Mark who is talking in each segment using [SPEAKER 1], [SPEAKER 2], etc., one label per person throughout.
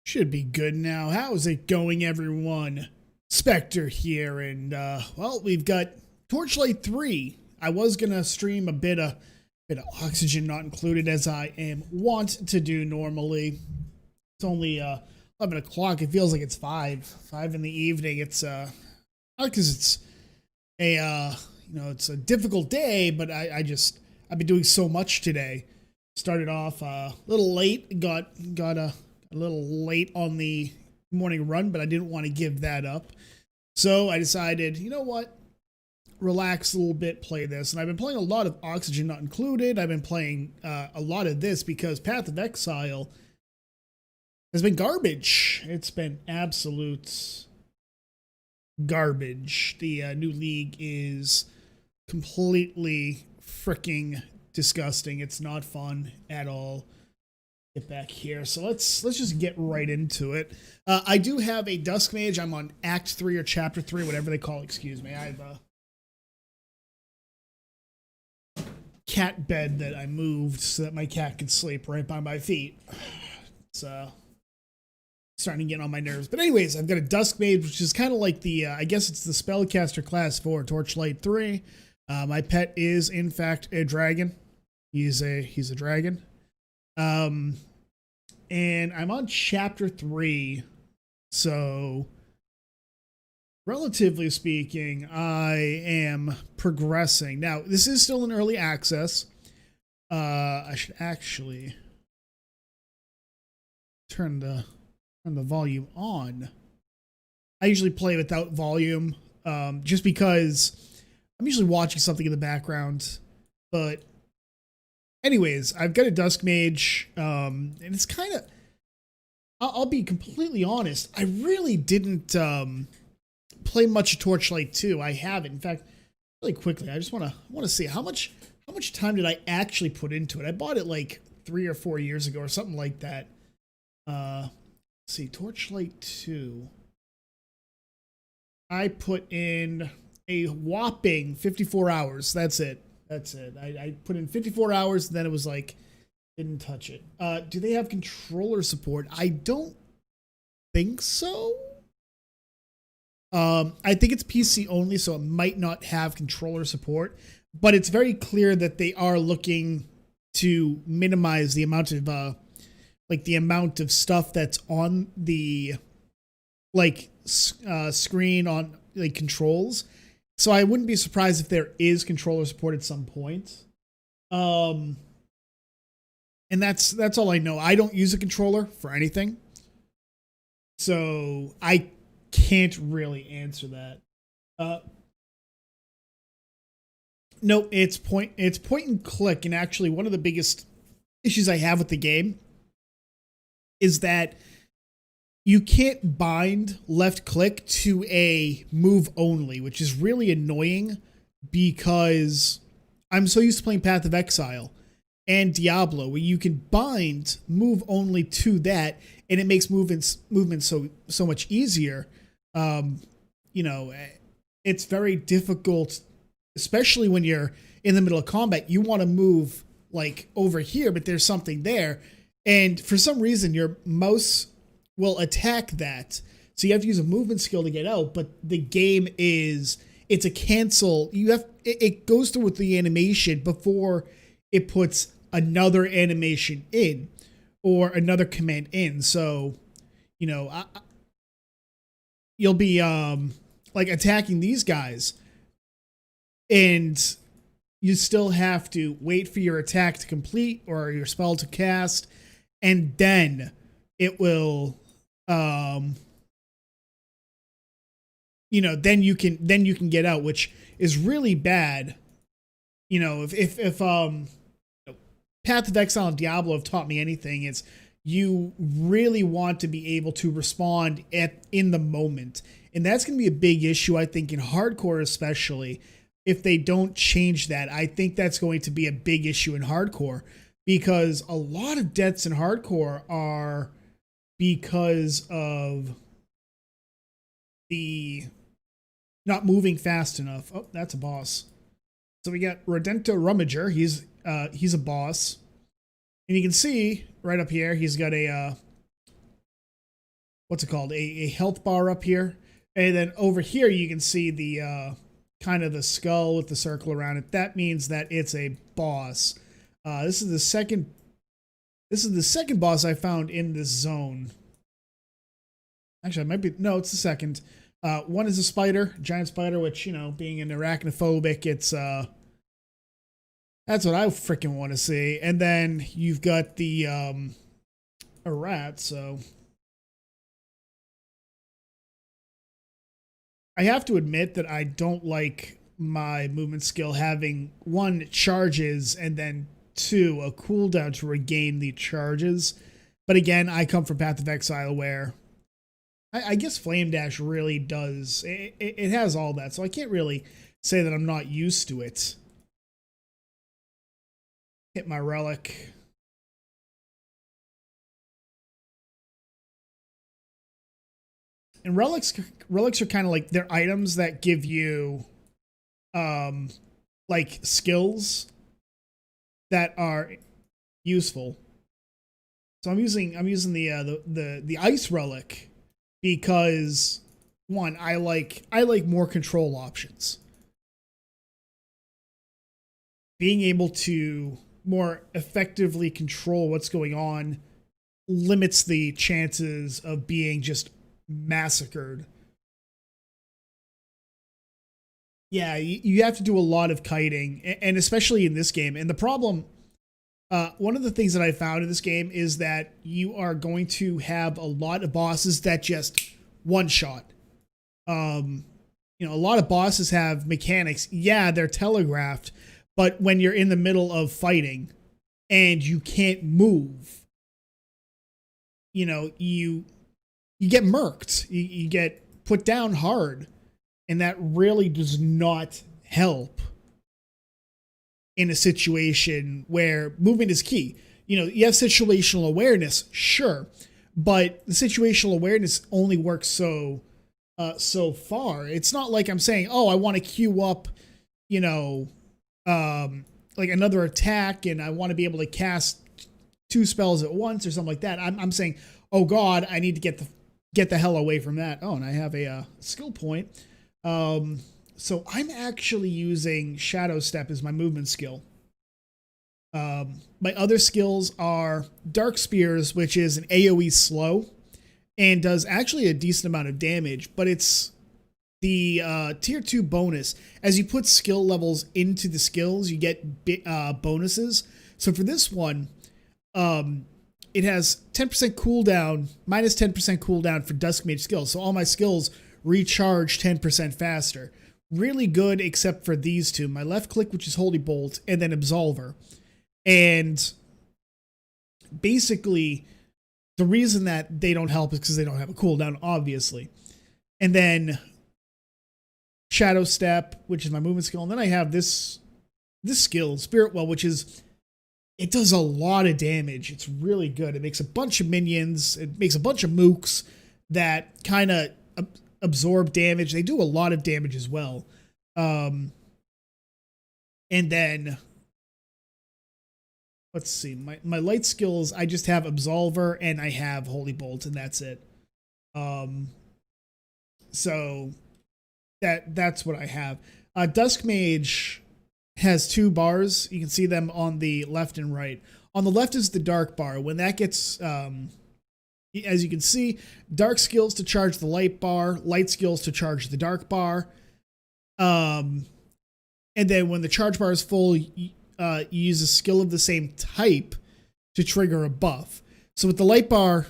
[SPEAKER 1] Should be good now. How's it going, everyone? Spectre here, and well, we've got Torchlight 3. I was gonna stream a bit of Oxygen Not Included, as I am wont to do normally. It's only 11 o'clock. It feels like it's 5 in the evening. It's not because it's a it's a difficult day, but I've been doing so much today. Started off a little late, got a little late on the morning run, but I didn't want to give that up. So I decided, you know what? Relax a little bit, play this. And I've been playing a lot of Oxygen Not Included. I've been playing a lot of this because Path of Exile has been garbage. It's been absolute garbage. The new league is completely freaking disgusting. It's not fun at all. Get back here. So let's just get right into it. I do have a Dusk Mage. I'm on Act 3 or Chapter 3, whatever they call it. Excuse me. I have a cat bed that I moved so that my cat could sleep right by my feet. It's starting to get on my nerves. But anyways, I've got a Dusk Mage, which is kind of like the, I guess it's the Spellcaster class for Torchlight 3. My pet is, in fact, a dragon. He's a dragon. And I'm on Chapter 3, so relatively speaking, I am progressing. Now, this is still in early access. I should actually turn the volume on. I usually play without volume, just because I'm usually watching something in the background. But anyways, I've got a Dusk Mage, and it's kind of, I'll be completely honest, I really didn't play much of Torchlight 2. I haven't. In fact, really quickly, I just want to see how much time did I actually put into it. I bought it like 3 or 4 years ago or something like that. Let's see, Torchlight 2. I put in a whopping 54 hours. That's it. I put in 54 hours, and then it was like, didn't touch it. Do they have controller support? I don't think so. I think it's PC only, so it might not have controller support. But it's very clear that they are looking to minimize the amount of, the amount of stuff that's on the, screen on, controls. So I wouldn't be surprised if there is controller support at some point. And that's all I know. I don't use a controller for anything, so I can't really answer that. No, it's point and click, and actually one of the biggest issues I have with the game is that you can't bind left click to a move only, which is really annoying because I'm so used to playing Path of Exile and Diablo, where you can bind move only to that, and it makes movement so much easier. It's very difficult, especially when you're in the middle of combat. You want to move like over here, but there's something there, and for some reason your mouse will attack that. So you have to use a movement skill to get out, but the game it's a cancel. It goes through with the animation before it puts another animation in or another command in. So, you'll be attacking these guys, and you still have to wait for your attack to complete or your spell to cast, and then it will then you can get out, which is really bad. If Path of Exile and Diablo have taught me anything, it's you really want to be able to respond in the moment. And that's going to be a big issue, I think, in hardcore, especially if they don't change that. I think that's going to be a big issue in hardcore, because a lot of deaths in hardcore are because of the not moving fast enough. Oh, that's a boss. So we got Rodento Rummager. He's a boss. And you can see right up here, he's got a what's it called? A health bar up here. And then over here, you can see the kind of the skull with the circle around it. That means that it's a boss. This is the second. This is the second boss I found in this zone. Actually, it might be. No, it's the second. One is a spider, giant spider, which, you know, being an arachnophobic, it's that's what I freaking want to see. And then you've got the a rat. So I have to admit that I don't like my movement skill having one, charges, and then two, a cooldown to regain the charges. But again, I come from Path of Exile where I guess Flame Dash really does. It has all that, so I can't really say that I'm not used to it. Hit my relic. And relics are kind of like, they're items that give you like skills that are useful. So I'm using the ice relic because, one, I like more control options. Being able to more effectively control what's going on limits the chances of being just massacred. Yeah, you have to do a lot of kiting, and especially in this game. And the problem, one of the things that I found in this game is that you are going to have a lot of bosses that just one shot. You know, a lot of bosses have mechanics. Yeah, they're telegraphed, but when you're in the middle of fighting and you can't move, you know, you get murked. You get put down hard, and that really does not help in a situation where movement is key. You know, you have situational awareness, sure, but the situational awareness only works so far. It's not like I'm saying, oh, I want to queue up, you know, like another attack, and I want to be able to cast 2 spells at once or something like that. I'm saying, oh God, I need to get the hell away from that. Oh, and I have a skill point. So I'm actually using Shadow Step as my movement skill. My other skills are Dark Spears, which is an AoE slow and does actually a decent amount of damage, but it's the tier 2 bonus. As you put skill levels into the skills, you get bonuses. So for this one, it has 10% cooldown, minus 10% cooldown for Dusk Mage skills. So all my skills recharge 10% faster. Really good, except for these two. My left click, which is Holy Bolt, and then Absolver. And basically, the reason that they don't help is because they don't have a cooldown, obviously. And then Shadow Step, which is my movement skill. And then I have this skill, Spirit Well, which is, it does a lot of damage. It's really good. It makes a bunch of minions. It makes a bunch of mooks that kind of absorb damage. They do a lot of damage as well. And then, let's see, my light skills, I just have Absolver and I have Holy Bolt, and that's it. So that's what I have. Dusk Mage has 2 bars. You can see them on the left and right. On the left is the dark bar. When that gets, as you can see, dark skills to charge the light bar, light skills to charge the dark bar. And then when the charge bar is full, you use a skill of the same type to trigger a buff. So with the light bar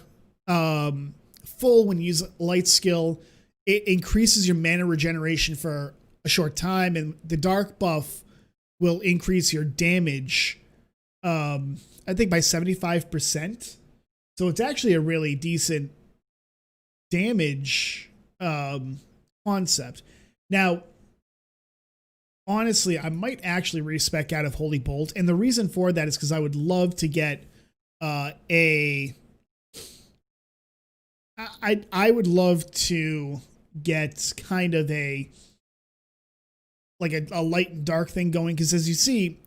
[SPEAKER 1] full, when you use a light skill, it increases your mana regeneration for a short time, and the dark buff will increase your damage, I think by 75%. So it's actually a really decent damage concept. Now, honestly, I might actually respec out of Holy Bolt, and the reason for that is because I would love to get I would love to get kind of a light and dark thing going, because as you see,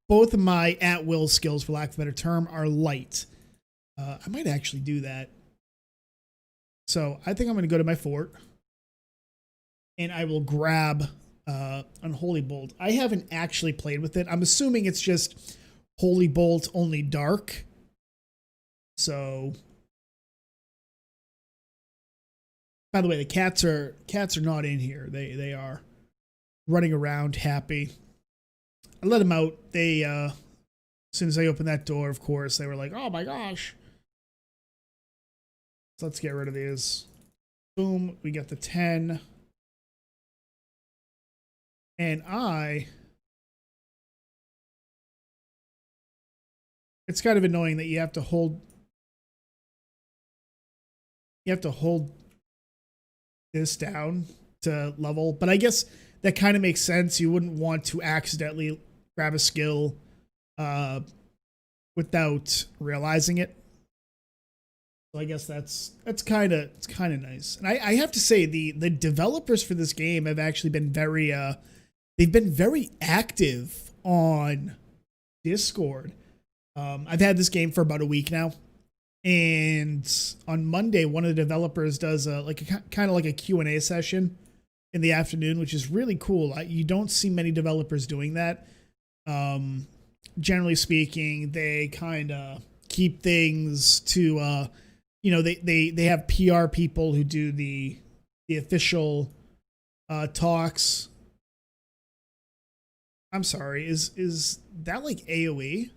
[SPEAKER 1] both of my at-will skills, for lack of a better term, are light. I might actually do that. So I think I'm going to go to my fort. And I will grab Unholy Bolt. I haven't actually played with it. I'm assuming it's just Holy Bolt, only dark. So, by the way, the cats are not in here. They are running around happy. I let them out. They as soon as I opened that door, of course, they were like, "Oh my gosh!" So let's get rid of these. Boom. We got the 10. And it's kind of annoying that you have to hold this down to level, but I guess that kind of makes sense. You wouldn't want to accidentally grab a skill without realizing it. So I guess it's kind of nice. And I have to say the developers for this game have actually been very they've been very active on Discord. I've had this game for about a week now, and on Monday, one of the developers does kind of like a Q&A session in the afternoon, which is really cool. You don't see many developers doing that. Generally speaking, they kind of keep things to they have PR people who do the official talks. I'm sorry, is that like AoE?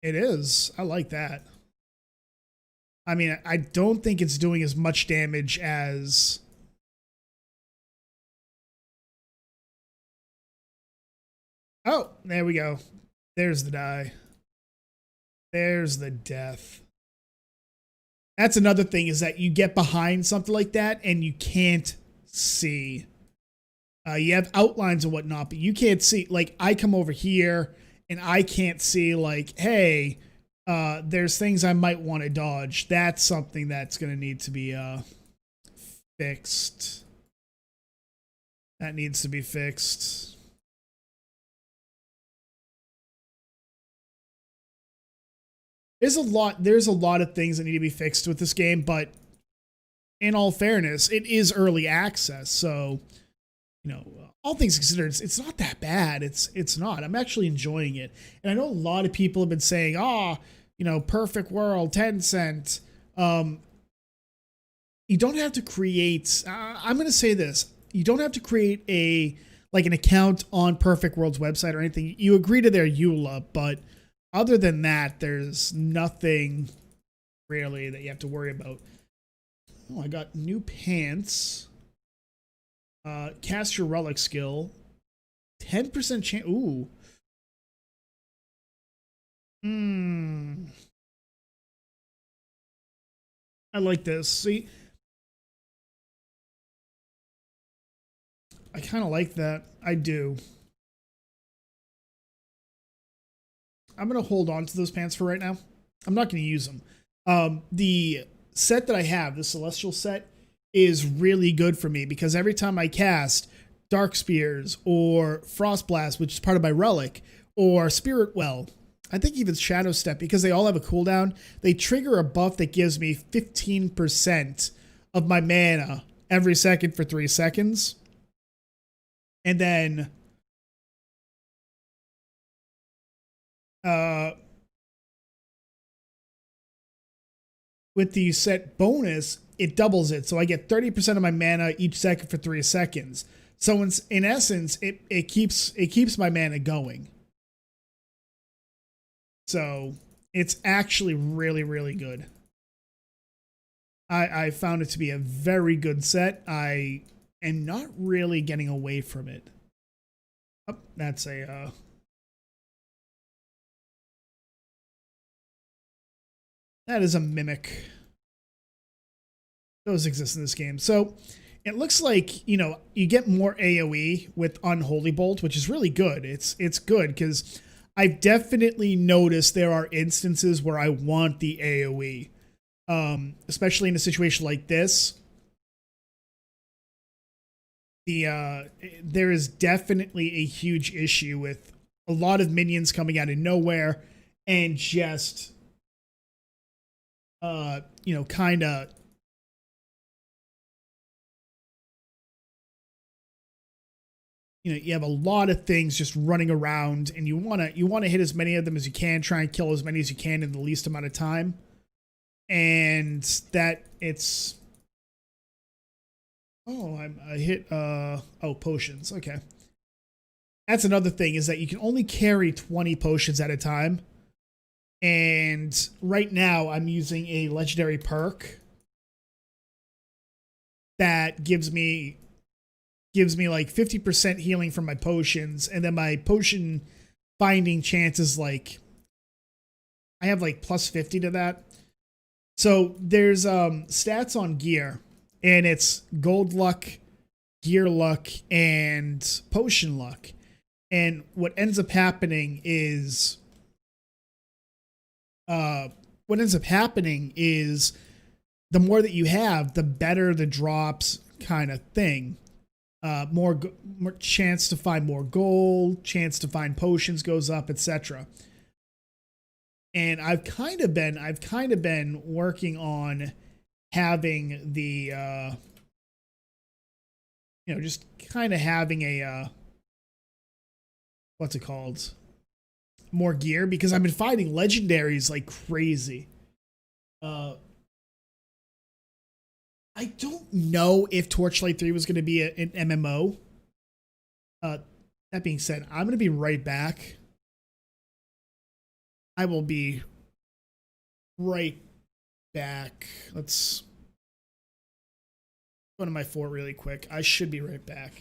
[SPEAKER 1] It is. I like that. I mean, I don't think it's doing as much damage as... Oh, there we go. There's the die. There's the death. That's another thing, is that you get behind something like that and you can't see. You have outlines and whatnot, but you can't see. Like, I come over here and I can't see, like, hey, there's things I might want to dodge. That's something that's going to need to be fixed. That needs to be fixed. There's a lot of things that need to be fixed with this game, but in all fairness, it is early access, so all things considered, it's not that bad. It's not. I'm actually enjoying it. And I know a lot of people have been saying, perfect world, Tencent. You don't have to create, I'm going to say this. You don't have to create an account on Perfect World's website or anything. You agree to their EULA, but other than that, there's nothing really that you have to worry about. Oh, I got new pants. Cast your relic skill. 10% chance. Ooh. I like this. See? I kind of like that. I do. I'm going to hold on to those pants for right now. I'm not going to use them. The set that I have, the Celestial set, is really good for me because every time I cast Dark Spears or Frost Blast, which is part of my relic, or Spirit Well, I think even Shadow Step, because they all have a cooldown, they trigger a buff that gives me 15% of my mana every second for 3 seconds. And then with the set bonus, it doubles it. So I get 30% of my mana each second for 3 seconds. So in essence, it keeps my mana going. So it's actually really, really good. I found it to be a very good set. I am not really getting away from it. Oh, that's a... that is a mimic. Those exist in this game. So it looks like, you get more AoE with Unholy Bolt, which is really good. It's good because I've definitely noticed there are instances where I want the AoE, especially in a situation like this. There is definitely a huge issue with a lot of minions coming out of nowhere and just kind of you have a lot of things just running around, and you want to hit as many of them as you can, try and kill as many as you can in the least amount of time. And that it's I hit potions. Okay. That's another thing, is that you can only carry 20 potions at a time. And right now I'm using a legendary perk that gives me like 50% healing from my potions, and then my potion finding chance is like, I have like plus 50 to that. So there's stats on gear, and it's gold luck, gear luck, and potion luck. And what ends up happening is the more that you have, the better the drops kind of thing. More chance to find more gold, chance to find potions goes up, etc. And I've kind of been working on having the just kind of having a what's it called? More gear, because I've been fighting legendaries like crazy. I don't know if Torchlight 3 was going to be an MMO. That being said, I'm going to be right back. I will be right back. Let's go to my fort really quick. I should be right back.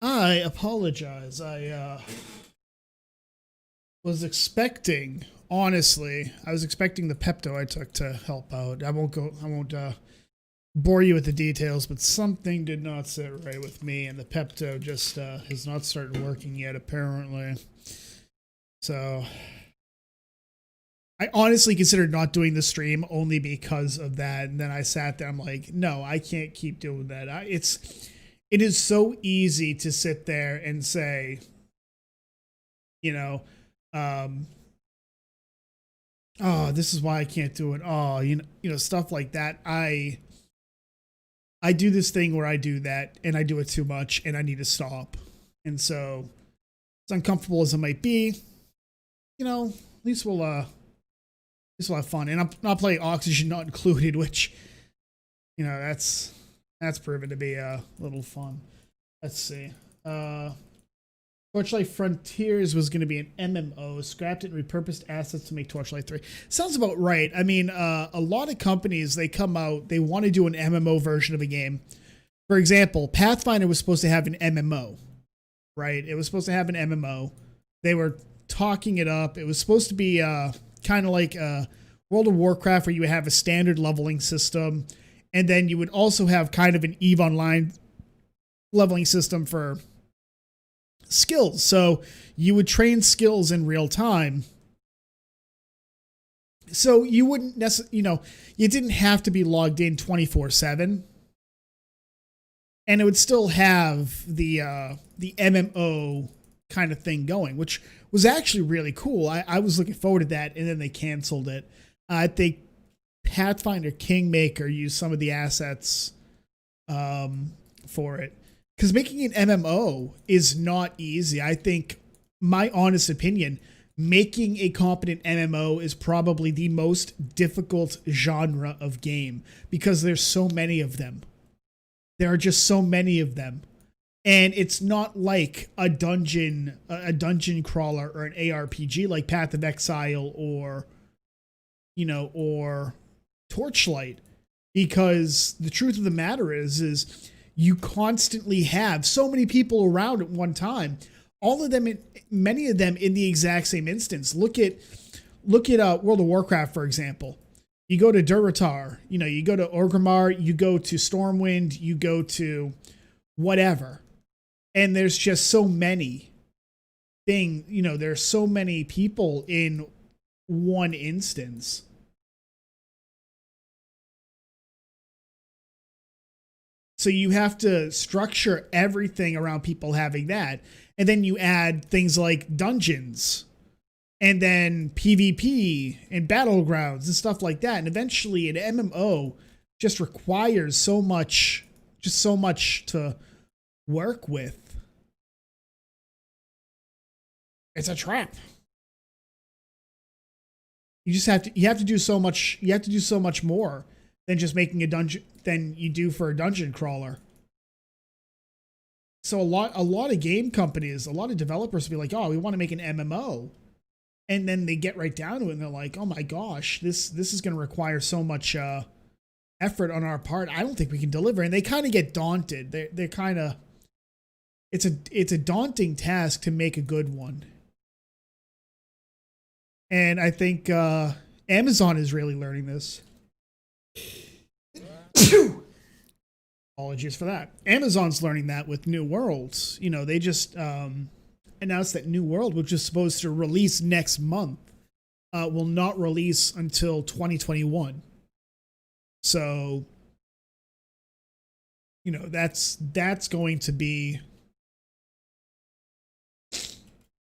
[SPEAKER 1] I apologize. I was expecting, honestly, I was expecting the Pepto I took to help out. I won't bore you with the details, but something did not sit right with me, and the Pepto just has not started working yet, apparently. So I honestly considered not doing the stream only because of that, and then I sat there. I'm like, no, I can't keep doing that. It is so easy to sit there and say, you know, oh, this is why I can't do it. Oh, stuff like that. I do this thing where I do that and I do it too much and I need to stop. And so, as uncomfortable as it might be, at least we'll have fun. And I'm not playing Oxygen Not Included, which, that's proven to be a little fun. Let's see. Torchlight Frontiers was going to be an MMO, scrapped it and repurposed assets to make Torchlight 3. Sounds about right. I mean, a lot of companies, they come out, they want to do an MMO version of a game. For example, Pathfinder was supposed to have an MMO, right? It was supposed to have an MMO. They were talking it up. It was supposed to be kind of like World of Warcraft, where you would have a standard leveling system, and then you would also have kind of an EVE Online leveling system for skills. So you would train skills in real time. So you wouldn't necessarily, you didn't have to be logged in 24/7. And it would still have the MMO kind of thing going, which was actually really cool. I was looking forward to that, and then they canceled it. I think Pathfinder Kingmaker used some of the assets for it. Because making an MMO is not easy. I think, my honest opinion, making a competent MMO is probably the most difficult genre of game because there's so many of them. There are just so many of them. And it's not like a dungeon crawler or an ARPG like Path of Exile or Torchlight. Because the truth of the matter is you constantly have so many people around at one time. All of them, many of them in the exact same instance. Look at World of Warcraft, for example. You go to Durotar, you go to Orgrimmar, you go to Stormwind, you go to whatever. And there's just so many there's so many people in one instance. So you have to structure everything around people having that. And then you add things like dungeons and then PvP and battlegrounds and stuff like that. And eventually an MMO just requires so much to work with. It's a trap. You have to do so much more than just making a dungeon than you do for a dungeon crawler. So a lot of game companies, a lot of developers will be like, oh, we want to make an MMO. And then they get right down to it and they're like, oh my gosh, this is going to require so much effort on our part. I don't think we can deliver. And they kind of get daunted. They're kind of, it's a daunting task to make a good one. And I think Amazon is really learning this. Apologies for that. Amazon's learning that with New Worlds. They just announced that New World, which is supposed to release next month, will not release until 2021. So, that's going to be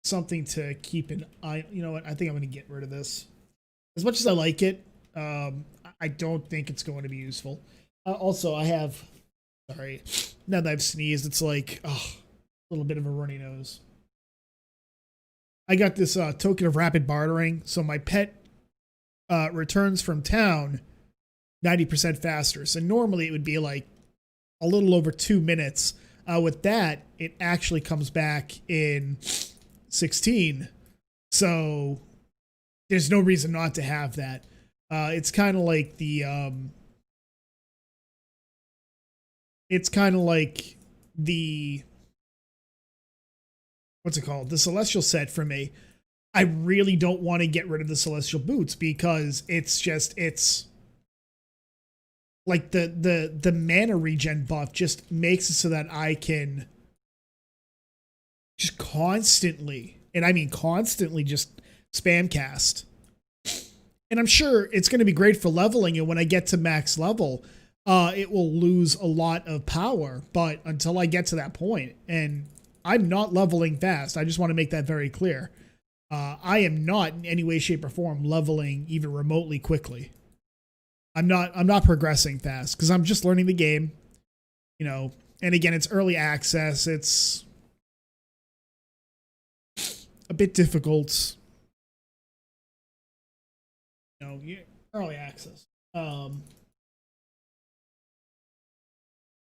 [SPEAKER 1] something to keep an eye. You know what? I think I'm going to get rid of this. As much as I like it, I don't think it's going to be useful. Also, sorry, now that I've sneezed, it's like, a little bit of a runny nose. I got this token of rapid bartering, so my pet returns from town 90% faster. So normally it would be like a little over 2 minutes. With that, it actually comes back in 16. So there's no reason not to have that. It's kind of like the what's it called? The Celestial set for me. I really don't want to get rid of the Celestial boots because it's like the mana regen buff just makes it so that I can just constantly, and I mean constantly, just spam cast. And I'm sure it's going to be great for leveling, and when I get to max level, it will lose a lot of power. But until I get to that point, and I'm not leveling fast, I just want to make that very clear. I am not in any way, shape, or form leveling even remotely quickly. I'm not progressing fast because I'm just learning the game, you know. And again, it's early access. It's a bit difficult. You know, early access.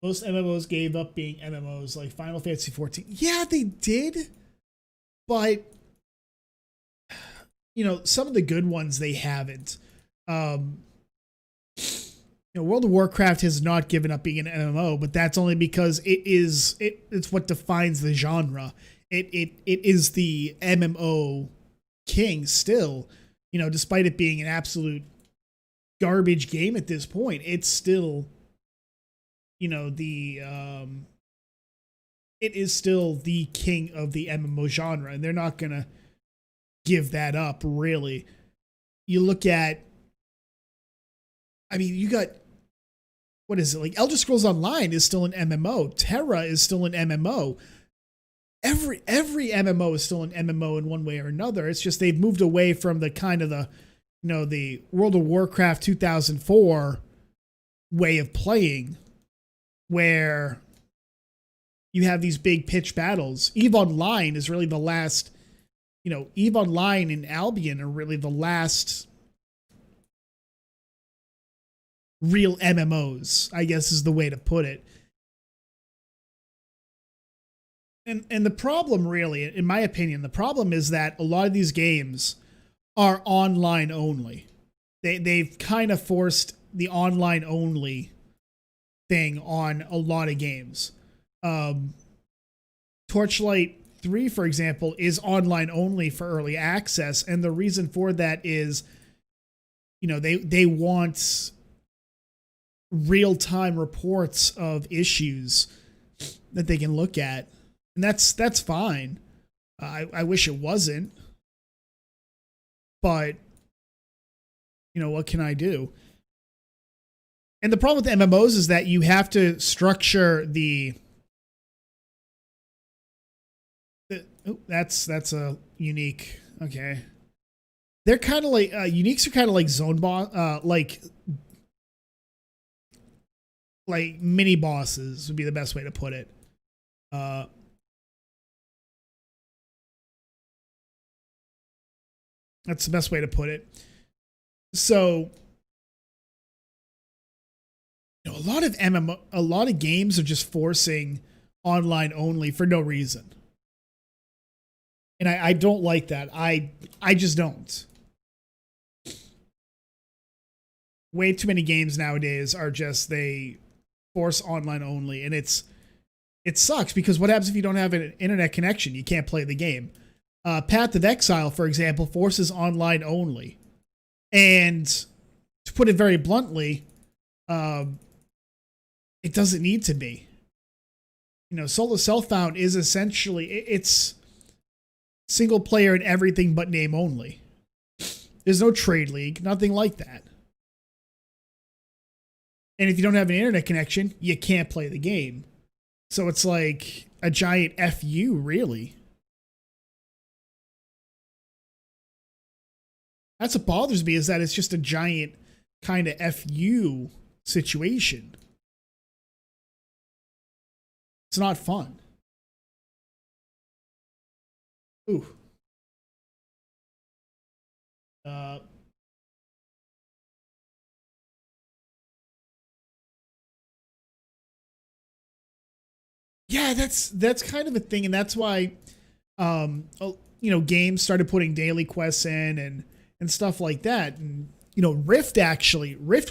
[SPEAKER 1] Most MMOs gave up being MMOs, like Final Fantasy 14. Yeah, they did, but you know, some of the good ones they haven't. You know, World of Warcraft has not given up being an MMO, but that's only because it's what defines the genre. It is the MMO king still. You know, despite it being an absolute garbage game at this point, it's still, you know, it is still the king of the MMO genre, and they're not gonna give that up, really. You look at, I mean, you got, what is it, like Elder Scrolls Online is still an MMO. Terra is still an MMO. Every MMO is still an MMO in one way or another. It's just they've moved away from the kind of the, you know, the World of Warcraft 2004 way of playing, where you have these big pitch battles. EVE Online is really the last, you know, EVE Online and Albion are really the last real MMOs, I guess is the way to put it. And the problem really, in my opinion, the problem is that a lot of these games are online only. They've kind of forced the online only thing on a lot of games. Torchlight 3, for example, is online only for early access, and the reason for that is, you know, they want real-time reports of issues that they can look at, and that's fine. I wish it wasn't, but you know, what can I do? And the problem with MMOs is that you have to structure that's a unique. Okay. They're kind of like, uniques are kind of like zone boss, like mini bosses would be the best way to put it. That's the best way to put it. So, you know, a lot of games are just forcing online only for no reason. And I don't like that. I just don't. Way too many games nowadays are just, they force online only, and it sucks because what happens if you don't have an internet connection? You can't play the game. Path of Exile, for example, forces online only. And to put it very bluntly, it doesn't need to be. You know, Solo Self-Found is essentially, it's single player and everything but name only. There's no trade league, nothing like that. And if you don't have an internet connection, you can't play the game. So it's like a giant FU, really. That's what bothers me, is that it's just a giant kind of FU situation. It's not fun. Ooh. Yeah, that's kind of a thing, and that's why, you know, games started putting daily quests in and stuff like that. And you know, Rift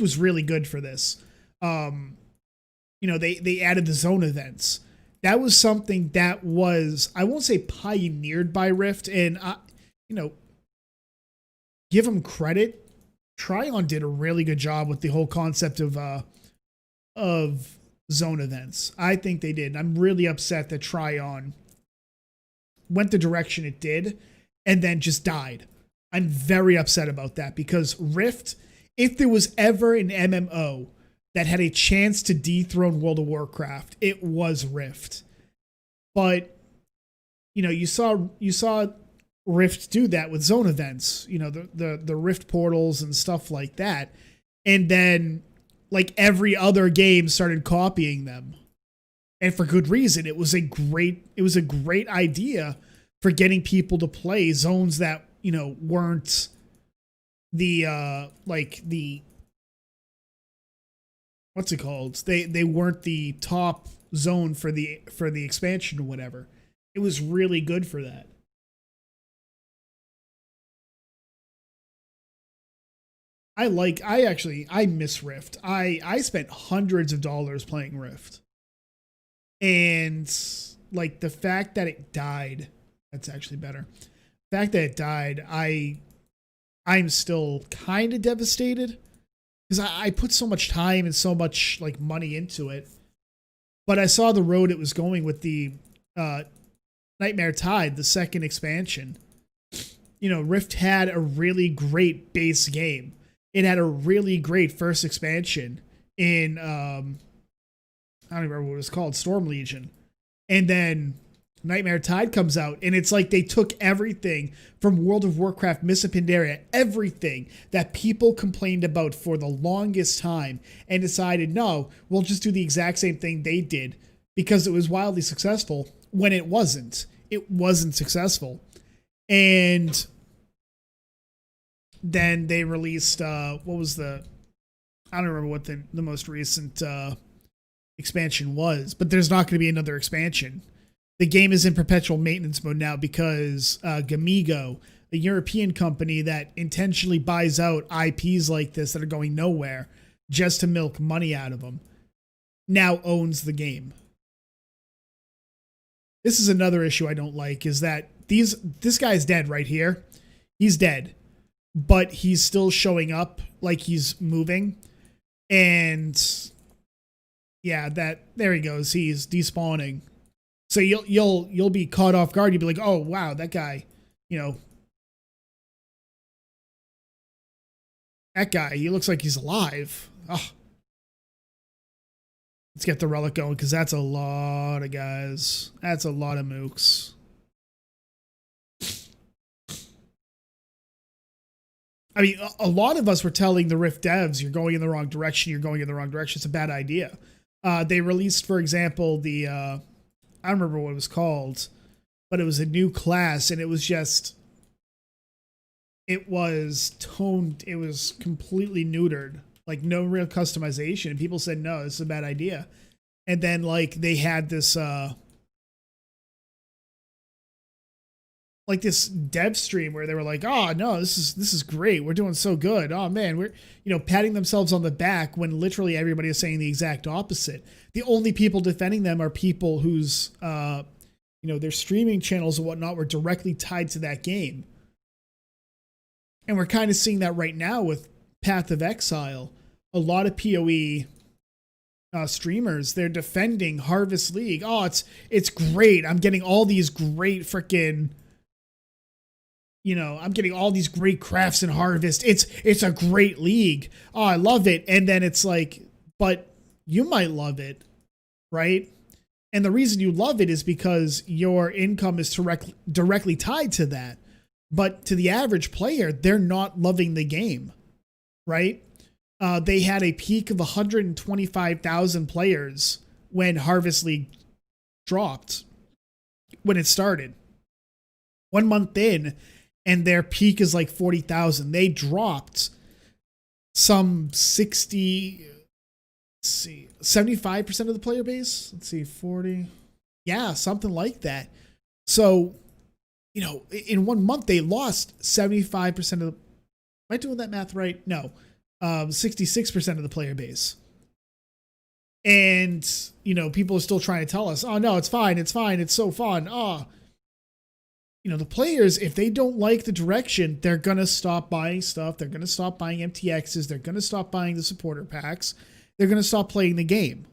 [SPEAKER 1] was really good for this. You know, they added the zone events, that was something that was, I won't say pioneered by Rift, and you know, give them credit. Tryon did a really good job with the whole concept of zone events. I think they did. I'm really upset that Tryon went the direction it did and then just died. I'm very upset about that because Rift, if there was ever an MMO that had a chance to dethrone World of Warcraft, it was Rift. But you know, you saw Rift do that with zone events, you know, the Rift portals and stuff like that. And then like every other game started copying them. And for good reason. It was a great idea for getting people to play zones that, you know, weren't the what's it called? They weren't the top zone for the expansion or whatever. It was really good for that. I miss Rift. I spent hundreds of dollars playing Rift. And like the fact that it died, that's actually better. The fact that it died, I'm still kind of devastated because I put so much time and so much like money into it. But I saw the road it was going with the Nightmare Tide, the second expansion. You know, Rift had a really great base game. It had a really great first expansion in, I don't remember what it was called, Storm Legion. And then Nightmare Tide comes out, and it's like they took everything from World of Warcraft Mists of Pandaria, everything that people complained about for the longest time, and decided, no, we'll just do the exact same thing they did because it was wildly successful when it wasn't. It wasn't successful. And then they released, what was the, I don't remember what the most recent expansion was, but there's not going to be another expansion. The game is in perpetual maintenance mode now because Gamigo, a European company that intentionally buys out IPs like this that are going nowhere just to milk money out of them, now owns the game. This is another issue I don't like, is that this guy's dead right here. He's dead. But he's still showing up like he's moving. And yeah, there he goes. He's despawning. So you'll be caught off guard. You'll be like, oh wow, that guy, you know, that guy, he looks like he's alive. Oh. Let's get the relic going because that's a lot of guys. That's a lot of mooks. I mean, a lot of us were telling the Rift devs, you're going in the wrong direction, it's a bad idea. They released, for example, the, I don't remember what it was called, but it was a new class, and it was just, it was completely neutered, like no real customization, and people said, no, this is a bad idea. And then, like, they had this, like this dev stream where they were like, oh no, this is great. We're doing so good. Oh man, we're, you know, patting themselves on the back when literally everybody is saying the exact opposite. The only people defending them are people whose, you know, their streaming channels and whatnot were directly tied to that game. And we're kind of seeing that right now with Path of Exile. A lot of PoE streamers, they're defending Harvest League. Oh, it's great. I'm getting all these great freaking, you know, I'm getting all these great crafts in Harvest. It's a great league. Oh, I love it. And then it's like, but you might love it, right? And the reason you love it is because your income is directly tied to that. But to the average player, they're not loving the game, right? They had a peak of 125,000 players when Harvest League dropped, when it started. 1 month in, and their peak is like 40,000. They dropped some 75% of the player base. Let's see, 40. Yeah, something like that. So, you know, in 1 month, they lost 75% of the, am I doing that math right? No. 66% of the player base. And, you know, people are still trying to tell us, oh, no, it's fine. It's fine. It's so fun. Oh, you know, the players, if they don't like the direction, they're going to stop buying stuff. They're going to stop buying MTXs. They're going to stop buying the supporter packs. They're going to stop playing the game.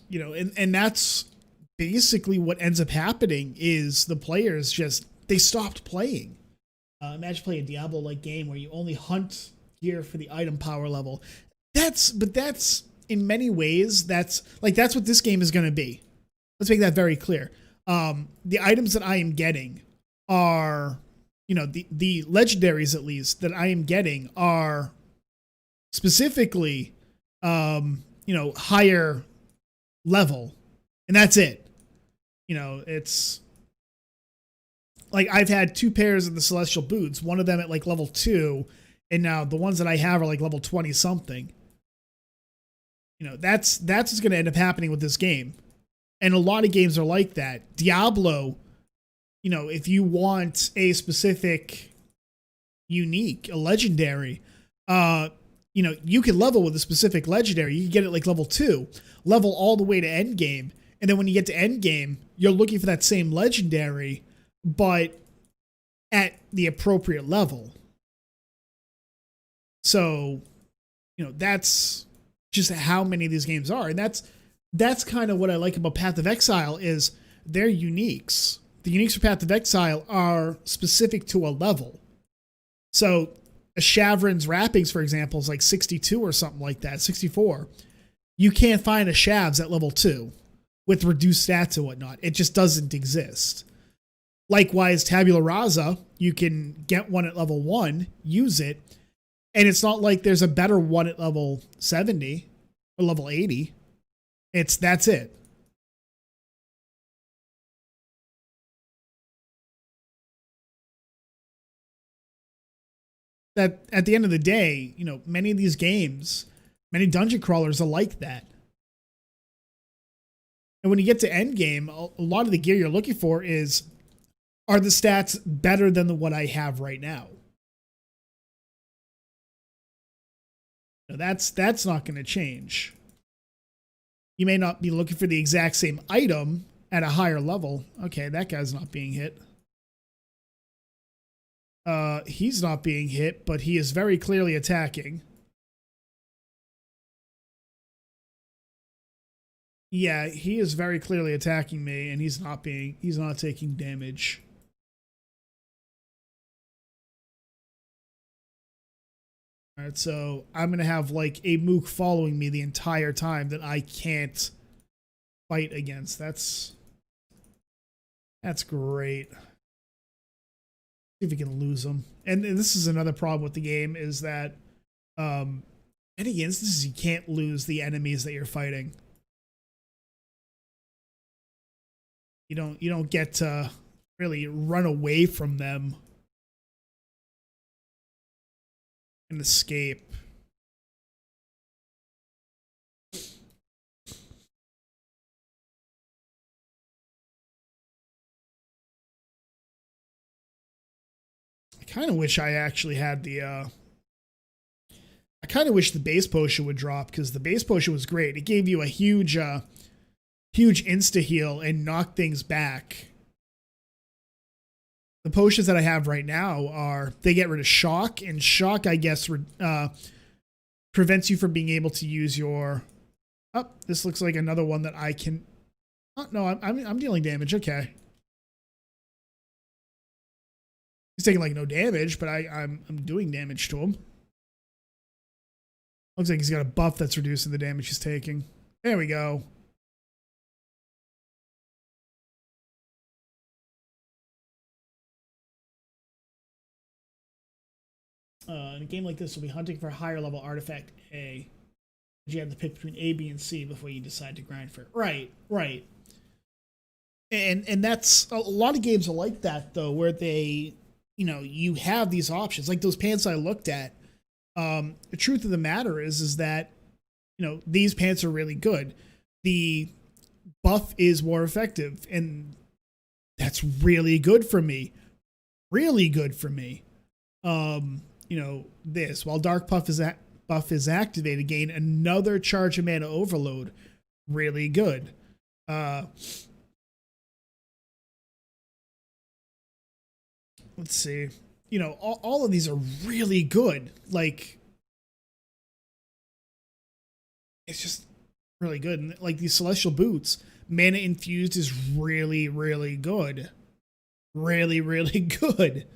[SPEAKER 1] You know, and that's basically what ends up happening is the players just, they stopped playing. Imagine playing a Diablo-like game where you only hunt gear for the item power level. That's in many ways, that's what this game is going to be. Let's make that very clear. The items that I am getting are, you know, the legendaries at least that I am getting are specifically, you know, higher level, and that's it. You know, it's like I've had 2 pairs of the Celestial Boots, one of them at like level 2, and now the ones that I have are like level 20 something. You know, that's what's going to end up happening with this game. And a lot of games are like that. Diablo, you know, if you want a specific unique, a legendary, you know, you can level with a specific legendary. You can get it like level 2, level all the way to end game. And then when you get to end game, you're looking for that same legendary, but at the appropriate level. So, you know, that's just how many of these games are. And that's kind of what I like about Path of Exile is they're uniques. The uniques for Path of Exile are specific to a level. So a Shavron's Wrappings, for example, is like 62 or something like that, 64. You can't find a Shavs at level 2 with reduced stats and whatnot. It just doesn't exist. Likewise, Tabula Rasa, you can get one at level 1, use it, and it's not like there's a better one at level 70 or level 80. That's it. That at the end of the day, you know, many of these games, many dungeon crawlers are like that. And when you get to end game, a lot of the gear you're looking for are the stats better than what I have right now? No, that's not going to change. You may not be looking for the exact same item at a higher level. Okay, that guy's not being hit. He's not being hit, but he is very clearly attacking. Yeah, he is very clearly attacking me, and he's not taking damage. All right, so I'm going to have like a mook following me the entire time that I can't fight against. That's great. See if we can lose them. And this is another problem with the game is that any instances you can't lose the enemies that you're fighting. You don't get to really run away from them and escape. I kind of wish I actually had the I kind of wish the base potion would drop, because the base potion was great. It gave you a huge insta heal and knock things back. The potions that I have right now they get rid of shock, and shock, I guess, prevents you from being able to use your. Oh, this looks like another one that I can. Oh no, I'm dealing damage. Okay, he's taking like no damage, but I'm doing damage to him. Looks like he's got a buff that's reducing the damage he's taking. There we go. In a game like this, we'll be hunting for a higher level artifact A. You have to pick between A, B, and C before you decide to grind for it. Right. And that's a lot of games are like that though, where they, you know, you have these options. Like those pants I looked at. The truth of the matter is that, you know, these pants are really good. The buff is more effective, and that's really good for me. Really good for me. this. While Dark buff is activated, gain another charge of mana overload. Really good. Let's see. All of these are really good. Like, it's just really good. And like these Celestial Boots, mana infused is really, really good. Really, really good.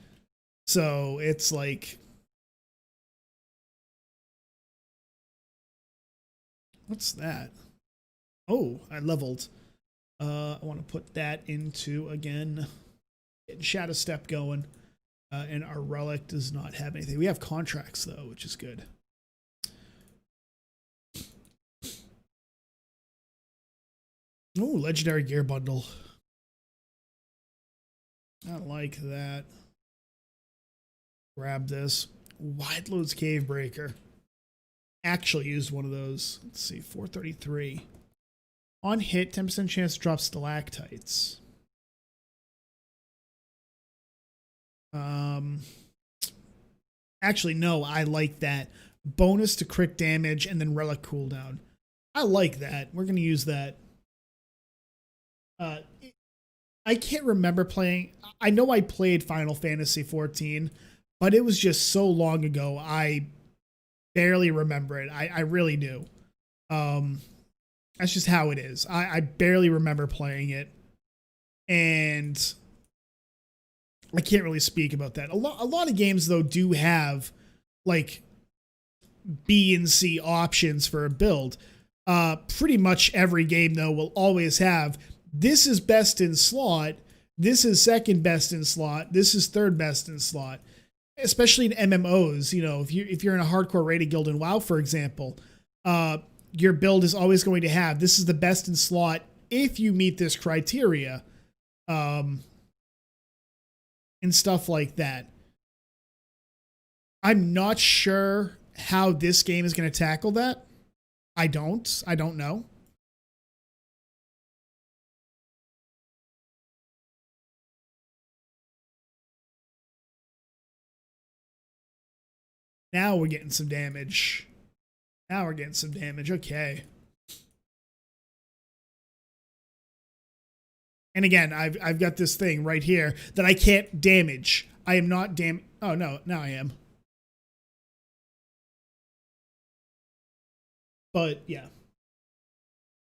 [SPEAKER 1] So it's like, what's that? Oh, I leveled. I want to put that into, again, getting Shadow Step going. And our Relic does not have anything. We have contracts, though, which is good. Oh, Legendary Gear Bundle. I like that. Grab this. Wide Loads Cave Breaker. Actually used one of those. Let's see, 433. On hit, 10% chance to drop stalactites. Actually, no, I like that. Bonus to crit damage and then relic cooldown. I like that. We're going to use that. I can't remember playing. I know I played Final Fantasy XIV, but it was just so long ago. I barely remember it. I really do. That's just how it is. I barely remember playing it. And I can't really speak about that. A lot of games, though, do have like B and C options for a build. Pretty much every game, though, will always have, this is best in slot, this is second best in slot, this is third best in slot. Especially in MMOs, if you're in a hardcore rated guild in WoW, for example, your build is always going to have, this is the best in slot if you meet this criteria. And stuff like that. I'm not sure how this game is going to tackle that. I don't know. Now we're getting some damage. Okay. And again, I've got this thing right here that I can't damage. I am not Oh, no, now I am. But, yeah.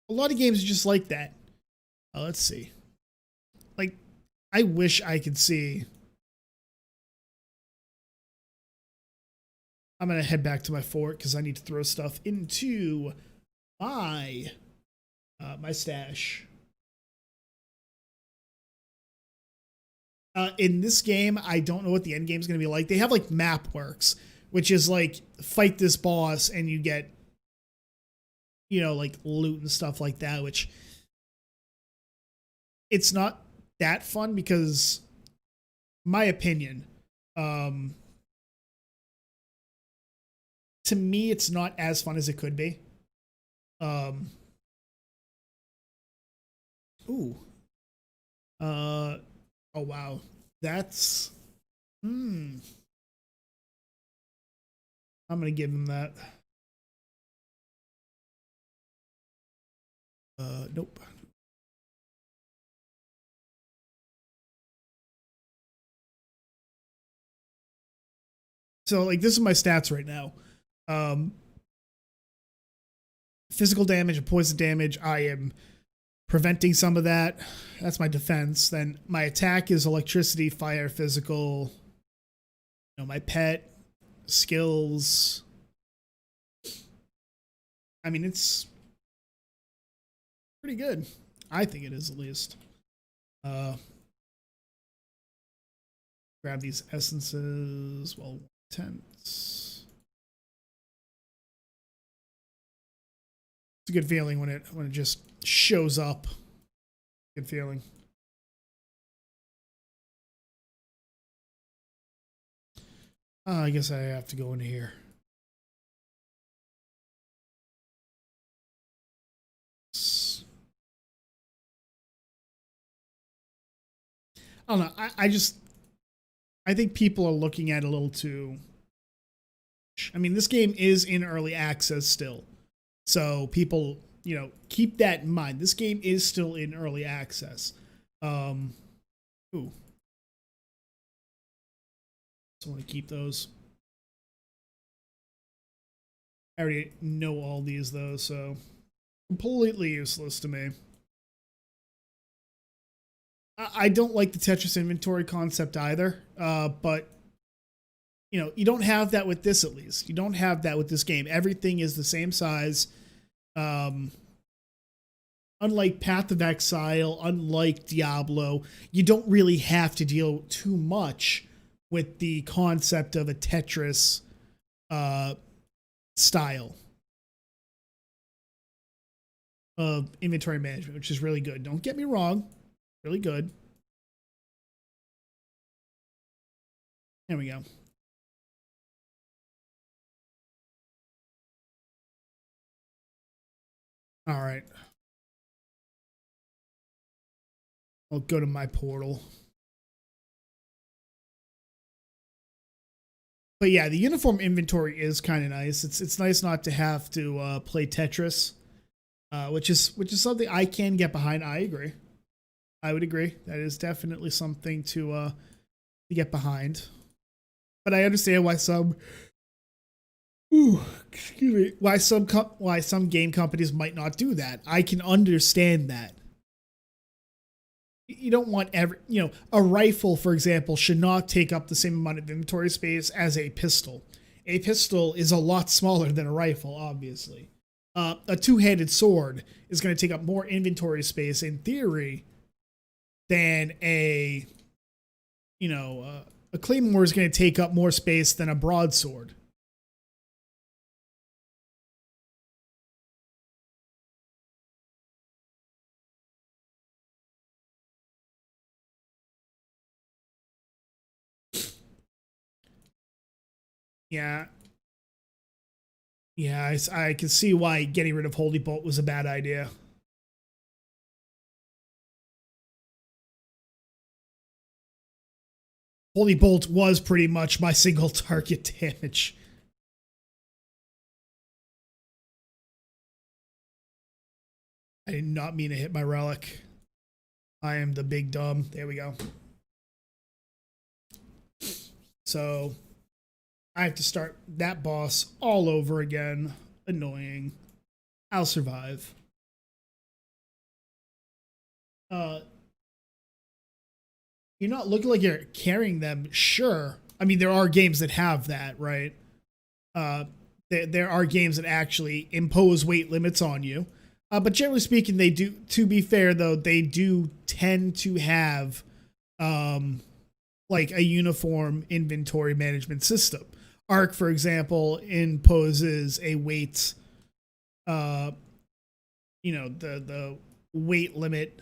[SPEAKER 1] A lot of games are just like that. Let's see. Like, I wish I could see. I'm going to head back to my fort because I need to throw stuff into my stash. In this game, I don't know what the end game is going to be like. They have like map works, which is like fight this boss and you get, like loot and stuff like that, which it's not that fun because, my opinion, to me, it's not as fun as it could be. Ooh. Oh, wow. That's... I'm going to give him that. Nope. So, like, this is my stats right now. Physical damage and poison damage, I am preventing some of that. That's my defense. Then my attack is electricity, fire, physical. My pet, skills. I mean, it's pretty good. I think it is, at least. Grab these essences. Well, tense. It's a good feeling when it just shows up. Good feeling. I guess I have to go into here. I don't know. I think people are looking at it a little too I mean, this game is in early access still. So people, keep that in mind. This game is still in early access. Ooh. So I want to keep those. I already know all these though, so completely useless to me. I don't like the Tetris inventory concept either, but you don't have that with this at least. You don't have that with this game. Everything is the same size. Unlike Path of Exile, unlike Diablo, you don't really have to deal too much with the concept of a Tetris style of inventory management, which is really good. Don't get me wrong. Really good. There we go. All right. I'll go to my portal. But yeah, the uniform inventory is kind of nice. It's nice not to have to play Tetris, which is something I can get behind. I agree. I would agree. That is definitely something to get behind. But I understand why some why some game companies might not do that. I can understand that. You don't want a rifle, for example, should not take up the same amount of inventory space as a pistol. A pistol is a lot smaller than a rifle, obviously. A two-handed sword is going to take up more inventory space in theory than a claymore is going to take up more space than a broadsword. Yeah. Yeah, I can see why getting rid of Holy Bolt was a bad idea. Holy Bolt was pretty much my single target damage. I did not mean to hit my relic. I am the big dumb. There we go. So I have to start that boss all over again. Annoying. I'll survive. You're not looking like you're carrying them. Sure. I mean, there are games that have that, right? There are games that actually impose weight limits on you. But generally speaking, they do, to be fair though, they do tend to have like a uniform inventory management system. Arc, for example, imposes a weight, the weight limit.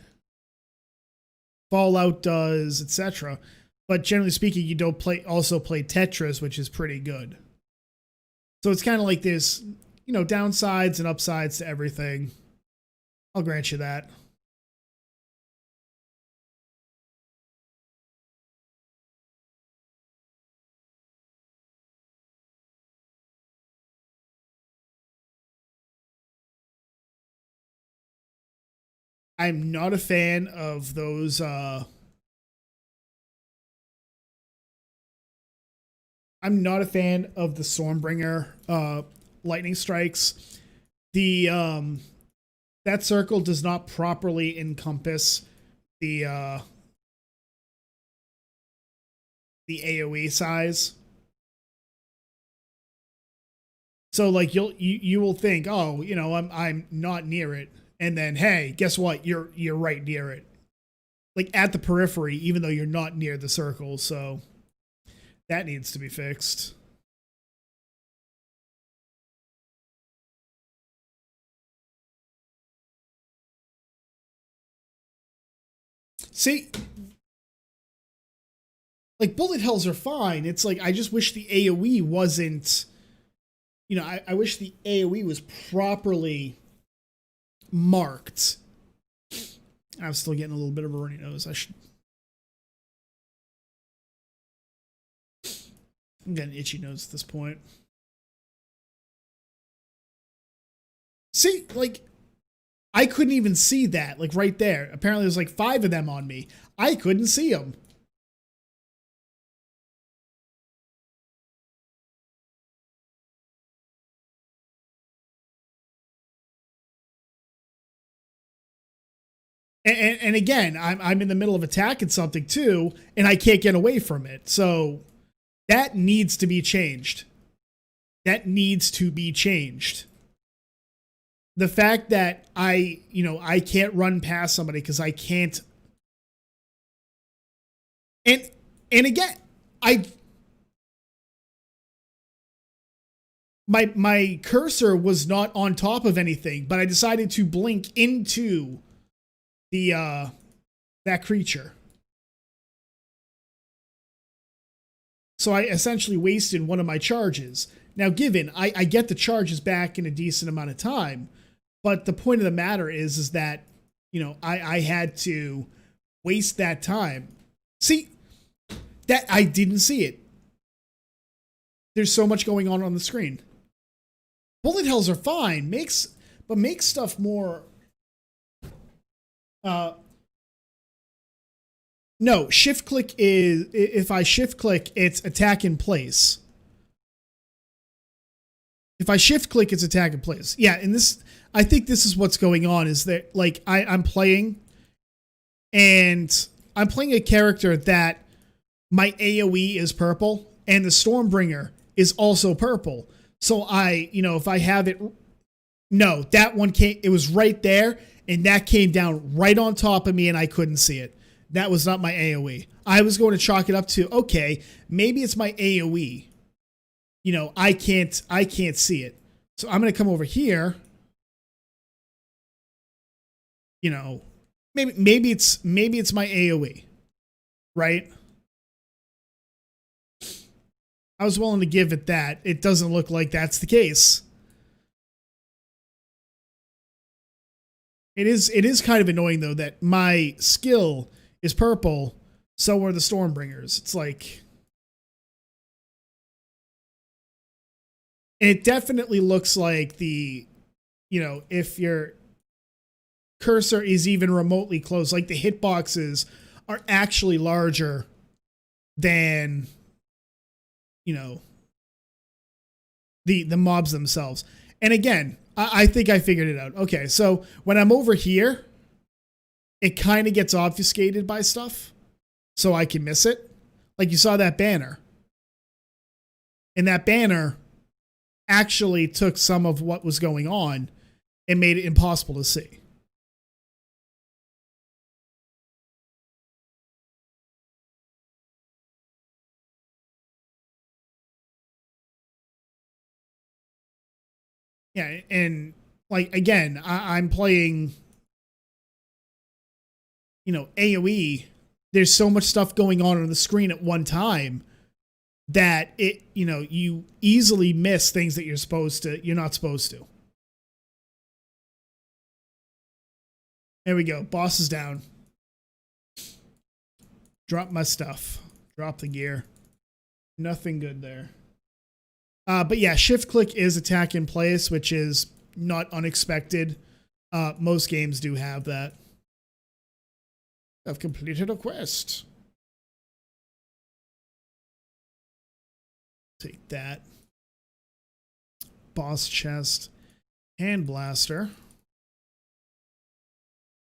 [SPEAKER 1] Fallout does, etc. But generally speaking, you don't also play Tetris, which is pretty good. So it's kind of like this, downsides and upsides to everything. I'll grant you that. I'm not a fan of those I'm not a fan of the Stormbringer lightning strikes. The that circle does not properly encompass the AoE size. So like you will think, oh, I'm not near it, and then hey, guess what? You're right near it, like at the periphery, even though you're not near the circle. So that needs to be fixed. See, like bullet hells are fine. It's like I just wish the AoE wasn't. I wish the AoE was properly marked. I'm still getting a little bit of a runny nose. I'm getting itchy nose at this point. See, like, I couldn't even see that, like, right there. Apparently there's like 5 of them on me. I couldn't see them. And again, I'm in the middle of attacking something too, and I can't get away from it. So that needs to be changed. That needs to be changed. The fact that I can't run past somebody because I can't. And again, my cursor was not on top of anything, but I decided to blink into the that creature. So I essentially wasted one of my charges. Now, given I get the charges back in a decent amount of time, but the point of the matter is that, I had to waste that time. See, that I didn't see it. There's so much going on the screen. Bullet hells are fine, but makes stuff more. No, shift click is, if I shift click, it's attack in place. If I shift click, it's attack in place. Yeah, and this, I think this is what's going on, is that, like, I'm playing, and I'm playing a character that my AoE is purple, and the Stormbringer is also purple. So if I have it, no, that one came, it was right there, and that came down right on top of me, and I couldn't see it. That was not my AoE. I was going to chalk it up to, okay, maybe it's my AoE. I can't see it. So I'm going to come over here. Maybe it's my AoE, right? I was willing to give it that. It doesn't look like that's the case. It is kind of annoying though that my skill is purple, so are the Stormbringers. It's like, and it definitely looks like if your cursor is even remotely close, like the hitboxes are actually larger than, the mobs themselves. And again, I think I figured it out. Okay, so when I'm over here, it kind of gets obfuscated by stuff, so I can miss it. Like you saw that banner. And that banner actually took some of what was going on and made it impossible to see. Yeah, and like, again, I'm playing, AoE. There's so much stuff going on the screen at one time that you easily miss things that you're not supposed to. There we go. Boss is down. Drop my stuff. Drop the gear. Nothing good there. But yeah, shift click is attack in place, which is not unexpected. Most games do have that. I've completed a quest. Take that. Boss chest. Hand blaster.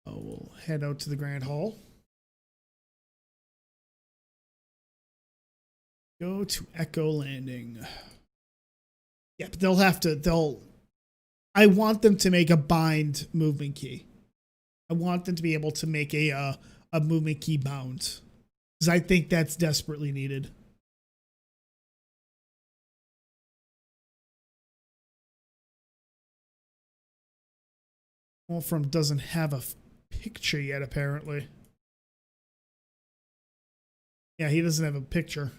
[SPEAKER 1] Oh, we'll head out to the Grand Hall. Go to Echo Landing. Yeah, but I want them to make a bind movement key. I want them to be able to make a movement key bound, because I think that's desperately needed. Wolfram doesn't have a picture yet, apparently. Yeah, he doesn't have a picture.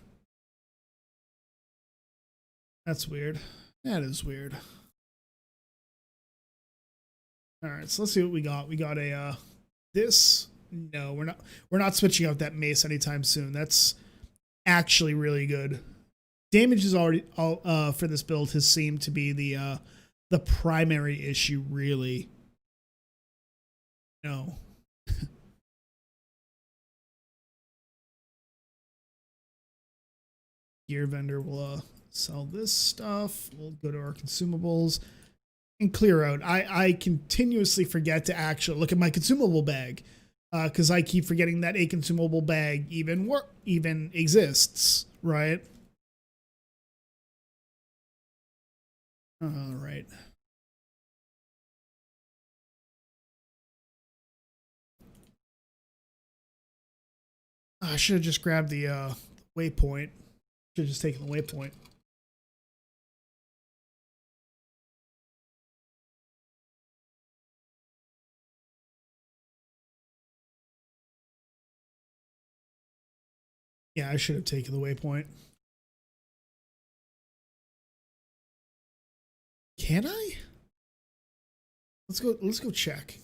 [SPEAKER 1] That's weird. That is weird. All right, so let's see what we got. We got a this. No, we're not switching out that mace anytime soon. That's actually really good. Damage is already for this build has seemed to be the the primary issue, really. No. Gear vendor will sell this stuff. We'll go to our consumables and clear out. I continuously forget to actually look at my consumable bag because I keep forgetting that a consumable bag even exists, right? All right. I should have just grabbed the waypoint. Should have just taken the waypoint. Yeah, I should have taken the waypoint. Can I? Let's go check.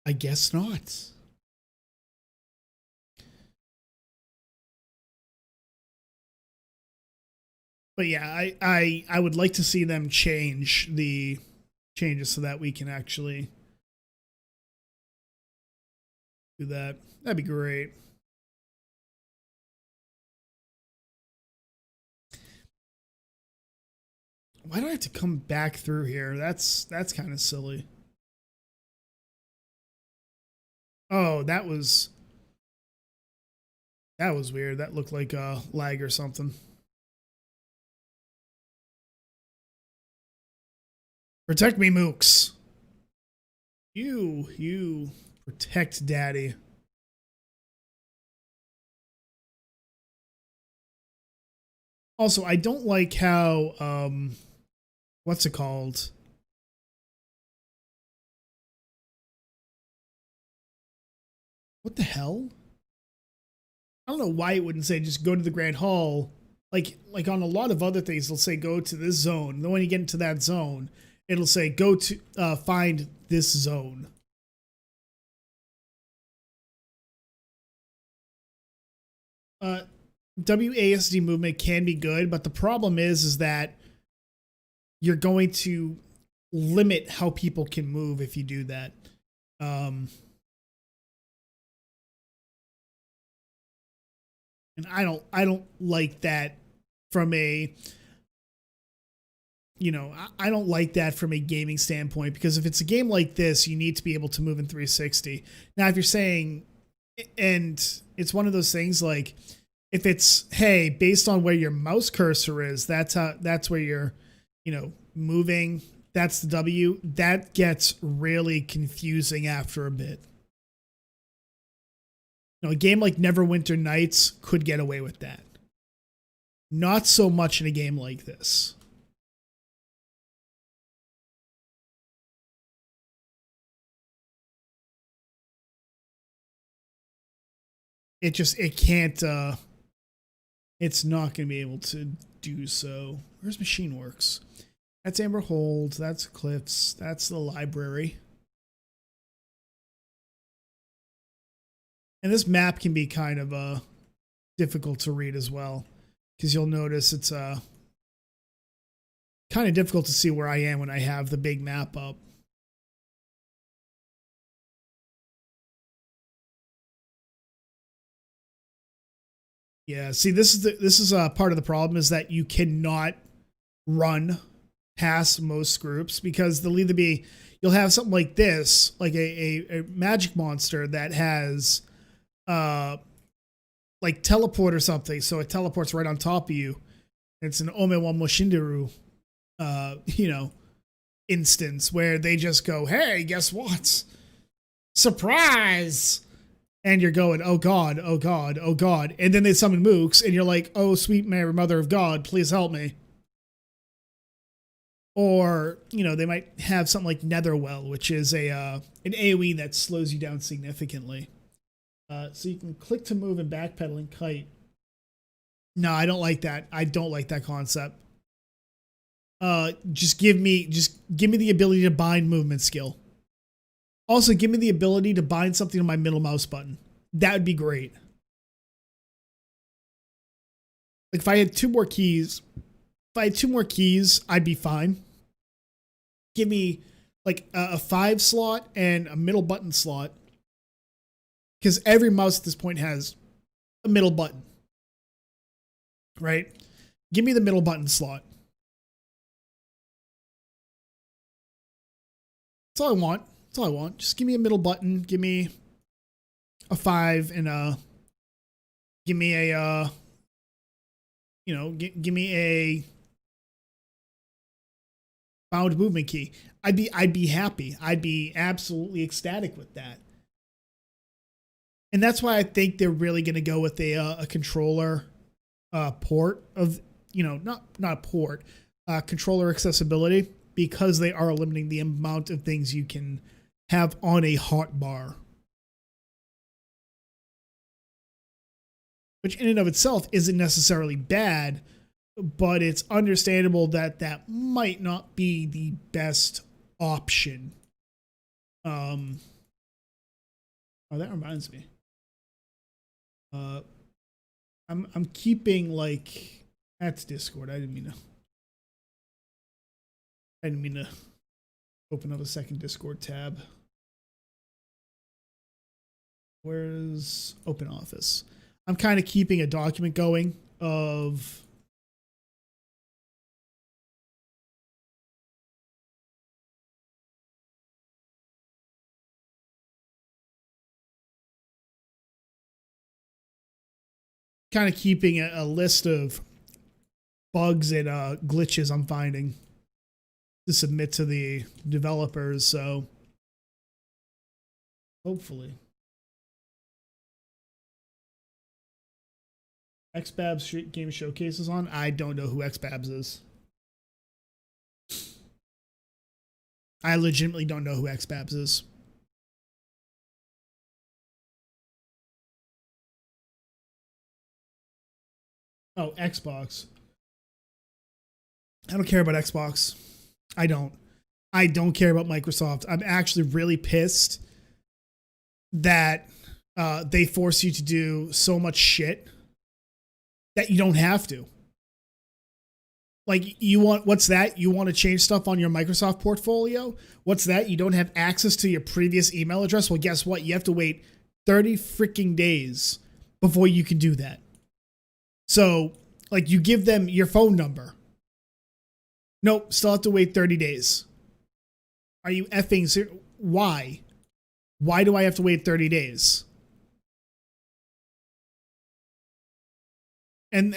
[SPEAKER 1] I guess not. But yeah, I would like to see them change the changes so that we can actually do that. That'd be great. Why do I have to come back through here? That's kind of silly. Oh, that was weird. That looked like a lag or something. Protect me, Mooks. You protect daddy. Also, I don't like how what's it called? What the hell? I don't know why it wouldn't say just go to the Grand Hall. Like on a lot of other things, it'll say go to this zone. Then when you get into that zone, it'll say go to find this zone. WASD movement can be good, but the problem is that you're going to limit how people can move if you do that. And I don't like that from a, you know, I don't like that from a gaming standpoint, because if it's a game like this, you need to be able to move in 360. Now, if you're saying, and it's one of those things like, if it's, hey, based on where your mouse cursor is, that's where you're, you know, moving, that's the W, that gets really confusing after a bit. You know, a game like Neverwinter Nights could get away with that. Not so much in a game like this. It can't, it's not going to be able to do so. Where's Machine Works? That's Amber Hold, that's Cliffs, that's the library. And this map can be kind of difficult to read as well, because you'll notice it's kind of difficult to see where I am when I have the big map up. Yeah, see, this is part of the problem, is that you cannot run past most groups, because they'll either be, you'll have something like this, like a magic monster that has like teleport or something, so it teleports right on top of you. It's an Omewa Moshinderu you know, instance where they just go, hey, guess what? Surprise! And you're going, oh God, oh God, oh God. And then they summon Mooks, and you're like, oh, sweet Mary, Mother of God, please help me. Or, you know, they might have something like Netherwell, which is an AoE that slows you down significantly. So you can click to move and backpedal and kite. No, I don't like that. I don't like that concept. Just give me the ability to bind movement skill. Also, give me the ability to bind something to my middle mouse button. That would be great. Like if I had 2 more keys, I'd be fine. Give me like a 5 slot and a middle button slot. Because every mouse at this point has a middle button. Right? Give me the middle button slot. That's all I want. That's all I want. Just give me a middle button. Give me a 5 and give me a give me a bound movement key. I'd be happy. I'd be absolutely ecstatic with that. And that's why I think they're really going to go with a controller port of, not port, controller accessibility, because they are limiting the amount of things you can have on a hot bar. Which in and of itself isn't necessarily bad, but it's understandable that that might not be the best option. Oh, that reminds me. I'm keeping like that's Discord. I didn't mean to open up a second Discord tab. Where's Open Office? I'm kind of keeping a document going of keeping a list of bugs and glitches I'm finding to submit to the developers. So hopefully. XBabs game showcases on. I don't know who XBabs is. I legitimately don't know who XBabs is. Oh, Xbox. I don't care about Xbox. I don't care about Microsoft. I'm actually really pissed that they force you to do so much shit that you don't have to. Like, what's that? You want to change stuff on your Microsoft portfolio? What's that? You don't have access to your previous email address? Well, guess what? You have to wait 30 freaking days before you can do that. So, like, you give them your phone number. Nope, still have to wait 30 days. Are you effing serious? Why? Why do I have to wait 30 days? And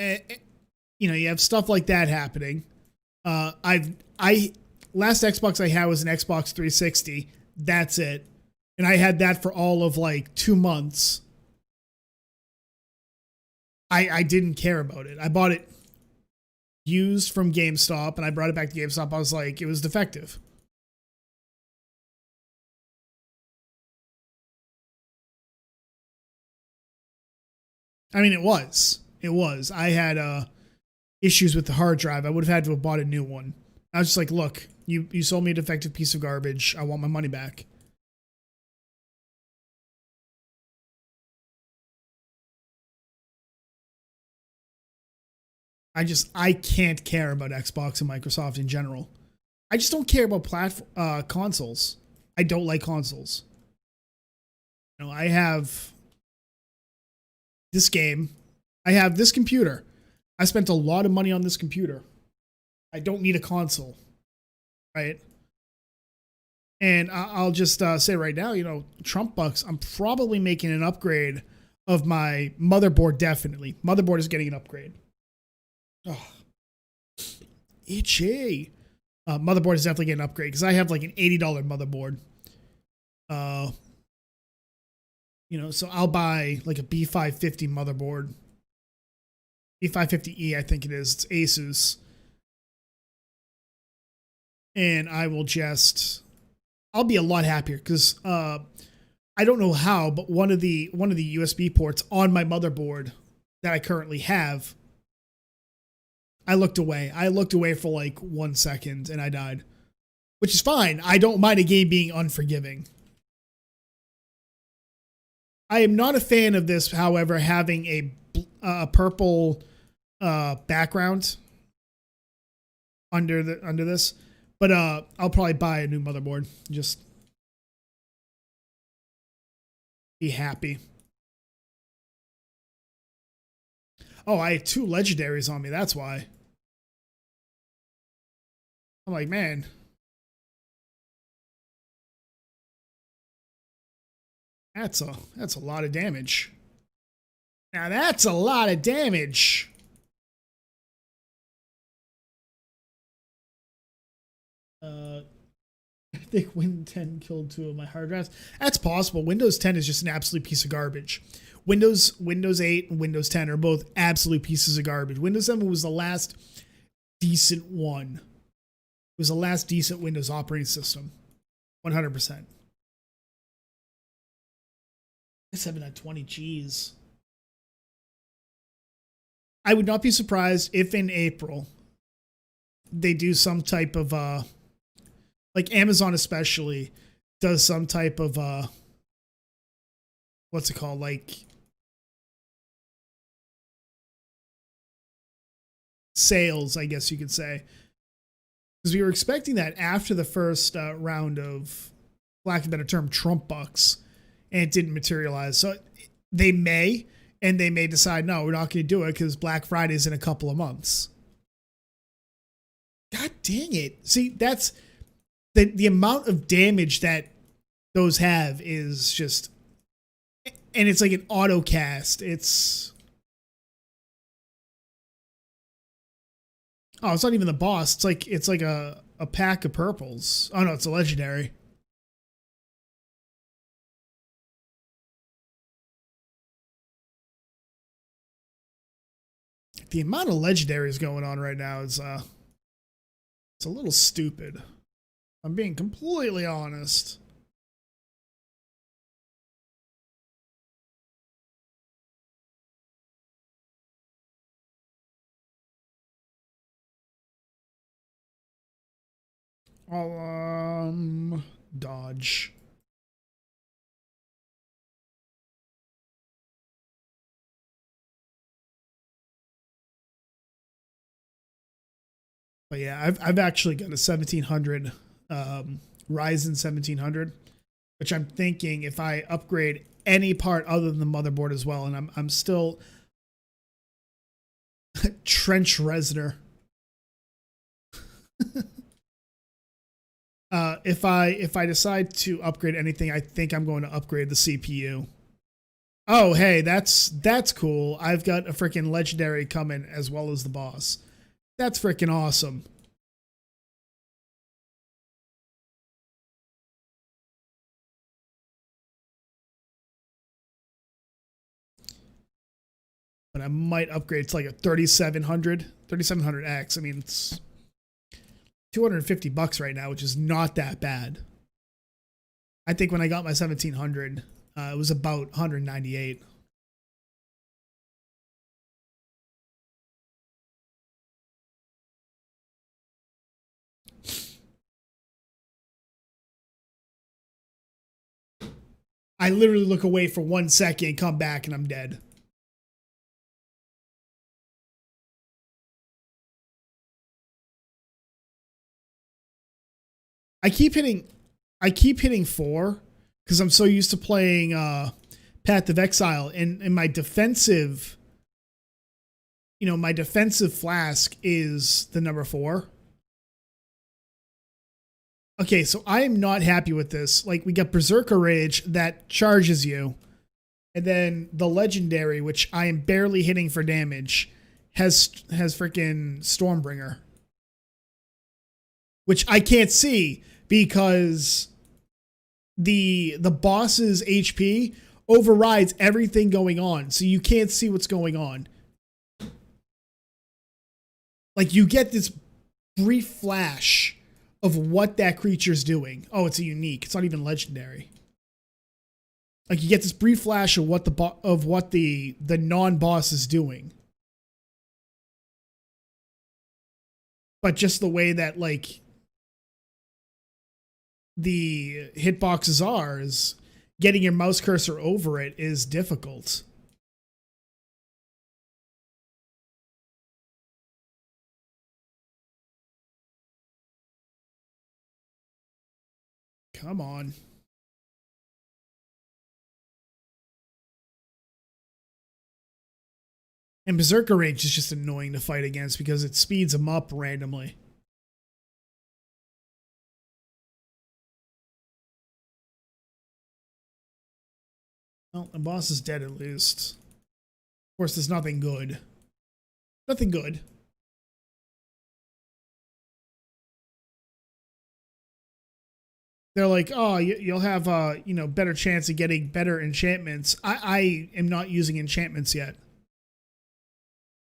[SPEAKER 1] you have stuff like that happening. Last Xbox I had was an Xbox 360. That's it. And I had that for all of like 2 months. I didn't care about it. I bought it used from GameStop and I brought it back to GameStop. I was like, it was defective. I mean, it was. I had issues with the hard drive. I would have had to have bought a new one. I was just like, look, you sold me a defective piece of garbage. I want my money back. I can't care about Xbox and Microsoft in general. I just don't care about consoles. I don't like consoles. I have this game. I have this computer. I spent a lot of money on this computer. I don't need a console. Right? And I'll just say right now, Trump bucks, I'm probably making an upgrade of my motherboard, definitely. Motherboard is getting an upgrade. Oh, itchy. Motherboard is definitely getting an upgrade because I have like an $80 motherboard. So I'll buy like a B550 motherboard. B550E, I think it is. It's Asus. And I'll be a lot happier because I don't know how, but one of the USB ports on my motherboard that I currently have, I looked away. I looked away for like 1 second and I died, which is fine. I don't mind a game being unforgiving. I am not a fan of this, however, having a purple background under this. But I'll probably buy a new motherboard. Just be happy. Oh, I have 2 legendaries on me. That's why. I'm like, man. That's a lot of damage. Now that's a lot of damage. I think Windows 10 killed 2 of my hard drives. That's possible. Windows 10 is just an absolute piece of garbage. Windows 8 and Windows 10 are both absolute pieces of garbage. Windows 7 was the last decent one. It was the last decent Windows operating system. 100%. 7 at 20, jeez. I would not be surprised if in April they do some type of like Amazon especially does some type of what's it called, like sales, I guess you could say, because we were expecting that after the first round of, for lack of a better term, Trump bucks, and it didn't materialize. So they may decide, no, we're not going to do it because Black Friday is in a couple of months. God dang it. See, that's the amount of damage that those have is just, and it's like an auto cast. It's not even the boss. It's like a pack of purples. Oh no, it's a legendary. The amount of legendaries going on right now is it's a little stupid. I'm being completely honest. I'll dodge. But yeah, I've actually got a 1700 Ryzen 1700, which I'm thinking if I upgrade any part other than the motherboard as well, and I'm still Trench Reznor. If I decide to upgrade anything, I think I'm going to upgrade the CPU. Oh, hey, that's cool. I've got a freaking legendary coming as well as the boss. That's freaking awesome. But I might upgrade to like a 3700X. I mean, it's $250 right now, which is not that bad. I think when I got my 1700, it was about 198. I literally look away for 1 second, come back, and I'm dead. I keep hitting 4 because I'm so used to playing Path of Exile, and my defensive, my defensive flask is the number 4. Okay, so I am not happy with this. Like, we got Berserker Rage that charges you, and then the Legendary, which I am barely hitting for damage, has freaking Stormbringer, which I can't see because the boss's HP overrides everything going on, so you can't see what's going on. Like, you get this brief flash of what that creature's doing. Oh, it's a unique. It's not even legendary. Like, you get this brief flash of what the non-boss is doing. But just the way that, like, the hitboxes are is getting your mouse cursor over it is difficult. Come on. And Berserker Rage is just annoying to fight against because it speeds them up randomly. Well, the boss is dead at least. Of course, there's nothing good. Nothing good. They're like, oh, you'll have a better chance of getting better enchantments. I am not using enchantments yet.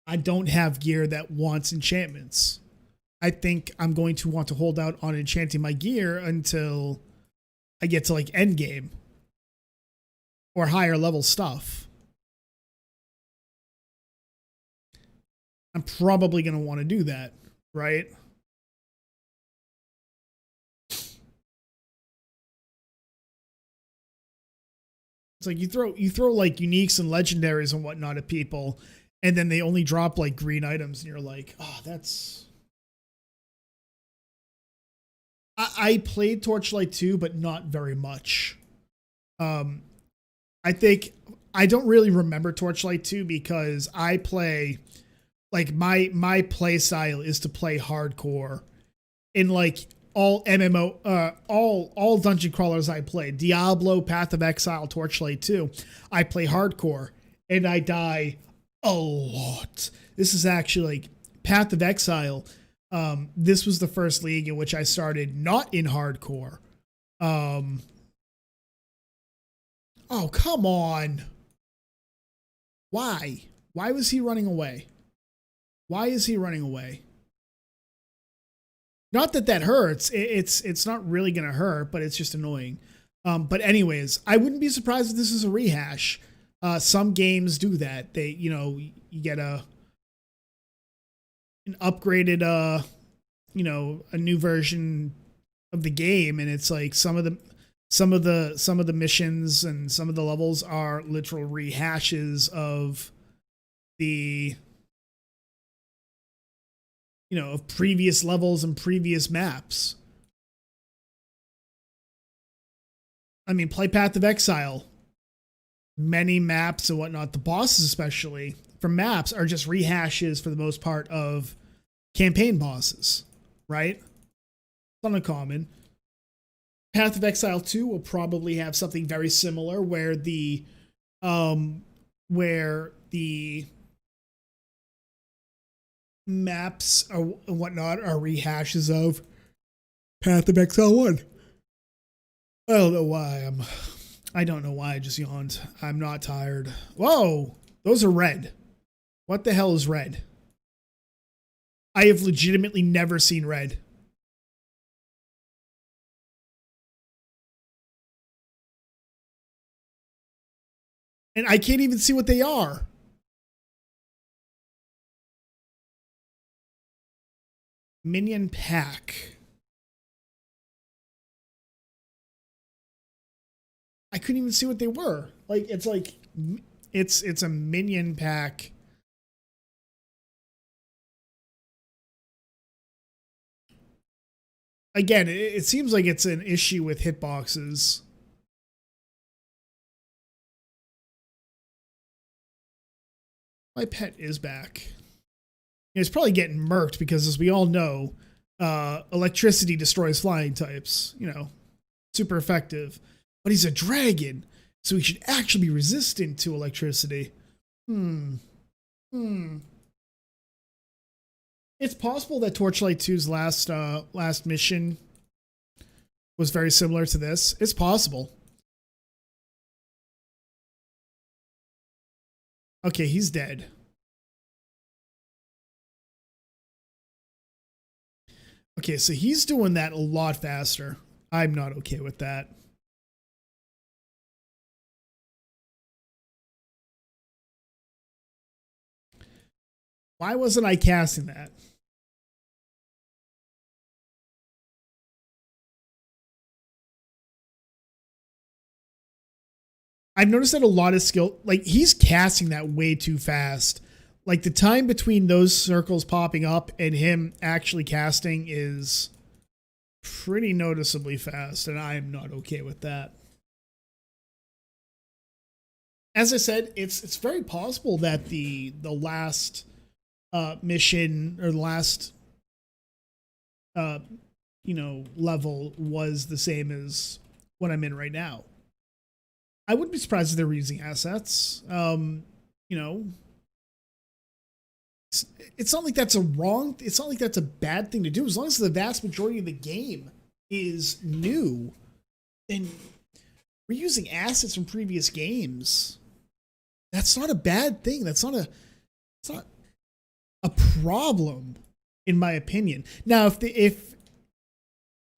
[SPEAKER 1] I don't have gear that wants enchantments. I think I'm going to want to hold out on enchanting my gear until I get to like end game or higher level stuff. I'm probably going to want to do that, right? It's like you throw like uniques and legendaries and whatnot at people, and then they only drop like green items, and you're like, oh, that's. I played Torchlight 2, but not very much. I think I don't really remember Torchlight 2 because I play like my play style is to play hardcore in like all MMO, all dungeon crawlers I play, Diablo, Path of Exile, Torchlight 2, I play hardcore and I die a lot. This is actually like Path of Exile. This was the first league in which I started not in hardcore. Oh, come on. Why? Why was he running away? Why is he running away? Not that that hurts. It's not really going to hurt, but it's just annoying. But anyways, I wouldn't be surprised if this is a rehash. Some games do that. They, you get an upgraded, a new version of the game, and it's like some of the missions and some of the levels are literal rehashes of the of previous levels and previous maps. I mean, play Path of Exile. Many maps and whatnot, the bosses especially, from maps are just rehashes for the most part of campaign bosses, right? It's uncommon. Path of Exile 2 will probably have something very similar where the maps or whatnot are rehashes of Path of Exile 1. I don't know why I don't know why I just yawned. I'm not tired. Whoa, those are red. What the hell is red? I have legitimately never seen red. And I can't even see what they are. Minion pack. I couldn't even see what they were. Like it's a minion pack. Again, it seems like it's an issue with hitboxes. My pet is back. He's probably getting murked because, as we all know, electricity destroys flying types. Super effective. But he's a dragon, so he should actually be resistant to electricity. It's possible that Torchlight 2's last mission was very similar to this. It's possible. Okay, he's dead. Okay, so he's doing that a lot faster. I'm not okay with that. Why wasn't I casting that? I've noticed that a lot of skill, like he's casting that way too fast. Like the time between those circles popping up and him actually casting is pretty noticeably fast, and I am not okay with that. As I said, it's very possible that the last mission or the last level was the same as what I'm in right now. I wouldn't be surprised if they were using assets. It's not like that's it's not like that's a bad thing to do. As long as the vast majority of the game is new, then we're using assets from previous games. That's not a bad thing. It's not a problem, in my opinion. Now, if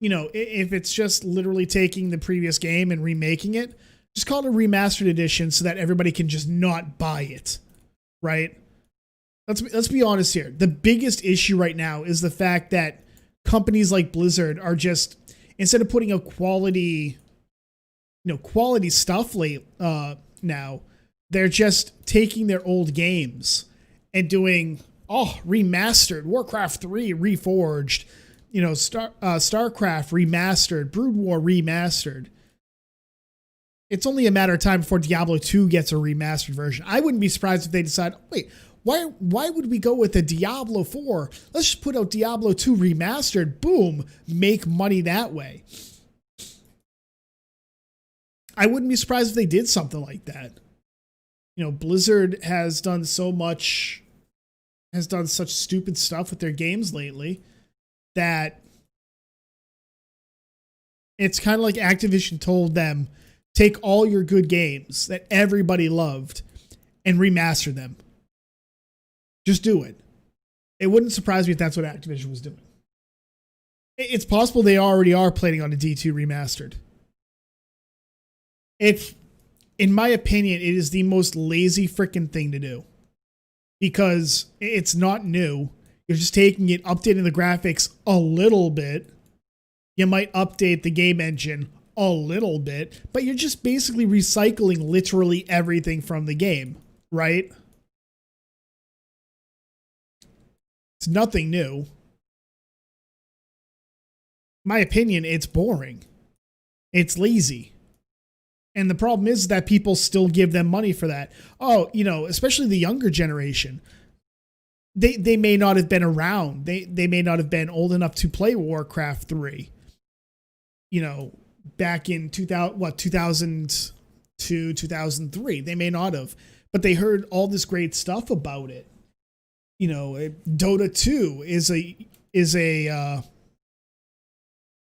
[SPEAKER 1] it's just literally taking the previous game and remaking it, just call it a remastered edition so that everybody can just not buy it, right? Let's be honest here. The biggest issue right now is the fact that companies like Blizzard are just, instead of putting out quality stuff now, they're just taking their old games and doing remastered Warcraft 3 reforged, StarCraft remastered, Brood War remastered. It's only a matter of time before Diablo 2 gets a remastered version. I wouldn't be surprised if they decide, wait, why would we go with a Diablo 4? Let's just put out Diablo 2 remastered. Boom, make money that way. I wouldn't be surprised if they did something like that. Blizzard has done such stupid stuff with their games lately that it's kind of like Activision told them, take all your good games that everybody loved and remaster them. Just do it. It wouldn't surprise me if that's what Activision was doing. It's possible they already are planning on a D2 remastered. In my opinion, it is the most lazy freaking thing to do. Because it's not new. You're just taking it, updating the graphics a little bit. You might update the game engine a little bit, but you're just basically recycling literally everything from the game, right? It's nothing new. My opinion, it's boring. It's lazy. And the problem is that people still give them money for that. Oh, especially the younger generation. They may not have been around. They may not have been old enough to play Warcraft 3. Back in 2002, 2003. They may not have. But they heard all this great stuff about it. Dota 2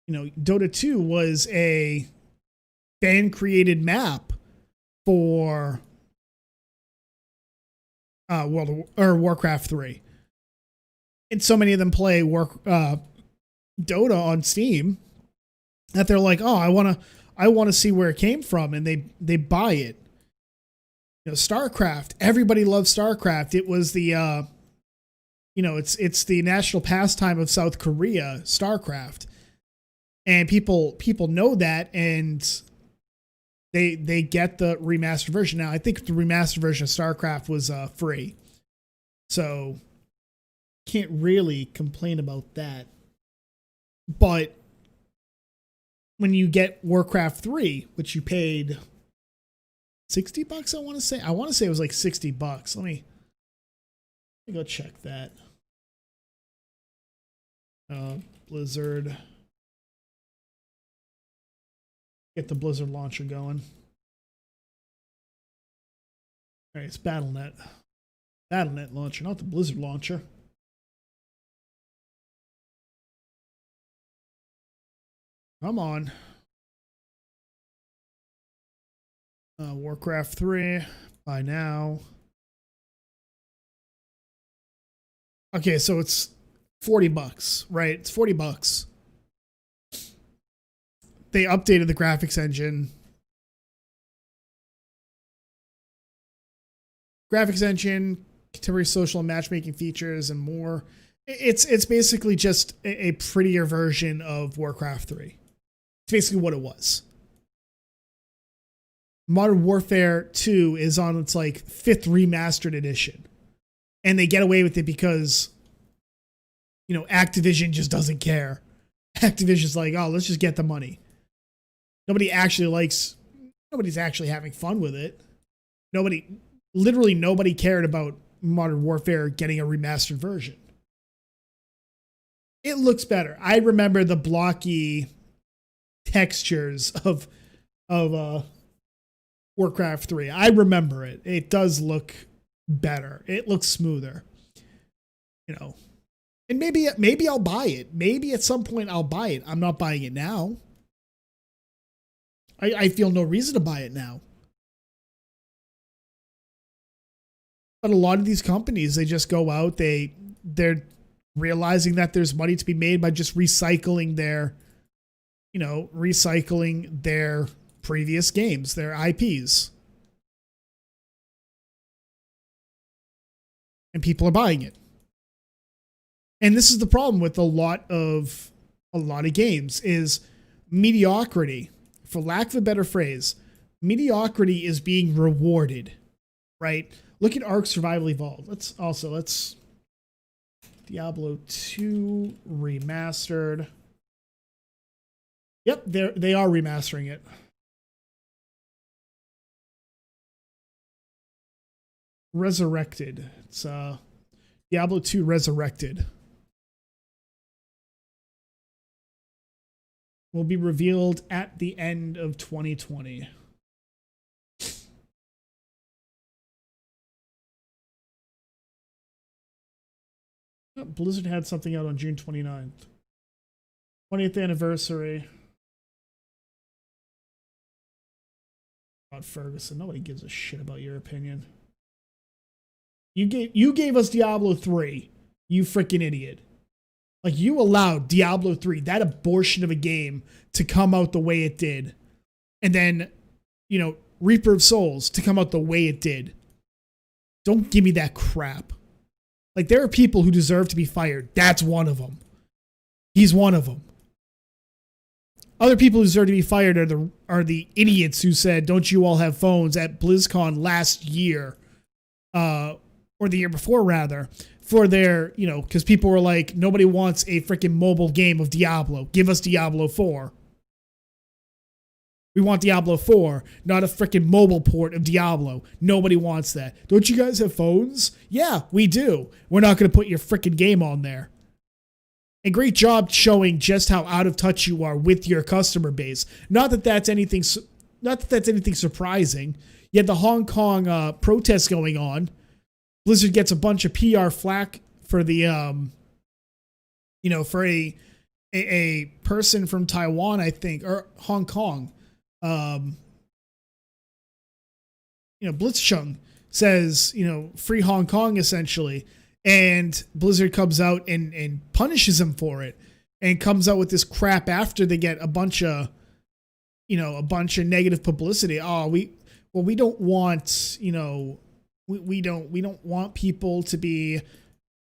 [SPEAKER 1] Dota 2 was a fan-created map for Warcraft 3. And so many of them play Dota on Steam that they're like, I want to see where it came from, and they buy it. StarCraft, everybody loves StarCraft. It was the it's the national pastime of South Korea, StarCraft. And people know that, and they get the remastered version. Now, I think the remastered version of StarCraft was free. So can't really complain about that. But when you get Warcraft 3, which you paid $60, I want to say it was like $60. Let me go check that. Blizzard. Get the Blizzard launcher going. All right, it's BattleNet. BattleNet launcher, not the Blizzard launcher. Come on. Warcraft 3, buy now. Okay, so it's $40, right? It's $40. They updated the graphics engine. Graphics engine, contemporary social and matchmaking features, and more. It's basically just a prettier version of Warcraft 3. It's basically what it was. Modern Warfare 2 is on its like 5th remastered edition. And they get away with it because, Activision just doesn't care. Activision's like, oh, let's just get the money. Nobody's actually having fun with it. Literally nobody cared about Modern Warfare getting a remastered version. It looks better. I remember the blocky textures of Warcraft 3. I remember it. It does look better. It looks smoother. And maybe I'll buy it. Maybe at some point I'll buy it. I'm not buying it now. I feel no reason to buy it now. But a lot of these companies, they just go out, they're realizing that there's money to be made by just recycling their previous games, their IPs. And people are buying it. And this is the problem with a lot of games is mediocrity. For lack of a better phrase, mediocrity is being rewarded, right? Look at Ark Survival Evolved. Let's Diablo 2 remastered. Yep, they are remastering it. Resurrected. It's Diablo 2 Resurrected. Will be revealed at the end of 2020. Blizzard had something out on June 29th. 20th anniversary. God, Ferguson, nobody gives a shit about your opinion. You gave us Diablo 3, you freaking idiot. Like, you allowed Diablo 3, that abortion of a game, to come out the way it did. And then, Reaper of Souls to come out the way it did. Don't give me that crap. Like, there are people who deserve to be fired. That's one of them. He's one of them. Other people who deserve to be fired are the idiots who said, don't you all have phones at BlizzCon last year, or the year before, rather, for their, because people were like, nobody wants a freaking mobile game of Diablo. Give us Diablo 4. We want Diablo 4, not a freaking mobile port of Diablo. Nobody wants that. Don't you guys have phones? Yeah, we do. We're not going to put your freaking game on there. And great job showing just how out of touch you are with your customer base. Not that that's anything surprising. You had the Hong Kong protests going on. Blizzard gets a bunch of PR flack for the for a person from Taiwan, I think, or Hong Kong. Blitzchung says, free Hong Kong essentially. And Blizzard comes out and punishes him for it and comes out with this crap after they get a bunch of negative publicity. Oh, we don't want, we don't want people to be,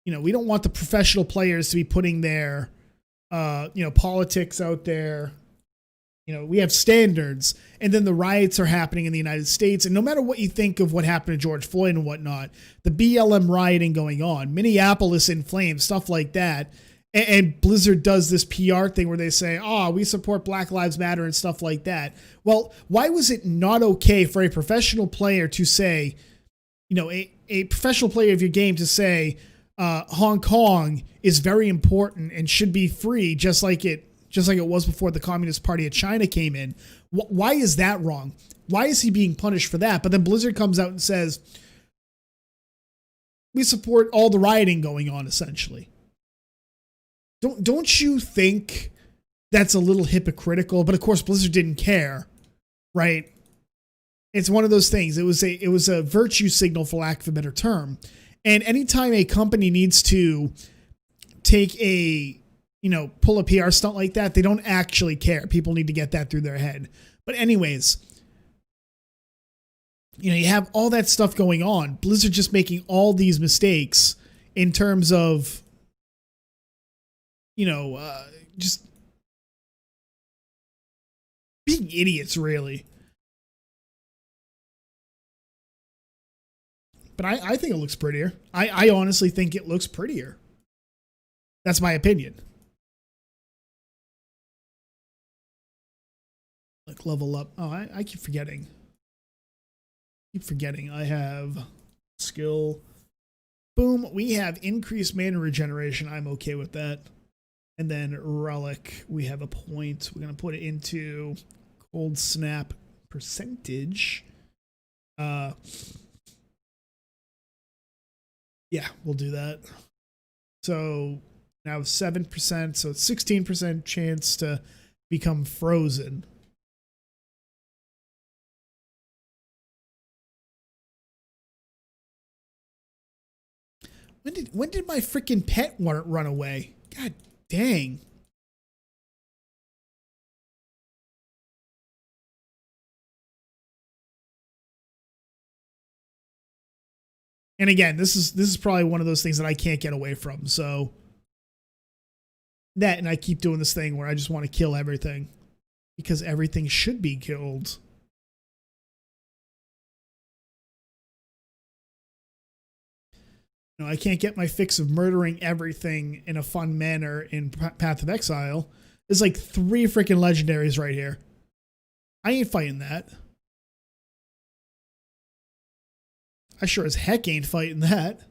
[SPEAKER 1] we don't want the professional players to be putting their, politics out there. We have standards, and then the riots are happening in the United States. And no matter what you think of what happened to George Floyd and whatnot, the BLM rioting going on, Minneapolis in flames, stuff like that. And Blizzard does this PR thing where they say, we support Black Lives Matter and stuff like that. Well, why was it not okay for a professional player to say, a professional player of your game to say, Hong Kong is very important and should be free, just like it was before the Communist Party of China came in? Why is that wrong? Why is he being punished for that? But then Blizzard comes out and says, we support all the rioting going on, essentially. Don't you think that's a little hypocritical? But of course, Blizzard didn't care, right? It's one of those things. It was a virtue signal, for lack of a better term. And anytime a company needs to take pull a PR stunt like that, they don't actually care. People need to get that through their head. But anyways, you have all that stuff going on. Blizzard just making all these mistakes in terms of, just being idiots, really. But I think it looks prettier. I honestly think it looks prettier. That's my opinion. Like level up. Oh, I keep forgetting. I have skill. Boom. We have increased mana regeneration. I'm okay with that. And then relic. We have a point. We're going to put it into cold snap percentage. Yeah, we'll do that. So now 7%. So it's 16% chance to become frozen. When did my freaking pet run away? God dang. And again, this is probably one of those things that I can't get away from. So that, and I keep doing this thing where I just want to kill everything because everything should be killed. No, I can't get my fix of murdering everything in a fun manner in Path of Exile. There's like 3 freaking legendaries right here. I ain't fighting that. I sure as heck ain't fighting that.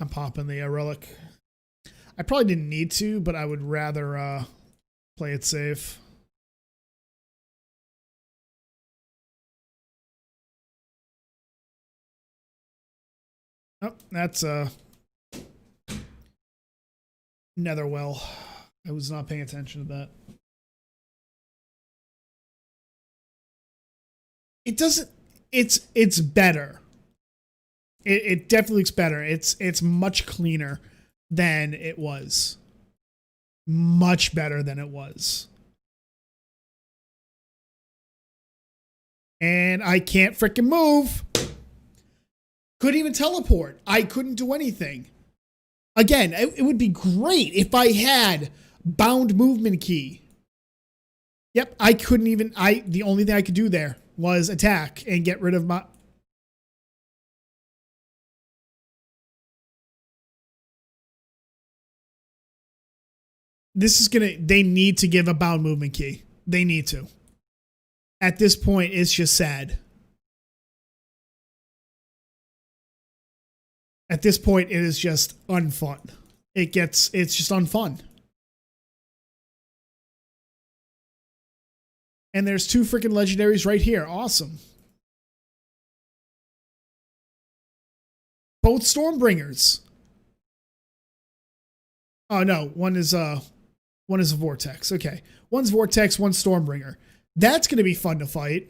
[SPEAKER 1] I'm popping the relic. I probably didn't need to, but I would rather play it safe. Oh, that's Netherwell. I was not paying attention to that. It doesn't. It's better. It definitely looks better. It's much cleaner than it was. Much better than it was. And I can't freaking move. Couldn't even teleport. I couldn't do anything. Again, it would be great if I had bound movement key. Yep, I couldn't even. The only thing I could do there was attack and get rid of my. This is gonna. They need to give a bound movement key. They need to. At this point, it's just sad. At this point, it is just unfun. It's just unfun. And there's 2 freaking legendaries right here. Awesome. Both Stormbringers. Oh no, one is a Vortex. Okay. One's Vortex, one's Stormbringer. That's going to be fun to fight.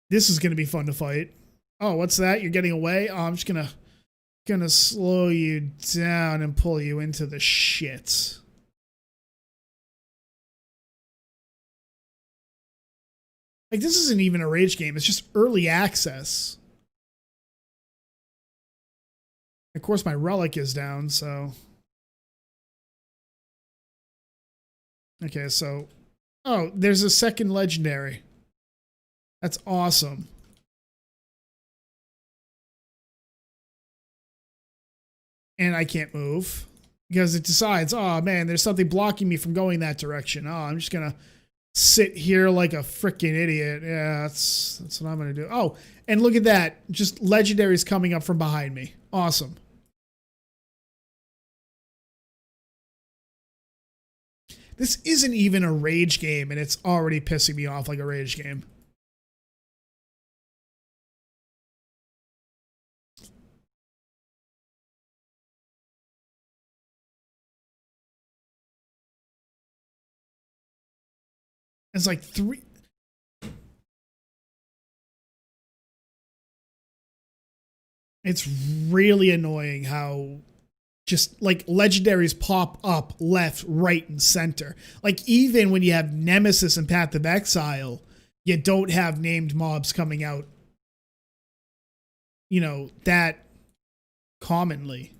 [SPEAKER 1] This is going to be fun to fight. Oh, what's that? You're getting away? Oh, I'm just gonna slow you down and pull you into the shit. Like, this isn't even a rage game. It's just early access. Of course, my relic is down, so. Okay, so. Oh, there's a second legendary. That's awesome. And I can't move because it decides, oh man, there's something blocking me from going that direction. Oh, I'm just going to sit here like a freaking idiot. Yeah, that's what I'm going to do. Oh, and look at that. Just legendaries coming up from behind me. Awesome. This isn't even a rage game, and it's already pissing me off like a rage game. It's like 3. It's really annoying how just like legendaries pop up left, right, and center. Like even when you have Nemesis and Path of Exile, you don't have named mobs coming out, you know, that commonly.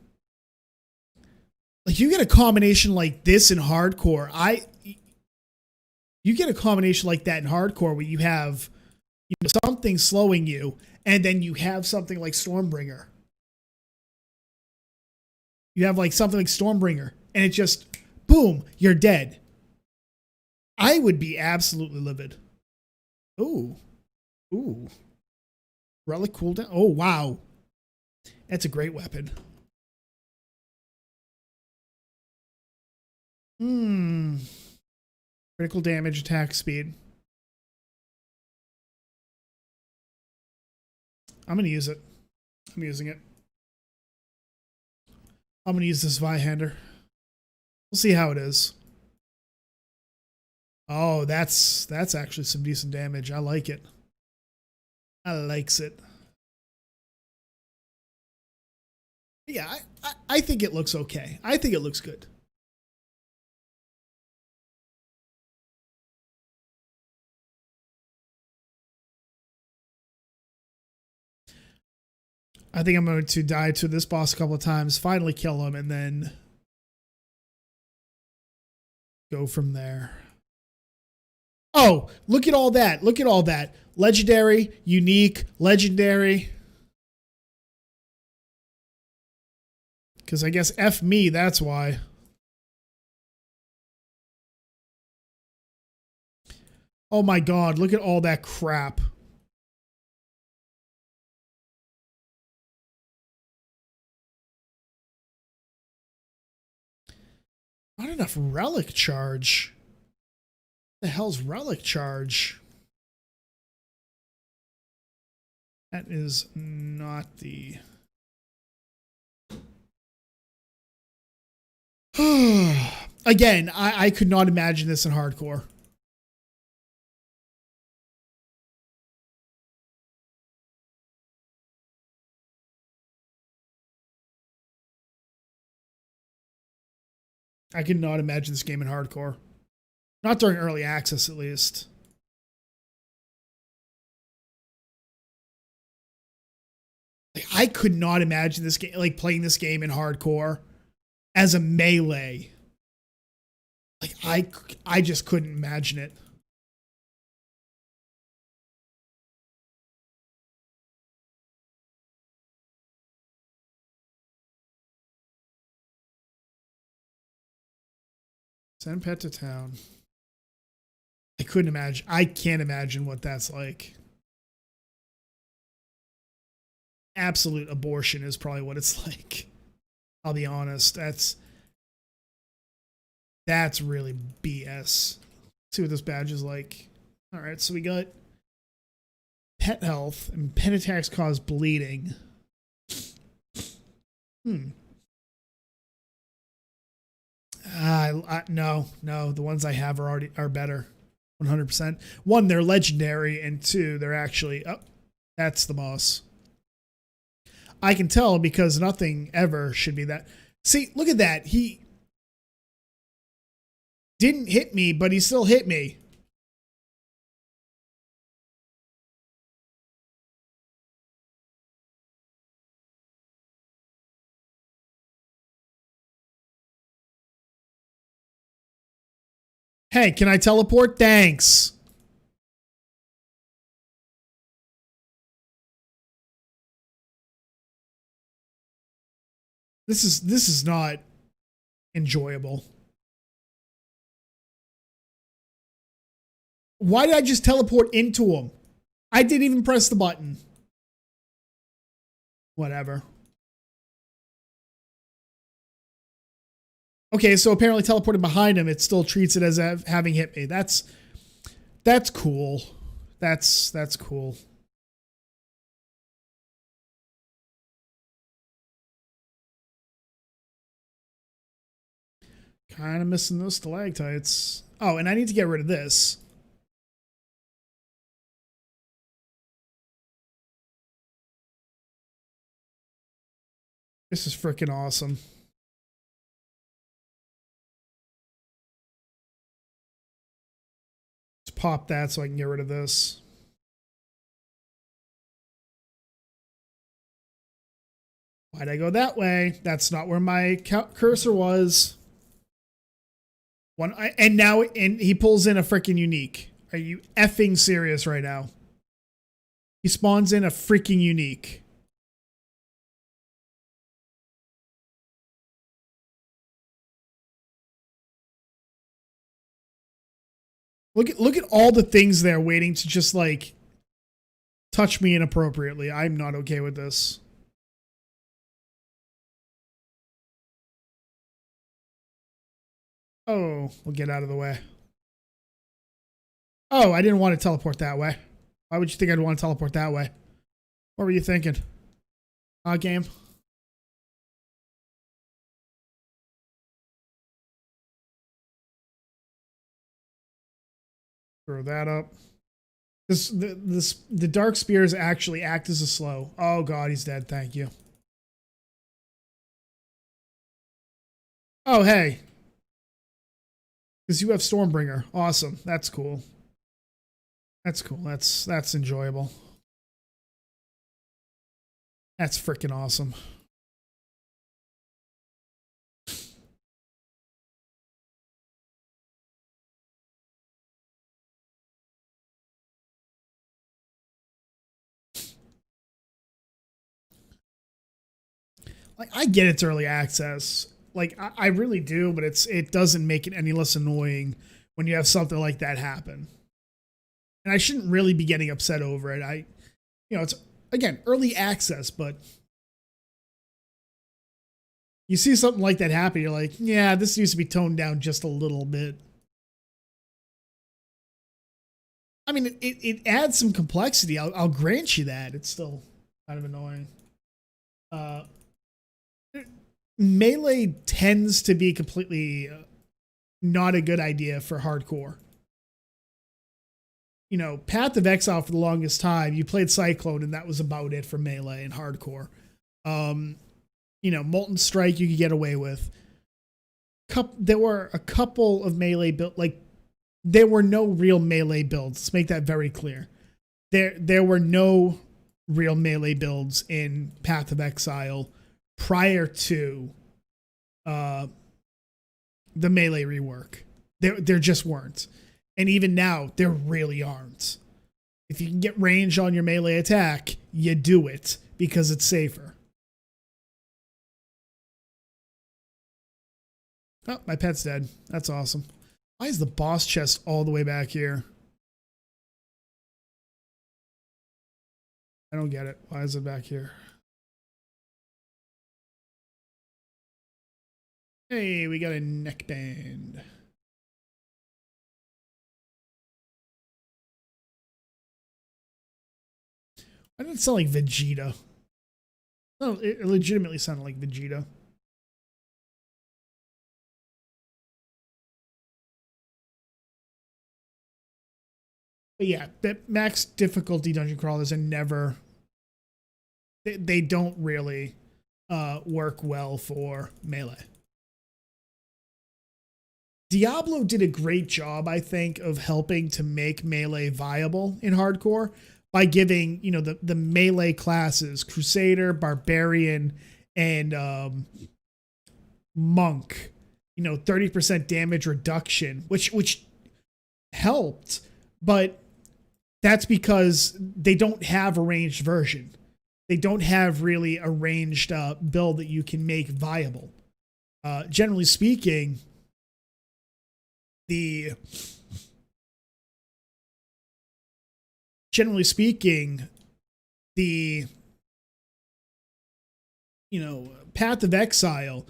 [SPEAKER 1] Like you get a combination like this in hardcore, You get a combination like that in hardcore where you have something slowing you, and then you have something like Stormbringer. You have like something like Stormbringer, and it just, boom, you're dead. I would be absolutely livid. Ooh. Ooh. Relic cooldown. Oh, wow. That's a great weapon. Critical damage, attack speed. I'm going to use it. I'm using it. I'm going to use this Vihander. We'll see how it is. Oh, that's actually some decent damage. I like it. I likes it. Yeah, I think it looks okay. I think it looks good. I think I'm going to die to this boss a couple of times, finally kill him, and then go from there. Oh, look at all that. Look at all that. Legendary, unique, legendary. Because I guess F me, that's why. Oh my god, look at all that crap. Not enough relic charge. What the hell's relic charge? That is not the... Again, I could not imagine this in hardcore. I could not imagine this game in hardcore. Not during early access, at least. Like, I could not imagine this game, like playing this game in hardcore as a melee. Like I just couldn't imagine it. Send pet to town. I couldn't imagine. I can't imagine what that's like. Absolute abortion is probably what it's like. I'll be honest. That's really BS. Let's see what this badge is like. All right, so we got pet health and pet attacks cause bleeding. No, the ones I have are better. 100%. One, they're legendary, and two, they're actually... Oh, that's the boss. I can tell because nothing ever should be that. See, look at that. He didn't hit me, but he still hit me. Hey, can I teleport? Thanks. This is not enjoyable. Why did I just teleport into him? I didn't even press the button. Whatever. Okay, so apparently teleporting behind him, it still treats it as having hit me. That's cool. That's cool. Kind of missing those stalactites. Oh, and I need to get rid of this. This is freaking awesome. Let's pop that so I can get rid of this. Why'd I go that way? That's not where my cursor was. And he pulls in a freaking unique. Are you effing serious right now? He spawns in a freaking unique. Look at all the things there waiting to just like touch me inappropriately. I'm not okay with this. Oh, we'll get out of the way. Oh, I didn't want to teleport that way. Why would you think I'd want to teleport that way? What were you thinking? Game? Throw that up. The dark spears actually act as a slow. Oh god, he's dead. Thank you. Oh hey, because you have Stormbringer. Awesome. That's cool. That's cool. That's enjoyable. That's freaking awesome. Like I get it's early access. Like I really do, but it doesn't make it any less annoying when you have something like that happen. And I shouldn't really be getting upset over it. It's again early access, but you see something like that happen, you're like, yeah, this needs to be toned down just a little bit. I mean, it adds some complexity. I'll grant you that. It's still kind of annoying. Melee tends to be completely not a good idea for hardcore. Path of Exile for the longest time, you played Cyclone and that was about it for melee and hardcore. Molten Strike you could get away with. There were a couple of melee builds, like there were no real melee builds. Let's make that very clear. There were no real melee builds in Path of Exile prior to the melee rework. There just weren't. And even now, there really aren't. If you can get range on your melee attack, you do it because it's safer. Oh, my pet's dead. That's awesome. Why is the boss chest all the way back here? I don't get it. Why is it back here? Hey, we got a neckband. Why did it sound like Vegeta? No, it legitimately sounded like Vegeta. But yeah, that max difficulty dungeon crawlers are never... They don't really work well for melee. Diablo did a great job, I think, of helping to make melee viable in hardcore by giving, the melee classes, Crusader, Barbarian, and Monk, 30% damage reduction, which helped, but that's because they don't have a ranged version. They don't have really a ranged build that you can make viable. Generally speaking, the Path of Exile,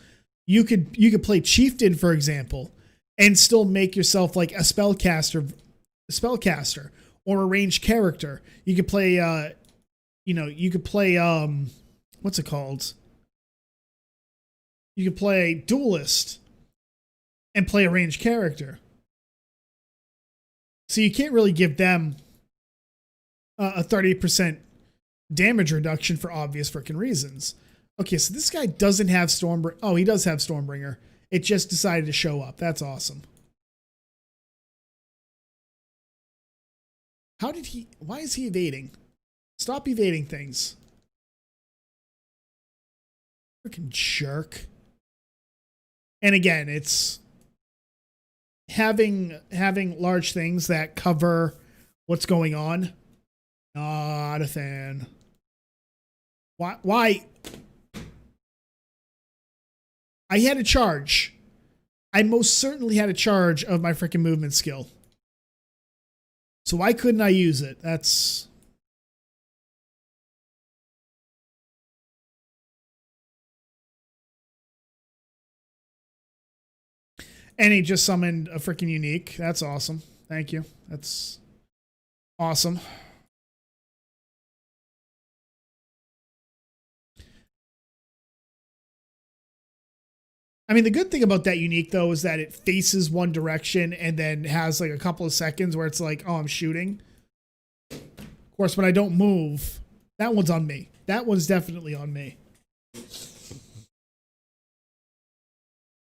[SPEAKER 1] you could play Chieftain, for example, and still make yourself like a spellcaster or a ranged character. You could play what's it called? You could play Duelist and play a ranged character. So you can't really give them a 30% damage reduction for obvious freaking reasons. Okay, so this guy doesn't have Stormbringer. Oh, he does have Stormbringer. It just decided to show up. That's awesome. Why is he evading? Stop evading things. Freaking jerk. And again, it's having large things that cover what's going on. Not a fan. Why? I had a charge. I most certainly had a charge of my freaking movement skill. So why couldn't I use it? That's... And he just summoned a freaking unique. That's awesome. Thank you. That's awesome. I mean, the good thing about that unique, though, is that it faces one direction and then has like a couple of seconds where it's like, oh, I'm shooting. Of course, when I don't move, that one's on me. That one's definitely on me.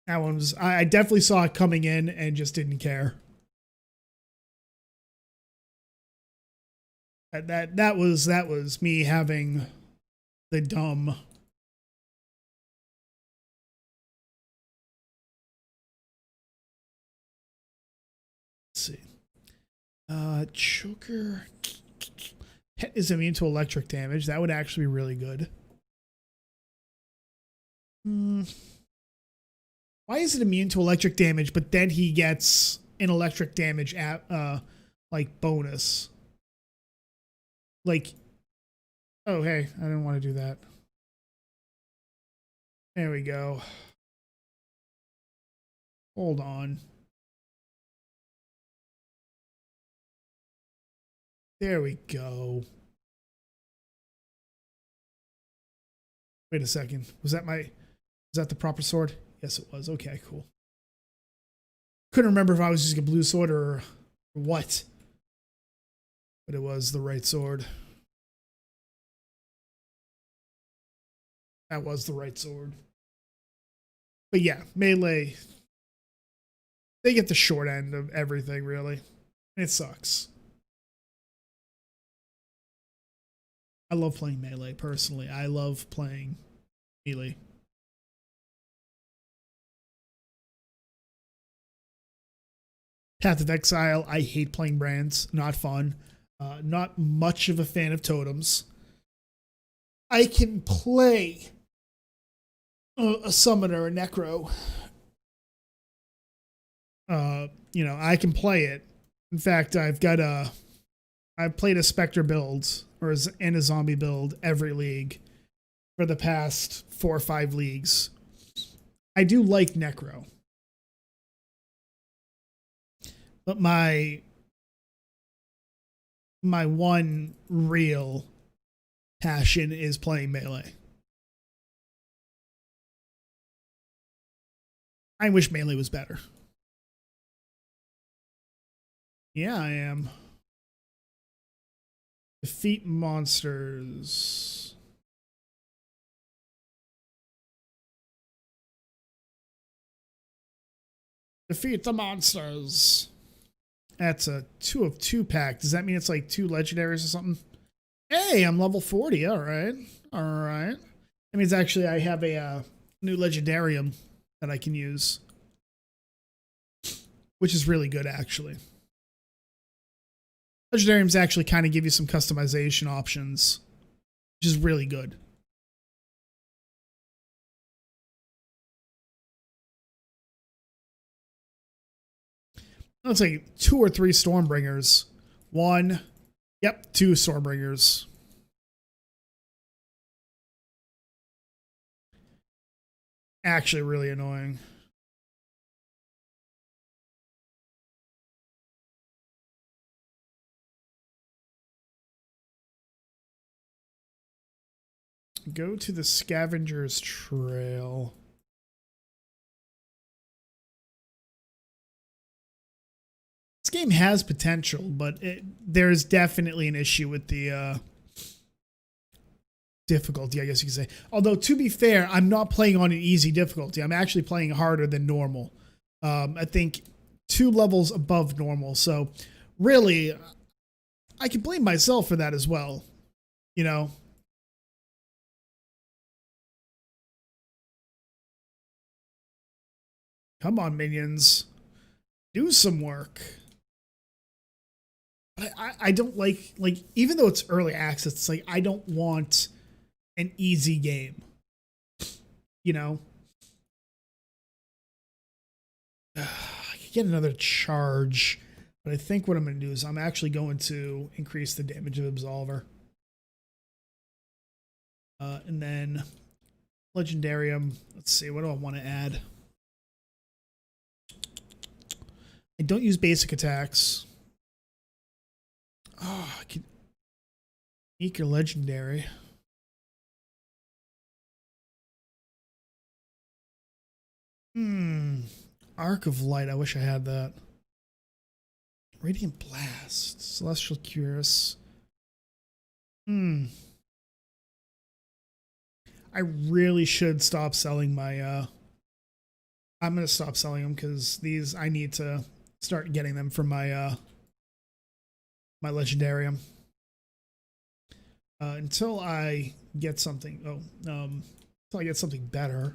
[SPEAKER 1] That one was, I definitely saw it coming in and just didn't care. That was me having the dumb. Let's see. Choker. Pet is immune to electric damage. That would actually be really good. Why is it immune to electric damage, but then he gets an electric damage like bonus? Like, oh hey, I didn't want to do that. There we go. Hold on. There we go. Wait a second. Was that the proper sword? Yes, it was. Okay, cool. Couldn't remember if I was using a blue sword or what. But it was the right sword. That was the right sword. But yeah, melee. They get the short end of everything, really. It sucks. I love playing melee, personally. I love playing melee. Path of Exile, I hate playing brands. Not fun. Not much of a fan of totems. I can play a summoner, a necro. You know, I can play it. In fact, I've played a Spectre build and a zombie build every league for the past 4 or 5 leagues. I do like necro. But my one real passion is playing melee. I wish melee was better. Yeah, I am. Defeat monsters. Defeat the monsters. That's a 2 of 2 pack. Does that mean it's like 2 legendaries or something? Hey, I'm level 40. All right. All right. That means actually I have a new legendarium that I can use, which is really good, actually. Legendariums actually kind of give you some customization options, which is really good. Looks like 2 or 3 Stormbringers. 1. Yep, 2 Stormbringers. Actually really annoying. Go to the Scavenger's Trail. This game has potential, but there's definitely an issue with the difficulty, I guess you could say. Although, to be fair, I'm not playing on an easy difficulty. I'm actually playing harder than normal. I think 2 levels above normal. So, really, I can blame myself for that as well. You know? Come on, minions. do some work. But I don't like, even though it's early access, it's like, I don't want an easy game. You know? I could get another charge, but I think what I'm going to do is I'm actually going to increase the damage of Absolver. And then Legendarium. Let's see, what do I want to add? I don't use basic attacks. Oh, I can make your legendary. Arc of Light. I wish I had that. Radiant Blast. Celestial Cuirass. I really should stop selling my, I'm going to stop selling them because these, I need to start getting them from my, my Legendarium. Until I get something, until I get something better.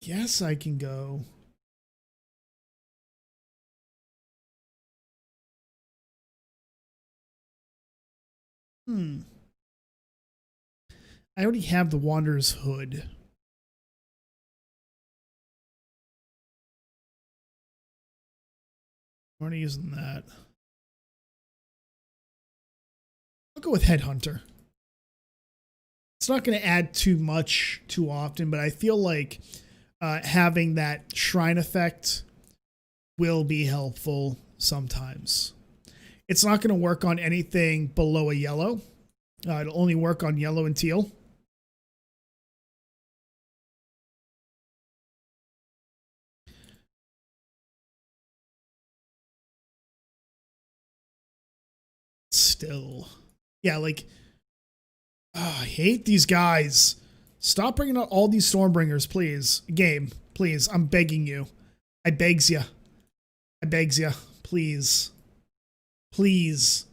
[SPEAKER 1] Yes, I can go. I already have the Wanderer's Hood. I'm already using that. I'll go with Headhunter. It's not going to add too much too often, but I feel like having that shrine effect will be helpful sometimes. It's not going to work on anything below a yellow. It'll only work on yellow and teal. Still. Yeah, like, I hate these guys. Stop bringing out all these Stormbringers, please. Game, please. I'm begging you. I begs ya. I begs ya. Please. Please.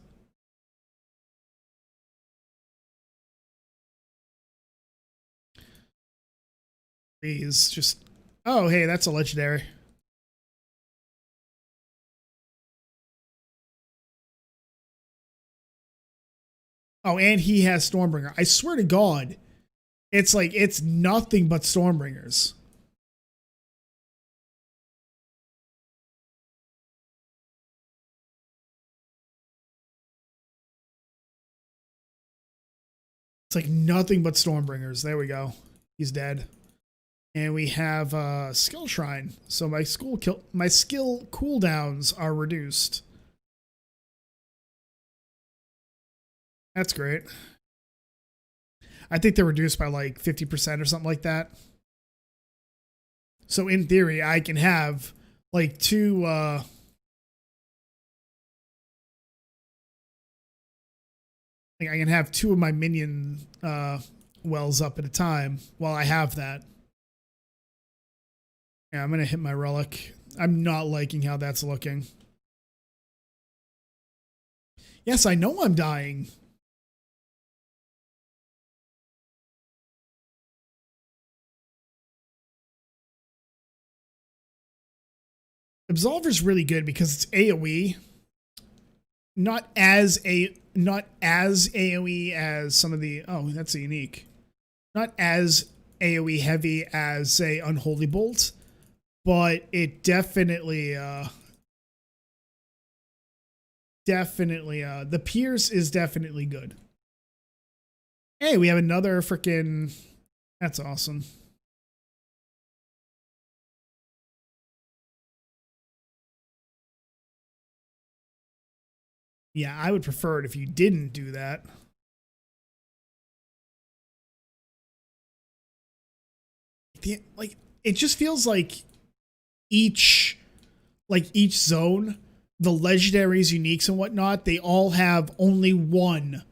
[SPEAKER 1] Please, just... Oh, hey, that's a legendary. Oh, and he has Stormbringer. I swear to God, it's like, it's nothing but Stormbringers. It's like nothing but Stormbringers. There we go. He's dead. And we have Skill Shrine. So my skill cooldowns are reduced. That's great. I think they're reduced by like 50% or something like that. So in theory, I can have like two like I can have two of my minion wells up at a time while I have that. Yeah, I'm gonna hit my relic. I'm not liking how that's looking. Yes, I know I'm dying. Absolver's really good because it's AoE. Not as AoE as some of the... Oh, that's a unique. Not as AoE heavy as, say, Unholy Bolt, but it definitely... the Pierce is definitely good. Hey, we have another freaking... That's awesome. Yeah, I would prefer it if you didn't do that. Like, it just feels like each zone, the legendaries, uniques, and whatnot, they all have only one,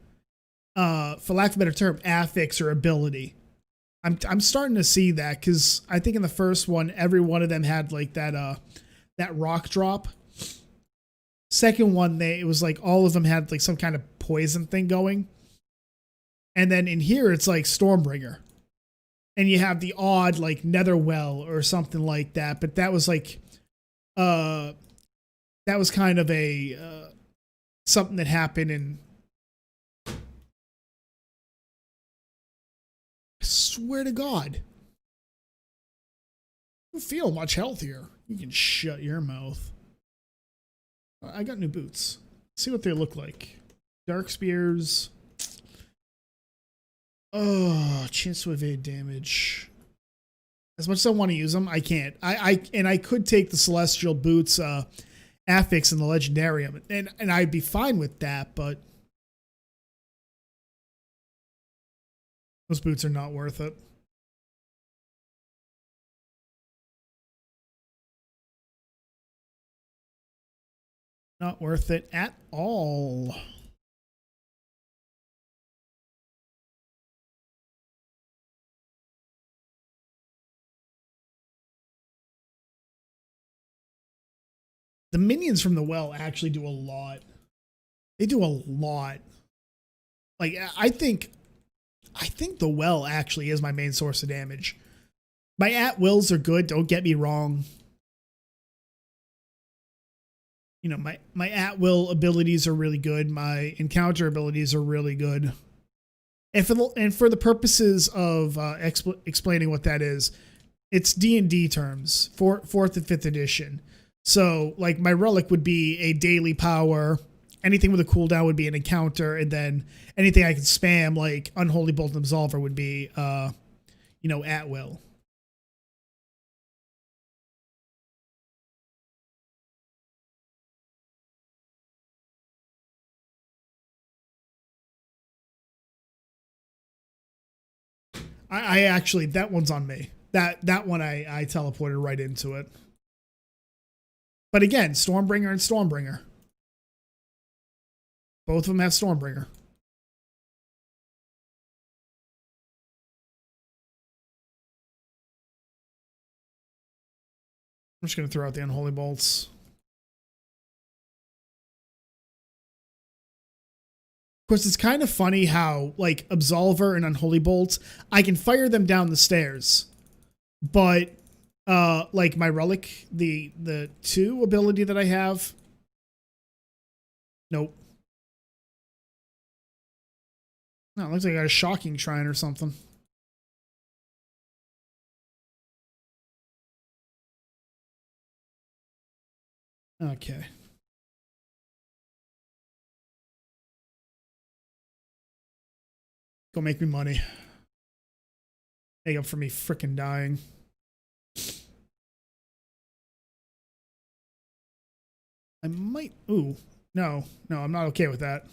[SPEAKER 1] for lack of a better term, affix or ability. I'm starting to see that because I think in the first one, every one of them had like that rock drop. Second one, it was like all of them had like some kind of poison thing going. And then in here, it's like Stormbringer. And you have the odd like Netherwell or something like that. But that was like uh, that was kind of a something that happened, and I swear to God, you feel much healthier. You can shut your mouth. I got new boots. See what they look like. Dark spears. Oh, chance to evade damage. As much as I want to use them, I can't. I could take the celestial boots affix in the legendarium, and I'd be fine with that, but those boots are not worth it. Not worth it at all. The minions from the well actually do a lot. They do a lot. Like, I think the well actually is my main source of damage. My at-wills are good, don't get me wrong. You know, my at-will abilities are really good. My encounter abilities are really good. And for the purposes of explaining what that is, it's D&D terms, 4th and 5th edition. So, like, my relic would be a daily power. Anything with a cooldown would be an encounter, and then anything I can spam, like Unholy Bolt and Absolver, would be, at will. I actually, that one's on me. That one I teleported right into it. But again, Stormbringer and Stormbringer. Both of them have Stormbringer. I'm just going to throw out the Unholy Bolts. Of course, it's kind of funny how, like, Absolver and Unholy Bolts, I can fire them down the stairs. But, like, my Relic, the 2 ability that I have, nope. No, it looks like I got a Shocking Shrine or something. Okay. Go make me money. Make up for me frickin' dying. I might... Ooh. No, I'm not okay with that.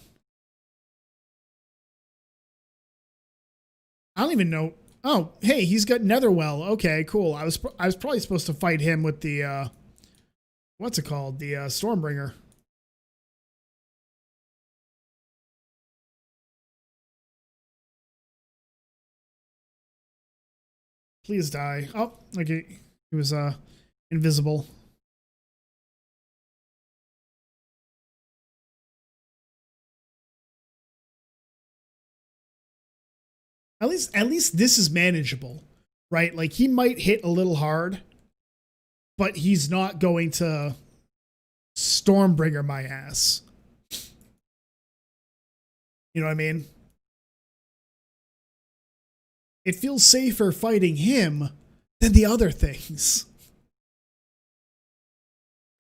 [SPEAKER 1] I don't even know. Oh, hey, he's got Netherwell. Okay, cool. I was probably supposed to fight him with the what's it called? The Stormbringer. Please die. Oh, okay. He was invisible. At least this is manageable, right? Like, he might hit a little hard, but he's not going to Stormbringer my ass. You know what I mean? It feels safer fighting him than the other things.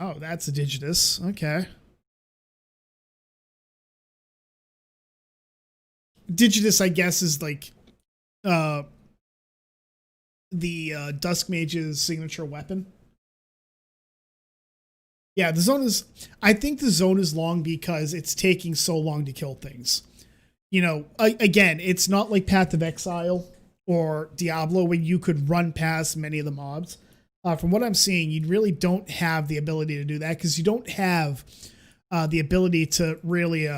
[SPEAKER 1] Oh, that's a Digitus. Okay. Digitus, I guess, is like the Dusk Mage's signature weapon. Yeah, the zone is... I think the zone is long because it's taking so long to kill things. You know, again, it's not like Path of Exile or Diablo where you could run past many of the mobs. From what I'm seeing, you really don't have the ability to do that because you don't have the ability to really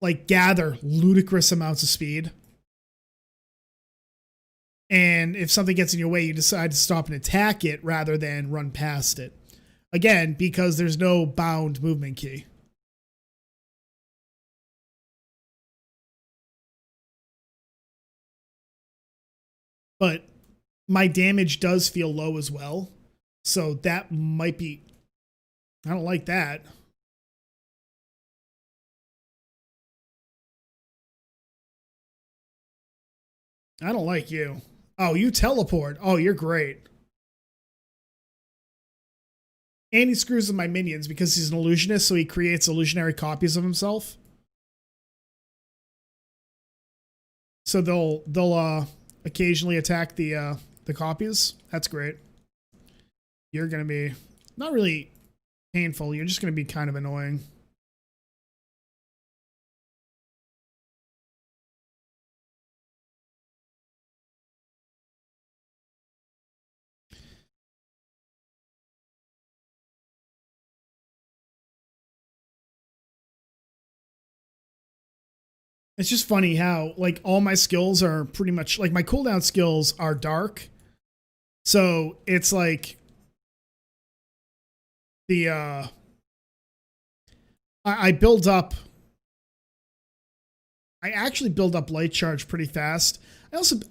[SPEAKER 1] like gather ludicrous amounts of speed. And if something gets in your way, you decide to stop and attack it rather than run past it. Again, because there's no bound movement key. But my damage does feel low as well. So that might be, I don't like that. I don't like you. Oh, you teleport. Oh, you're great. And he screws with my minions because he's an illusionist, so he creates illusionary copies of himself. So they'll occasionally attack the copies. That's great. You're gonna be not really painful. You're just gonna be kind of annoying. It's just funny how like all my skills are pretty much like my cooldown skills are dark. So it's like the I build up I actually build up light charge pretty fast.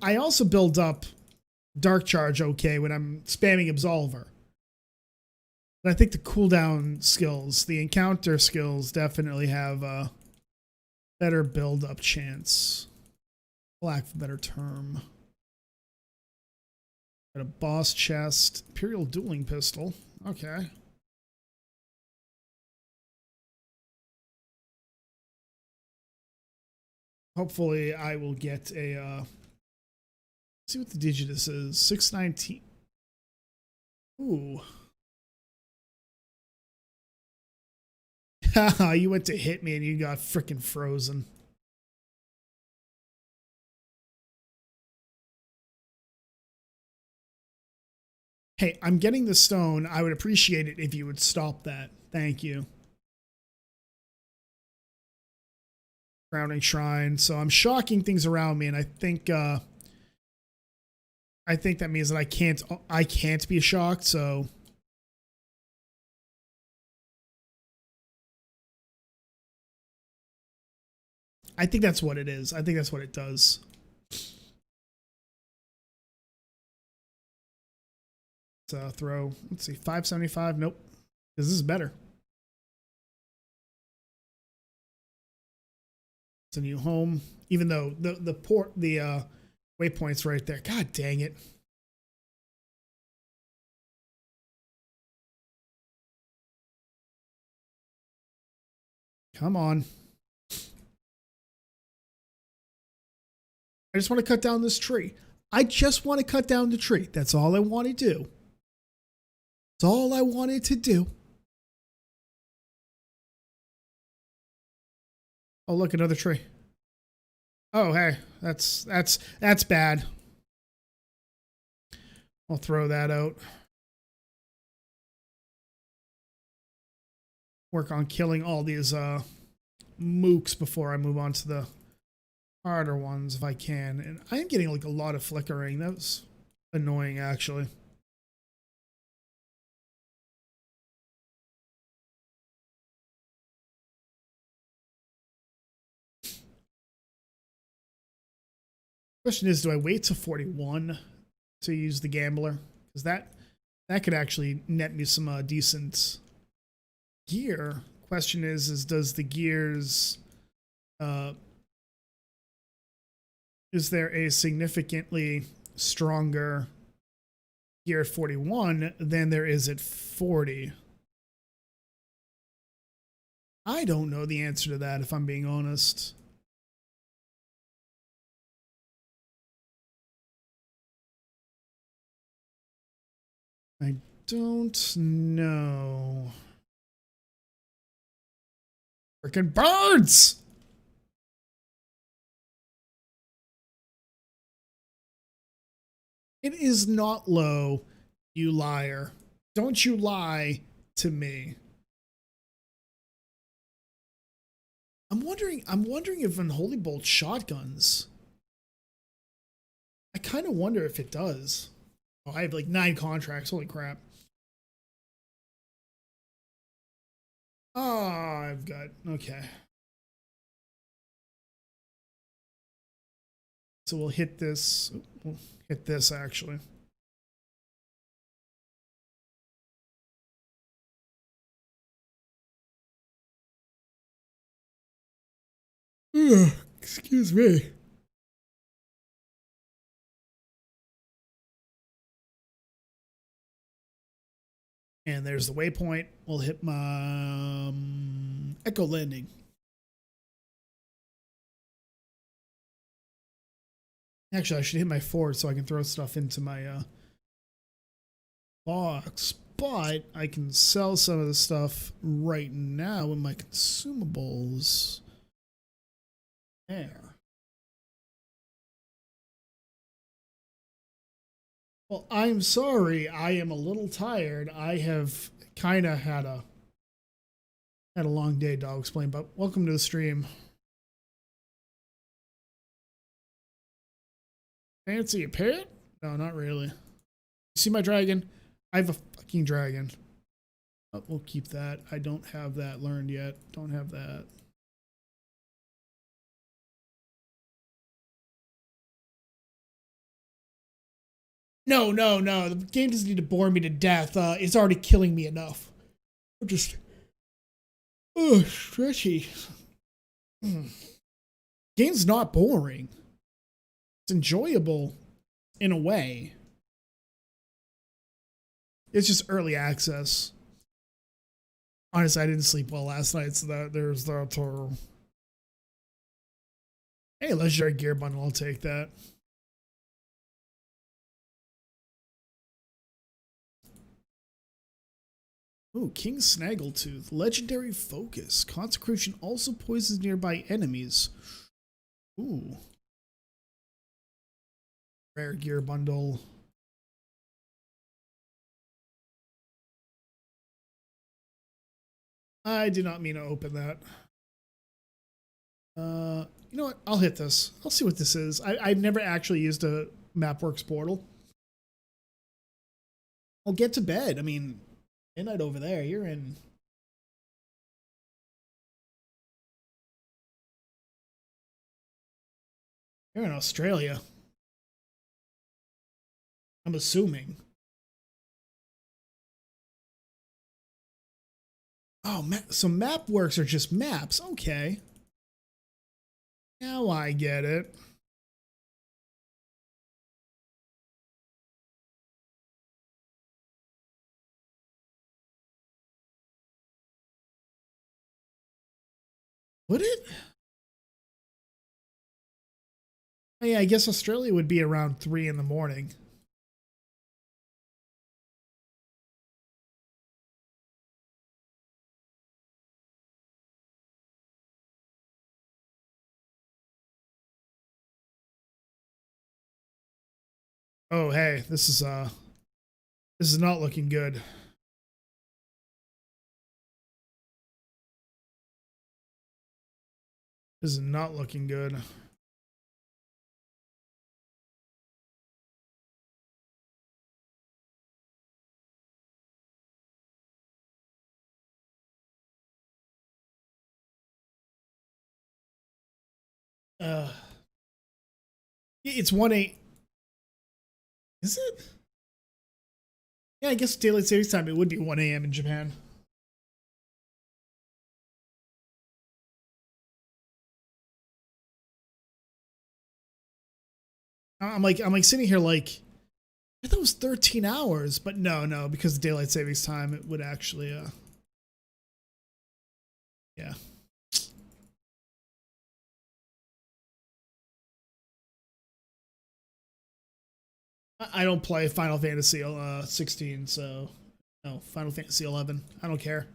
[SPEAKER 1] I also build up dark charge okay when I'm spamming absolver. But I think the cooldown skills, the encounter skills definitely have a better build up chance. For lack of a better term. Got a boss chest, Imperial dueling pistol. Okay. Hopefully I will get a see what the Digitus is. 619. Ooh. Haha, you went to hit me and you got freaking frozen. Hey, I'm getting the stone. I would appreciate it if you would stop that. Thank you. Grounding shrine. So I'm shocking things around me, and I think that means that I can't be shocked, so I think that's what it is. I think that's what it does. Let's throw, let's see, 575. Nope. Because this is better. It's a new home. Even though the waypoint's right there. God dang it. Come on. I just want to cut down this tree. I just want to cut down the tree. That's all I want to do. That's all I wanted to do. Oh, look, another tree. Oh, hey, that's bad. I'll throw that out. Work on killing all these mooks before I move on to the harder ones if I can. And I am getting like a lot of flickering. That was annoying, actually. Question is, do I wait to 41 to use the gambler? Because that could actually net me some decent gear. Question is does the gears is there a significantly stronger gear at 41 than there is at 40? I don't know the answer to that, if I'm being honest. I don't know. Freaking birds! It is not low, you liar. Don't you lie to me. I'm wondering if Unholy Bolt shotguns. I kind of wonder if it does. Oh, I have like 9 contracts. Holy crap. Oh, I've got, okay. So we'll hit this. We'll hit this actually. Excuse me. And there's the waypoint. We'll hit my Echo Landing. Actually, I should hit my fort so I can throw stuff into my box. But I can sell some of the stuff right now in my consumables. There. Well, I'm sorry. I am a little tired. I have kind of had a long day, dog explain, but welcome to the stream. Fancy a pet? No, not really. You see my dragon? I have a fucking dragon. But we'll keep that. I don't have that learned yet. Don't have that. No, no, no. The game doesn't need to bore me to death. It's already killing me enough. I'm just... stretchy. Game's not boring. It's enjoyable in a way. It's just early access. Honestly, I didn't sleep well last night, so there's that. Hey, legendary gear bundle. I'll take that. Ooh, King Snaggletooth. Legendary focus. Consecration also poisons nearby enemies. Ooh. Rare gear bundle. I did not mean to open that. You know what? I'll hit this. I'll see what this is. I've never actually used a MapWorks portal. I'll get to bed. I mean, midnight over there. You're in. You're in Australia. I'm assuming. Oh, so MapWorks are just maps. Okay. Now I get it. Would it? Oh, yeah, I guess Australia would be around 3 in the morning. Oh, hey, this is not looking good. This is not looking good. It's 1-8. Is it? Yeah, I guess daylight savings time, it would be 1 a.m. in Japan. I'm like sitting here like, I thought it was 13 hours, but no, because of daylight savings time, it would actually, yeah. I don't play Final Fantasy 16, so no, Final Fantasy 11. I don't care.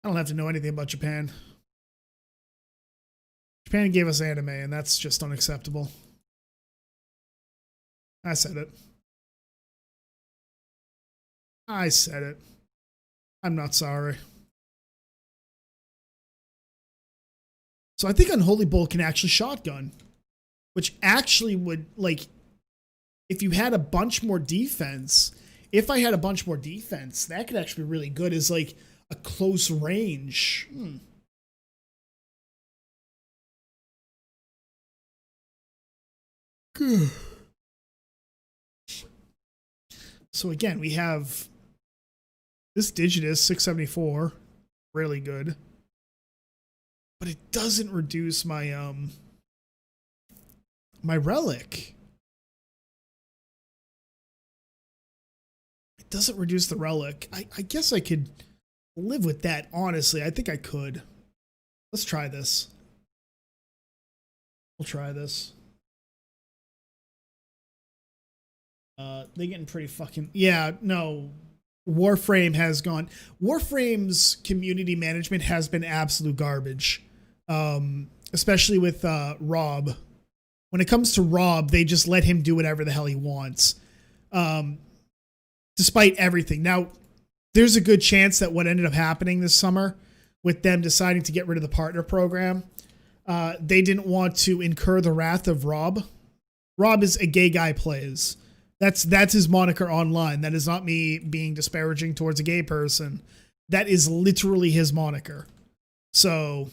[SPEAKER 1] I don't have to know anything about Japan. Japan gave us anime, and that's just unacceptable. I said it. I said it. I'm not sorry. So I think Unholy Bolt can actually shotgun, which actually would, like, if you had a bunch more defense, if I had a bunch more defense, that could actually be really good as, like, a close range. So again, we have this Digitus 674, really good. but it doesn't reduce my my relic. It doesn't reduce the relic. I guess I could live with that, honestly. I think I could. Let's try this. We'll try this. They're getting pretty fucking... Yeah, no. Warframe has gone... Warframe's community management has been absolute garbage. Especially with Rob. When it comes to Rob, they just let him do whatever the hell he wants. Despite everything. Now, there's a good chance that what ended up happening this summer with them deciding to get rid of the partner program, they didn't want to incur the wrath of Rob. Rob is a gay guy plays. That's his moniker online. That is not me being disparaging towards a gay person. That is literally his moniker. So,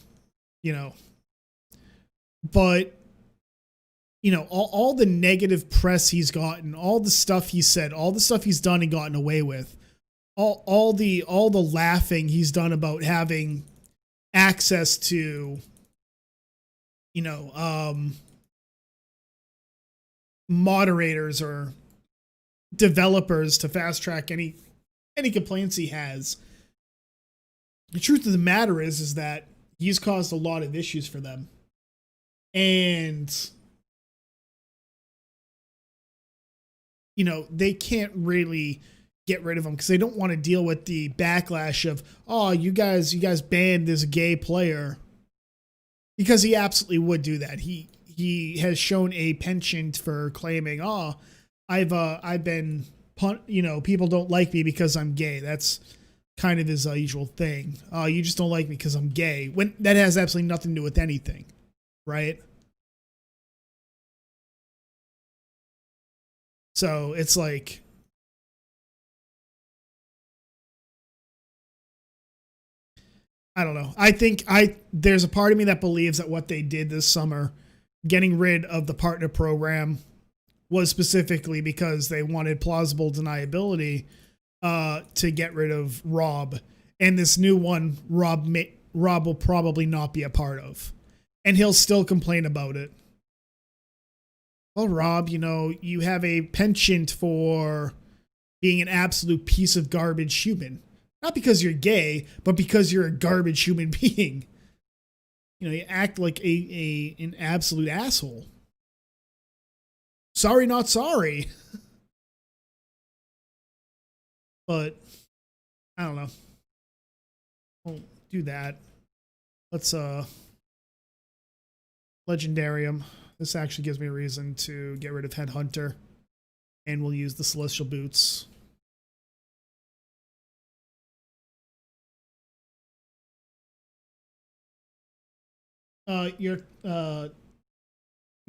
[SPEAKER 1] you know, but, you know, all the negative press he's gotten, all the stuff he said, all the stuff he's done and gotten away with, all the laughing he's done about having access to, you know, moderators or developers to fast track any complaints he has. The truth of the matter is that he's caused a lot of issues for them. And, you know, they can't really get rid of him because they don't want to deal with the backlash of, oh, you guys banned this gay player, because he absolutely would do that. He has shown a penchant for claiming, oh, I've been, you know, people don't like me because I'm gay. That's kind of his usual thing. Oh, you just don't like me because I'm gay. When that has absolutely nothing to do with anything, right? So it's like, I don't know. I think there's a part of me that believes that what they did this summer, getting rid of the partner program, was specifically because they wanted plausible deniability to get rid of Rob. And this new one, Rob will probably not be a part of. And he'll still complain about it. Well, Rob, you know, you have a penchant for being an absolute piece of garbage human. Not because you're gay, but because you're a garbage human being. You know, you act like an absolute asshole. Sorry, not sorry. But, I don't know. Won't do that. Let's, Legendarium. This actually gives me a reason to get rid of Headhunter. And we'll use the Celestial Boots. You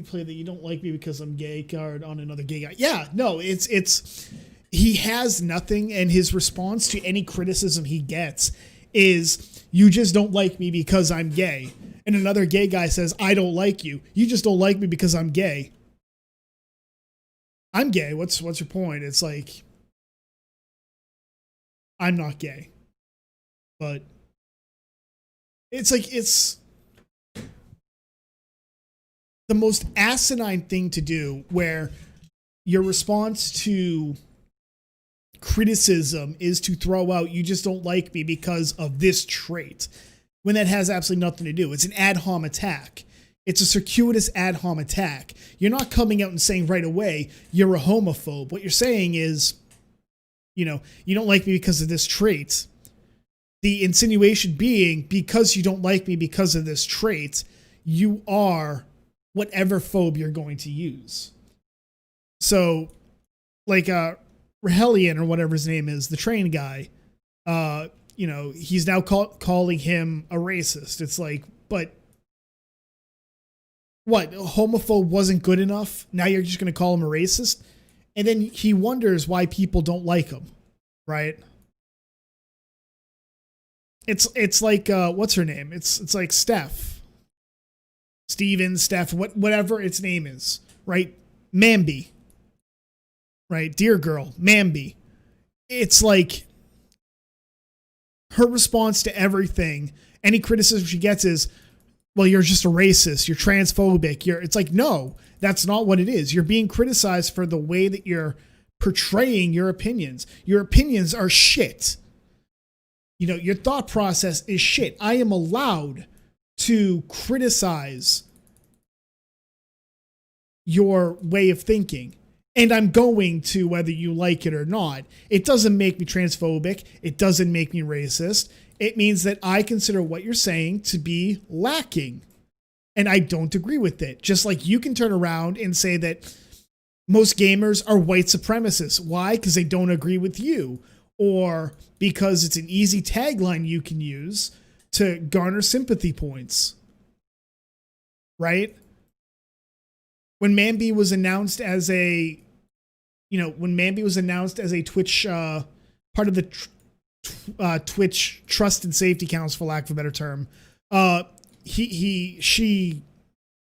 [SPEAKER 1] play that you don't like me because I'm gay card on another gay guy. Yeah, no, it's he has nothing, and his response to any criticism he gets is, you just don't like me because I'm gay. And another gay guy says, I don't like you. You just don't like me because I'm gay. I'm gay. What's your point? It's like, I'm not gay. But it's like, it's the most asinine thing to do, where your response to criticism is to throw out, you just don't like me because of this trait, when that has absolutely nothing to do. It's an ad hom attack. It's a circuitous ad hom attack. You're not coming out and saying right away, you're a homophobe. What you're saying is, you know, you don't like me because of this trait. The insinuation being, because you don't like me because of this trait, you are whatever phobe you're going to use. So, like, Rahelian, or whatever his name is, the train guy, you know, he's now calling him a racist. It's like, but what, homophobe wasn't good enough? Now you're just going to call him a racist? And then he wonders why people don't like him, right? It's like, what's her name? It's like Steph. Steven, Steph, whatever its name is, right? Mambi. Right? Dear girl, Mambi. It's like, her response to everything, any criticism she gets is, well, you're just a racist, you're transphobic, it's like, no, that's not what it is. You're being criticized for the way that you're portraying your opinions. Your opinions are shit. You know, your thought process is shit. I am allowed to criticize your way of thinking. And I'm going to, whether you like it or not. It doesn't make me transphobic. It doesn't make me racist. It means that I consider what you're saying to be lacking. And I don't agree with it. Just like you can turn around and say that most gamers are white supremacists. Why? Because they don't agree with you. Or because it's an easy tagline you can use to garner sympathy points. Right? When Mambi was announced as a, Twitch, part of the Twitch Trust and Safety Council, for lack of a better term, she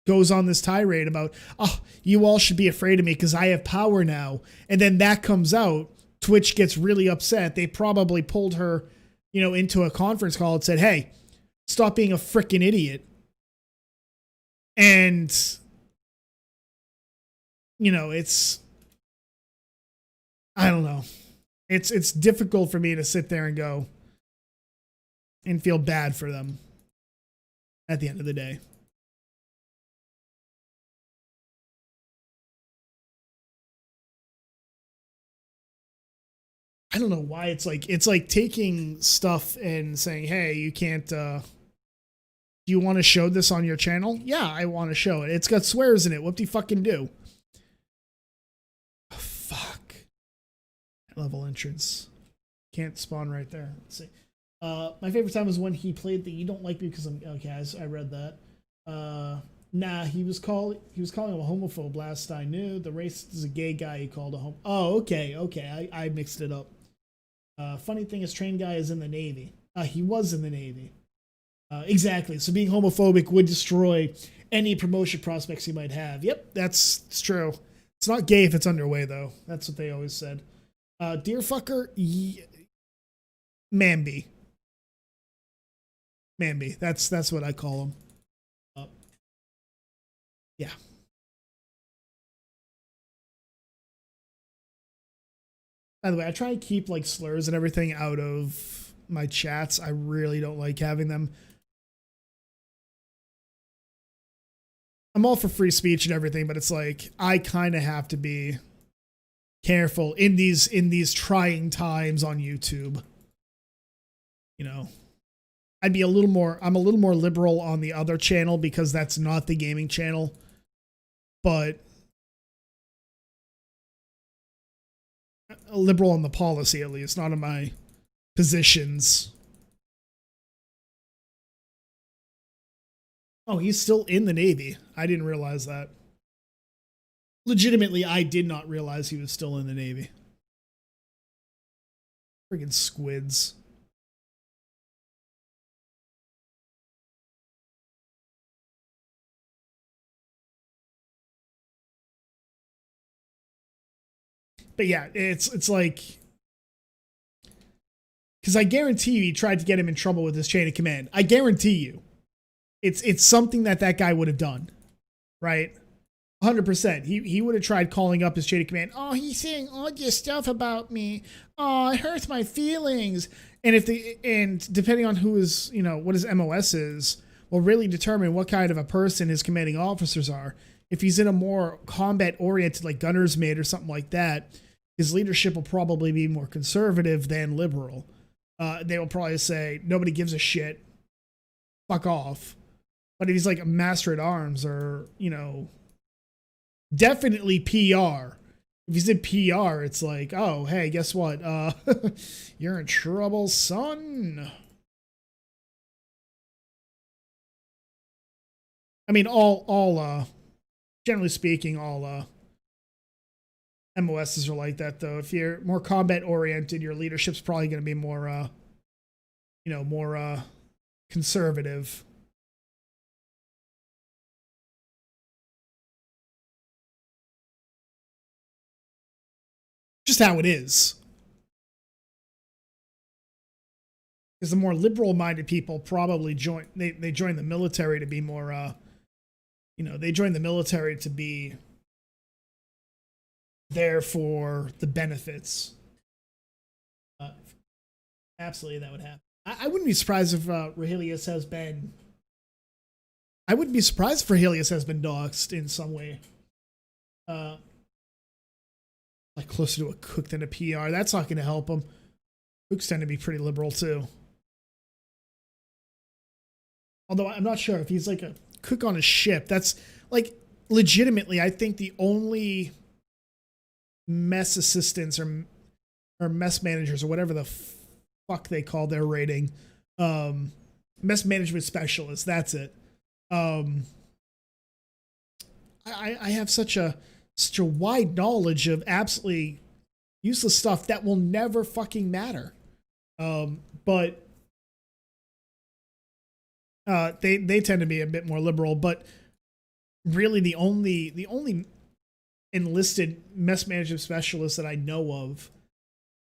[SPEAKER 1] goes on this tirade about, oh, you all should be afraid of me because I have power now. And then that comes out. Twitch gets really upset. They probably pulled her, into a conference call and said, hey, stop being a freaking idiot. And, it's, I don't know. It's difficult for me to sit there and go and feel bad for them at the end of the day. I don't know why it's like taking stuff and saying, hey, you can't, do you want to show this on your channel? Yeah, I want to show it. It's got swears in it. What do you fucking do? Oh, fuck. Level entrance. Can't spawn right there. Let's see. My favorite time was when he played the "You Don't Like Me Because I'm..." Okay, I read that. Nah, he was calling him a homophobe last I knew. The racist is a gay guy he called a homo. Oh, okay. I mixed it up. Funny thing is, Train Guy is in the Navy. He was in the Navy. Exactly. So being homophobic would destroy any promotion prospects he might have. Yep, it's true. It's not gay if it's underway, though. That's what they always said. Deer fucker, Mambi. Mambi. That's what I call him. Yeah. By the way, I try and keep like slurs and everything out of my chats. I really don't like having them. I'm all for free speech and everything, but it's like I kind of have to be careful in these trying times on YouTube. I'm a little more liberal on the other channel because that's not the gaming channel. But liberal on the policy, at least, not on my positions. Oh, he's still in the Navy. I didn't realize that. Legitimately, I did not realize he was still in the Navy. Friggin' squids. But yeah, it's like, because I guarantee you he tried to get him in trouble with his chain of command. I guarantee you. It's something that guy would have done, right? 100%. He would have tried calling up his chain of command. Oh, he's saying all this stuff about me. Oh, it hurts my feelings. And depending on who is, what his MOS is, will really determine what kind of a person his commanding officers are. If he's in a more combat oriented, like gunner's mate or something like that, his leadership will probably be more conservative than liberal. They will probably say, nobody gives a shit. Fuck off. But if he's like a master at arms or, definitely PR. If he's in PR, it's like, oh, hey, guess what? You're in trouble, son. I mean, generally speaking, all MOSs are like that, though. If you're more combat oriented, your leadership's probably going to be more, more conservative. Just how it is. because the more liberal-minded people probably join. They join the military to be more. They join the military to be there for the benefits. Absolutely, that would happen. I wouldn't be surprised if Rahelius has been. I wouldn't be surprised if Rahelius has been doxxed in some way. Like closer to a cook than a PR. That's not going to help him. Cooks tend to be pretty liberal too. Although I'm not sure if he's like a cook on a ship. That's like legitimately, I think the only mess assistants or mess managers or whatever the fuck they call their rating. Mess management specialists. That's it. I have such a wide knowledge of absolutely useless stuff that will never fucking matter. But they tend to be a bit more liberal, but really the only enlisted mess management specialists that I know of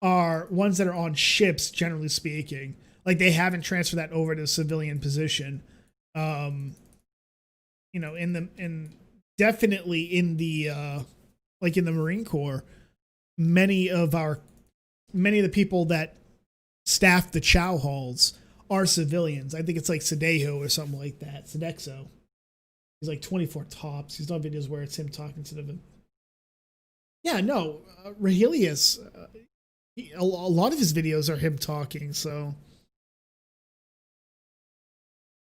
[SPEAKER 1] are ones that are on ships, generally speaking. Like they haven't transferred that over to a civilian position. Definitely in the like in the Marine Corps, many of the people that staff the chow halls are civilians. I think it's like Sadejo or something like that. Sodexo. He's like 24 tops. He's not videos where it's him talking to them. Yeah, no, Rahelius. A lot of his videos are him talking. So.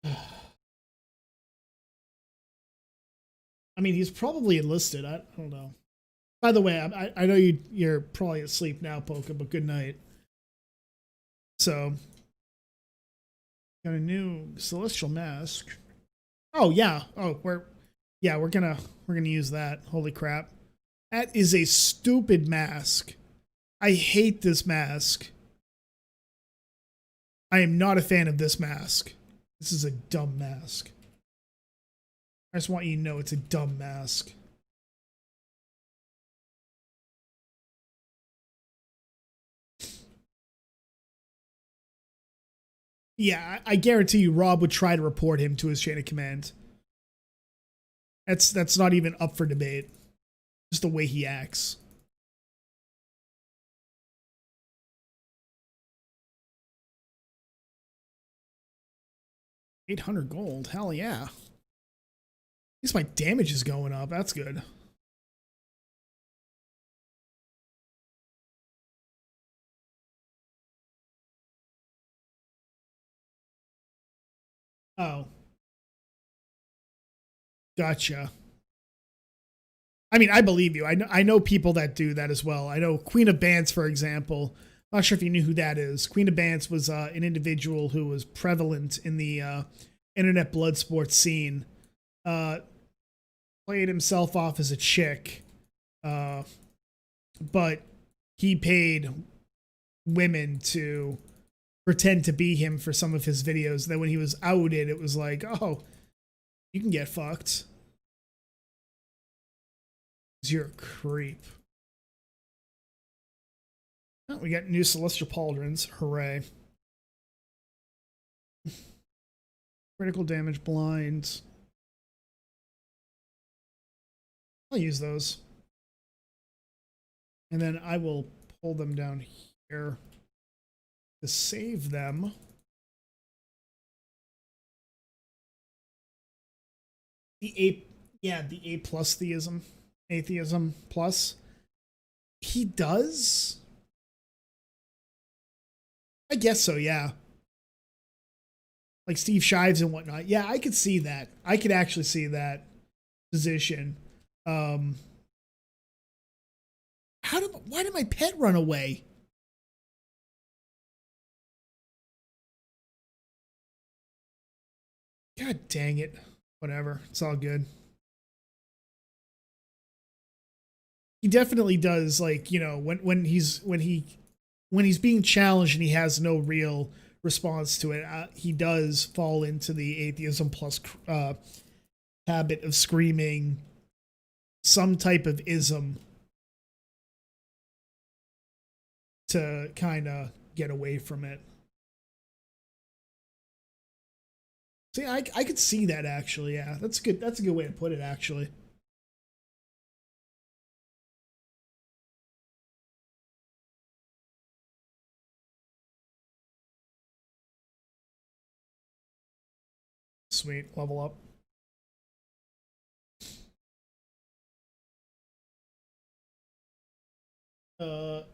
[SPEAKER 1] I mean, he's probably enlisted. I don't know. By the way, I know you're probably asleep now, Polka, but good night. So, got a new celestial mask. Oh yeah. Oh, we're gonna use that. Holy crap! That is a stupid mask. I hate this mask. I am not a fan of this mask. This is a dumb mask. I just want you to know it's a dumb mask. Yeah, I guarantee you Rob would try to report him to his chain of command. That's not even up for debate. Just the way he acts. $800 gold. Hell yeah. At least my damage is going up. That's good. Oh. Gotcha. I mean, I believe you. I know people that do that as well. I know Queen of Bants, for example. I'm not sure if you knew who that is. Queen of Bants was an individual who was prevalent in the internet blood sports scene. Played himself off as a chick. But he paid women to pretend to be him for some of his videos. Then when he was outed, it was like, oh, you can get fucked. You're a creep. Oh, we got new Celestial Pauldrons. Hooray. Critical damage blinds. I'll use those. And then I will pull them down here to save them. The A plus theism. Atheism plus. He does? I guess so, yeah. Like Steve Shives and whatnot. Yeah, I could see that. I could actually see that position. Why did my pet run away? God dang it. Whatever. It's all good. He definitely does, like, you know, when he's being challenged and he has no real response to it, he does fall into the atheism plus habit of screaming some type of ism to kind of get away from it. See, I could see that actually. Yeah, that's good. That's a good way to put it actually. Sweet, level up.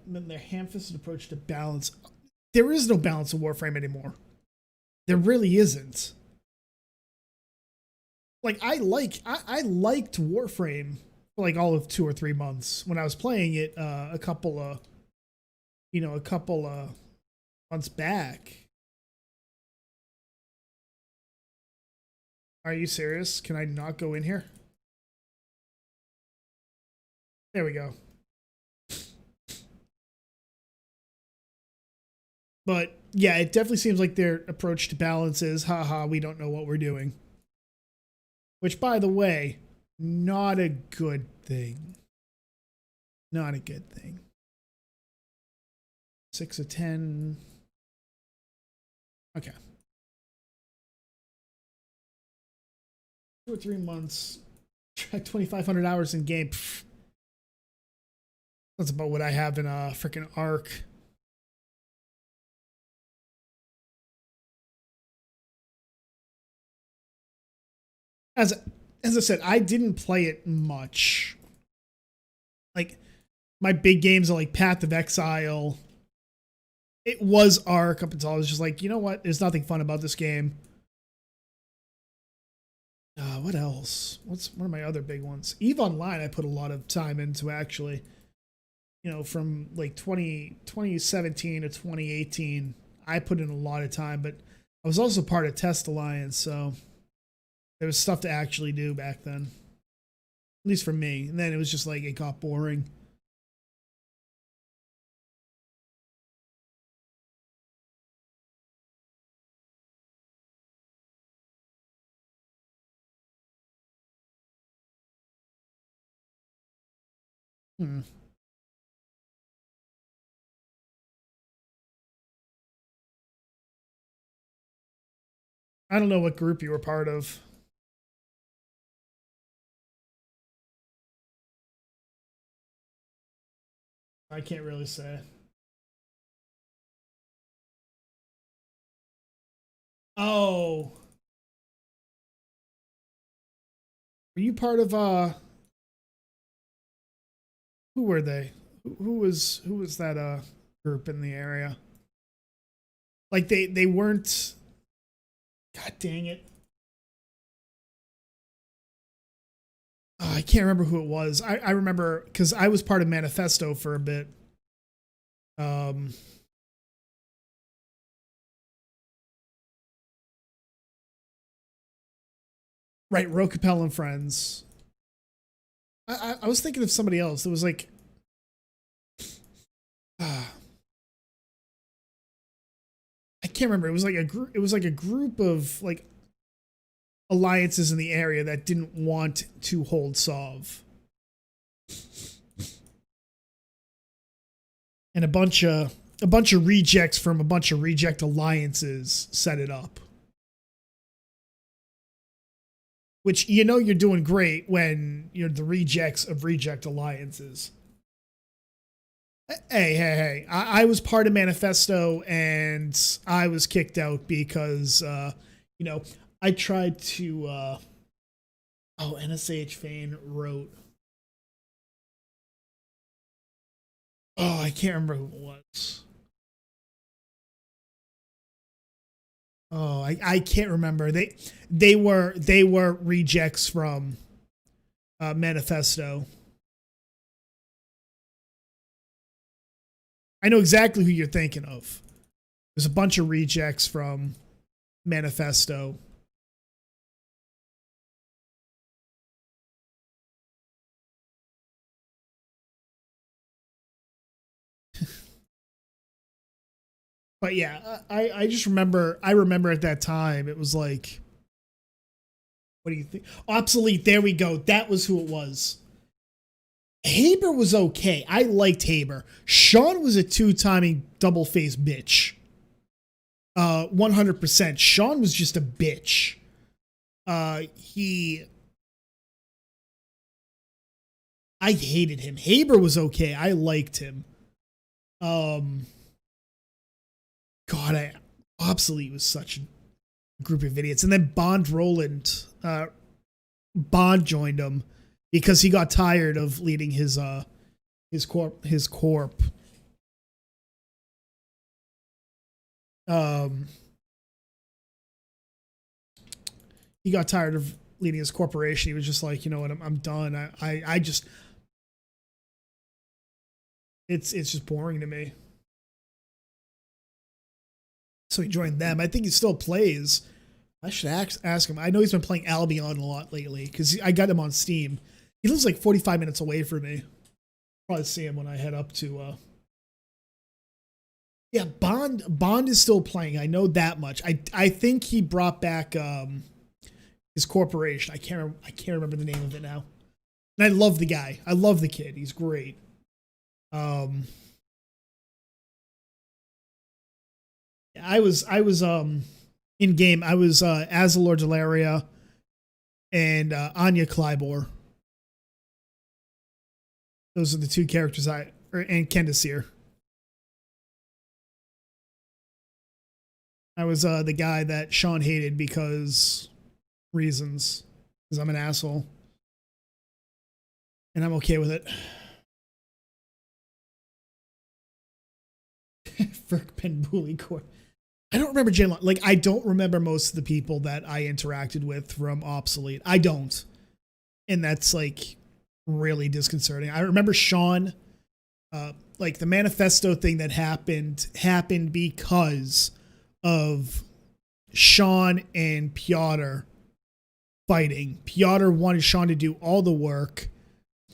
[SPEAKER 1] Then their ham-fisted approach to balance. There is no balance in Warframe anymore. There really isn't. Like I liked Warframe for like all of 2 or 3 months when I was playing it. A couple of months back. Are you serious? Can I not go in here? There we go. But yeah, it definitely seems like their approach to balance is, haha, we don't know what we're doing. Which, by the way, not a good thing. Not a good thing. 6 of 10. Okay. 2 or 3 months. 2,500 hours in game. Pfft. That's about what I have in a freaking Arc. As I said, I didn't play it much. Like, my big games are like Path of Exile. It was Arc up until I was just like, you know what? There's nothing fun about this game. What else? What are my other big ones? EVE Online I put a lot of time into, actually. You know, from like 2017 to 2018, I put in a lot of time, but I was also part of Test Alliance, so there was stuff to actually do back then. At least for me. And then it was just like, it got boring. I don't know what group you were part of. I can't really say. Oh. Were you part of who were they? Who was that group in the area? Like they weren't. God dang it. Oh, I can't remember who it was. I remember because I was part of Manifesto for a bit. Right, Rocapel and Friends. I was thinking of somebody else. It was like, I can't remember. It was like a group. It was like a group of like alliances in the area that didn't want to hold Sov, and a bunch of rejects from a bunch of reject alliances set it up. Which, you know, you're doing great when you're the rejects of reject alliances. Hey. I was part of Manifesto and I was kicked out because, you know, I tried to, NSH Fane wrote. Oh, I can't remember who it was. Oh, I can't remember. They were rejects from Manifesto. I know exactly who you're thinking of. There's a bunch of rejects from Manifesto. But yeah, I just remember, at that time, it was like, what do you think? Obsolete, there we go. That was who it was. Haber was okay. I liked Haber. Sean was a two-timing double-faced bitch. 100%. Sean was just a bitch. He I hated him. Haber was okay. I liked him. God, Obsolete was such a group of idiots. And then Bond Roland, Bond joined him because he got tired of leading his corp. He got tired of leading his corporation. He was just like, you know what, I'm done. I just, it's just boring to me. So he joined them. I think he still plays. I should ask him. I know he's been playing Albion a lot lately because I got him on Steam. He lives like 45 minutes away from me. Probably see him when I head up to. Yeah, Bond is still playing. I know that much. I think he brought back his corporation. I can't remember the name of it now. And I love the guy. I love the kid. He's great. I was in game. I was Azalor Delaria and Anya Klybor. Those are the two characters and Kendasir. I was the guy that Sean hated because reasons. Because I'm an asshole. And I'm okay with it. Frick Penbuli Court. I don't remember Jalen. Like, I don't remember most of the people that I interacted with from Obsolete. I don't. And that's like really disconcerting. I remember Sean, like the manifesto thing that happened because of Sean and Piotr fighting. Piotr wanted Sean to do all the work.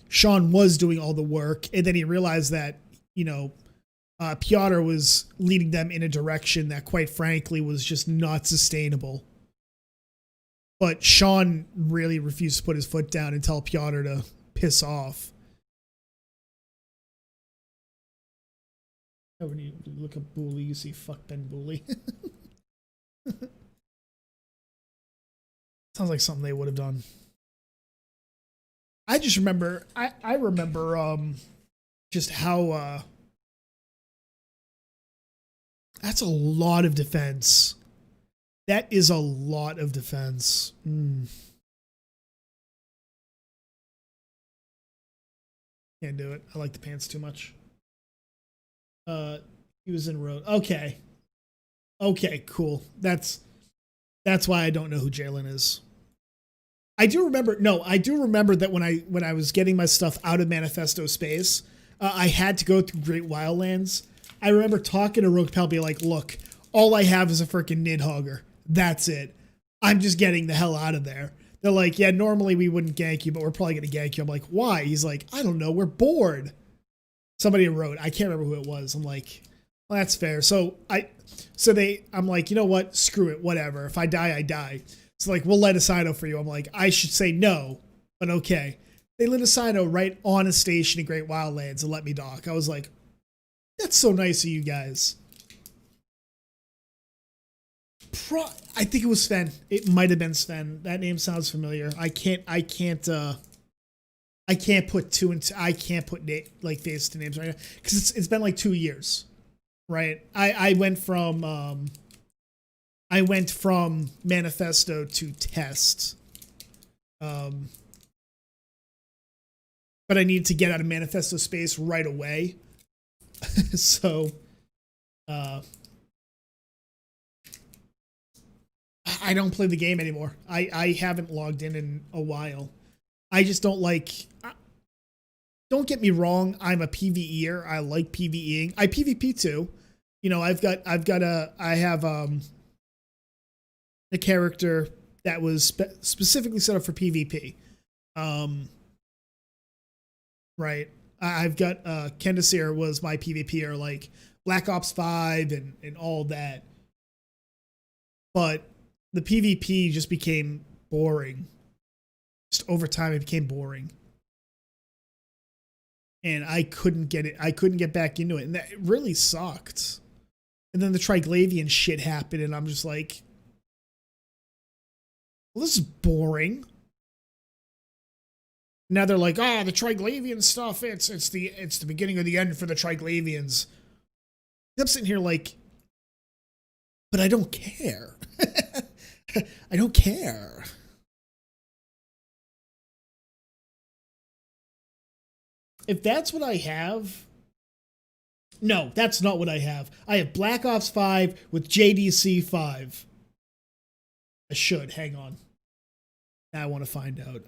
[SPEAKER 1] Sean was doing all the work. And then he realized that, you know, Piotr was leading them in a direction that, quite frankly, was just not sustainable. But Sean really refused to put his foot down and tell Piotr to piss off. Oh, when you look at Bully, you see fuck Ben Bully. Sounds like something they would have done. I just remember, I remember just how that's a lot of defense. That is a lot of defense. Can't do it. I like the pants too much. He was in road. Okay. Okay, cool. That's why I don't know who Jalen is. I do remember that when I was getting my stuff out of Manifesto space, I had to go through Great Wildlands. I remember talking to Rogue Pal, be like, look, all I have is a freaking Nidhogger. That's it. I'm just getting the hell out of there. They're like, yeah, normally we wouldn't gank you, but we're probably going to gank you. I'm like, why? He's like, I don't know. We're bored. Somebody wrote, I can't remember who it was. I'm like, well, that's fair. I'm like, you know what? Screw it. Whatever. If I die, I die. So like, we'll let a Sino for you. I'm like, I should say no, but okay. They lit a Sino right on a station in Great Wildlands and let me dock. I was like, that's so nice of you guys. I think it was Sven. It might have been Sven. That name sounds familiar. I can't put two and two. I can't put like face to names right now because it's been like 2 years, right? I went from Manifesto to Test, but I needed to get out of Manifesto space right away. So, I don't play the game anymore. I haven't logged in a while. I just don't like. Don't get me wrong. I'm a PvEer. I like PvEing. I PvP too. You know, I have a character that was specifically set up for PvP. Right. I've got Kendasir was my PvPer, like Black Ops 5 and all that. But the PvP just became boring. Just over time, it became boring. And I couldn't get back into it. And that really sucked. And then the Triglavian shit happened, and I'm just like, Well, this is boring. Now they're like, oh, the Triglavian stuff. It's the beginning of the end for the Triglavians. I'm sitting here like, but I don't care. I don't care. If that's what I have, no, that's not what I have. I have Black Ops 5 with JDC 5. I should. Hang on. Now I want to find out.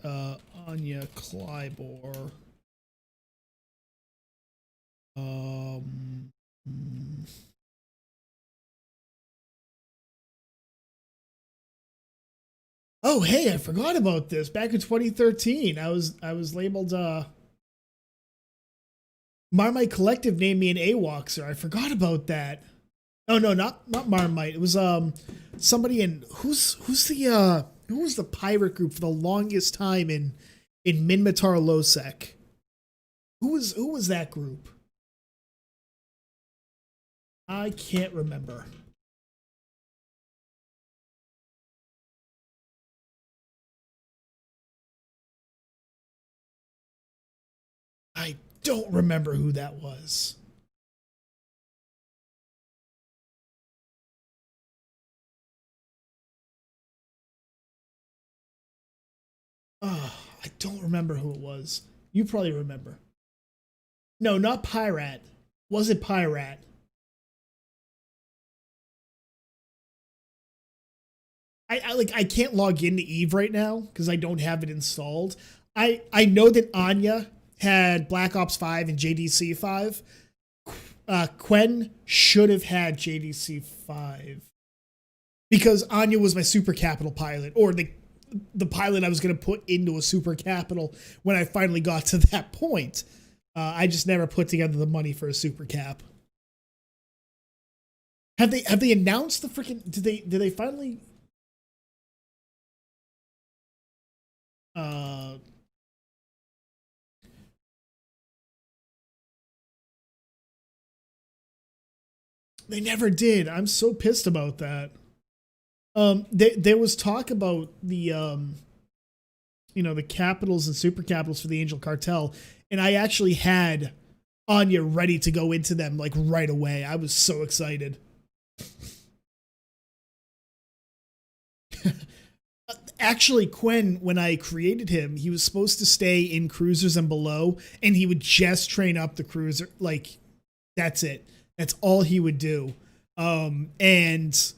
[SPEAKER 1] Anya Klybor. Oh, hey, I forgot about this. Back in 2013, I was labeled Marmite Collective named me an AWOXer. I forgot about that. Oh no, not Marmite. It was somebody in who was the pirate group for the longest time in Minmatar Losec? Who was that group? I can't remember. I don't remember who that was. Oh, I don't remember who it was. You probably remember. No, not Pirate. Was it Pirate? I can't log into Eve right now because I don't have it installed. I know that Anya had Black Ops 5 and JDC 5. Quen should have had JDC 5 because Anya was my super capital pilot, or the pilot I was going to put into a super capital when I finally got to that point. I just never put together the money for a super cap. Have they announced the freaking? Did they finally? They never did. I'm so pissed about that. There was talk about the the capitals and super capitals for the Angel Cartel, and I actually had Anya ready to go into them like right away. I was so excited. Actually, Quen, when I created him, he was supposed to stay in cruisers and below, and he would just train up the cruiser. Like, that's it. That's all he would do. And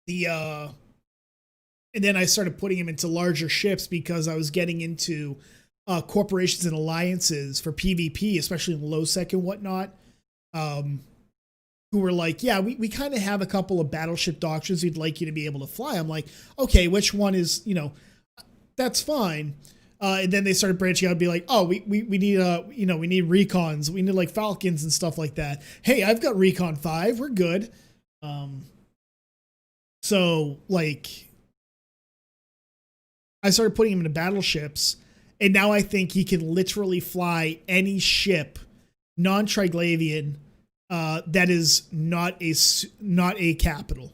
[SPEAKER 1] the and then I started putting him into larger ships because I was getting into corporations and alliances for PvP, especially in low sec and whatnot. Who were like, yeah, we kind of have a couple of battleship doctrines we'd like you to be able to fly. I'm like, okay, which one is, that's fine. And then they started branching out and be like, oh, we need, we need recons. We need like Falcons and stuff like that. Hey, I've got Recon 5. We're good. So like, I started putting him into battleships, and now I think he can literally fly any ship, non-Triglavian, that is not a capital.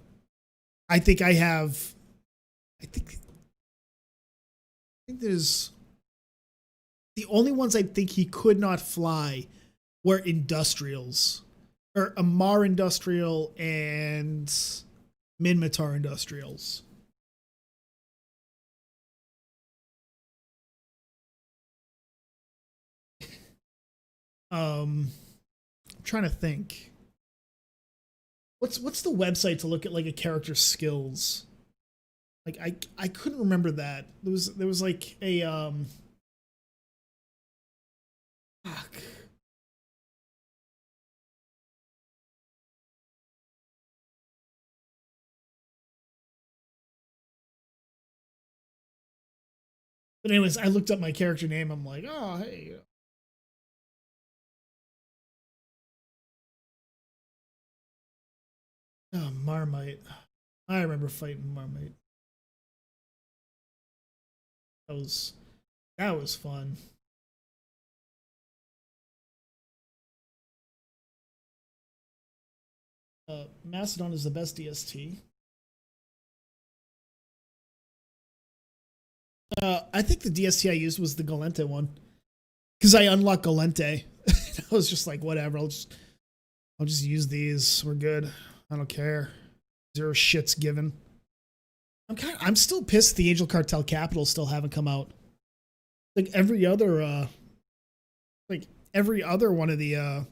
[SPEAKER 1] I think there's the only ones I think he could not fly were industrials, or Amar Industrial and Minmatar Industrials. I'm trying to think. What's the website to look at like a character's skills? Like I couldn't remember that. There was like a fuck. But anyways, I looked up my character name. I'm like, oh hey. Oh, Marmite. I remember fighting Marmite. That was that was fun. Mastodon is the best DST. I think the DST I used was the Galente one because I unlocked Galente. I was just like, whatever. I'll just use these. We're good. I don't care. Zero shits given. I'm still pissed the Angel Cartel Capitals still haven't come out. Like every other one of the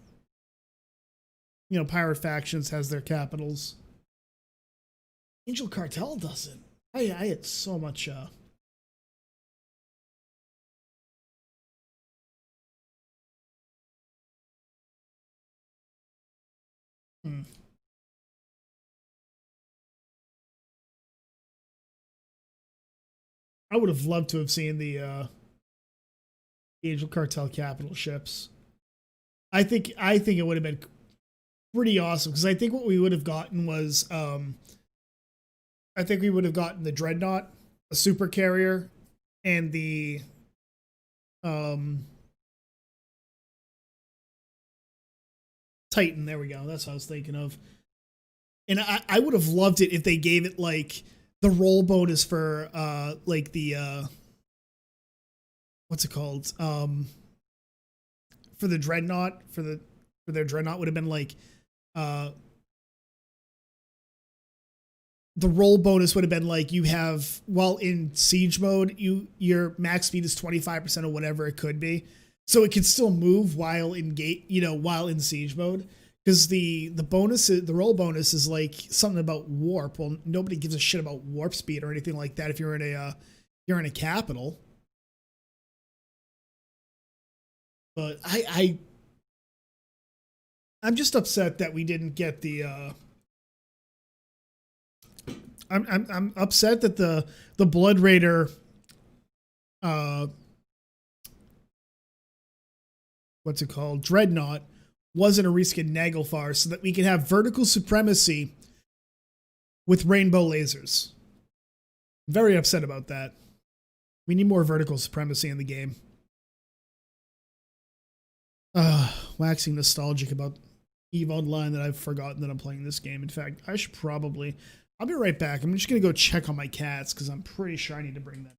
[SPEAKER 1] pirate factions has their capitals. Angel Cartel doesn't. I had so much I would have loved to have seen the Angel Cartel capital ships. I think it would have been pretty awesome because I think what we would have gotten was I think we would have gotten the Dreadnought, a super carrier, and the Titan. There we go. That's what I was thinking of. And I would have loved it if they gave it like the roll bonus for like the what's it called? For the Dreadnought, for their Dreadnought would have been like the roll bonus would have been like you have while in siege mode, your max speed is 25% or whatever it could be. So it can still move while in while in siege mode. Because the roll bonus is like something about warp. Well, nobody gives a shit about warp speed or anything like that if you're in a capital. But I'm just upset that we didn't get the I'm upset that the Blood Raider what's it called? Dreadnought wasn't a reskin Naglfar so that we can have vertical supremacy with rainbow lasers. Very upset about that. We need more vertical supremacy in the game. Waxing nostalgic about EVE Online that I've forgotten that I'm playing this game. In fact, I'll be right back. I'm just going to go check on my cats because I'm pretty sure I need to bring them.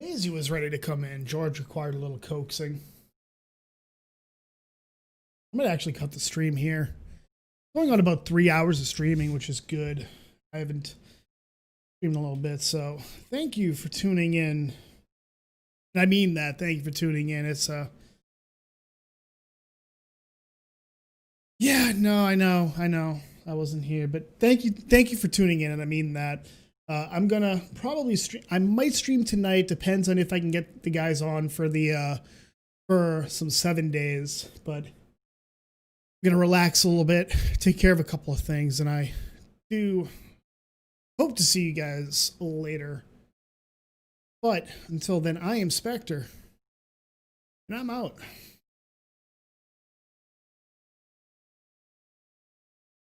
[SPEAKER 1] Daisy was ready to come in. George required a little coaxing. I'm going to actually cut the stream here. Going on about 3 hours of streaming, which is good. I haven't streamed a little bit, so thank you for tuning in. And I mean that. Thank you for tuning in. It's yeah, no, I know. I wasn't here, but thank you for tuning in, and I mean that. I'm gonna probably stream. I might stream tonight. Depends on if I can get the guys on for the for some 7 days. But I'm gonna relax a little bit, take care of a couple of things, and I do hope to see you guys later. But until then, I am Spectre, and I'm out.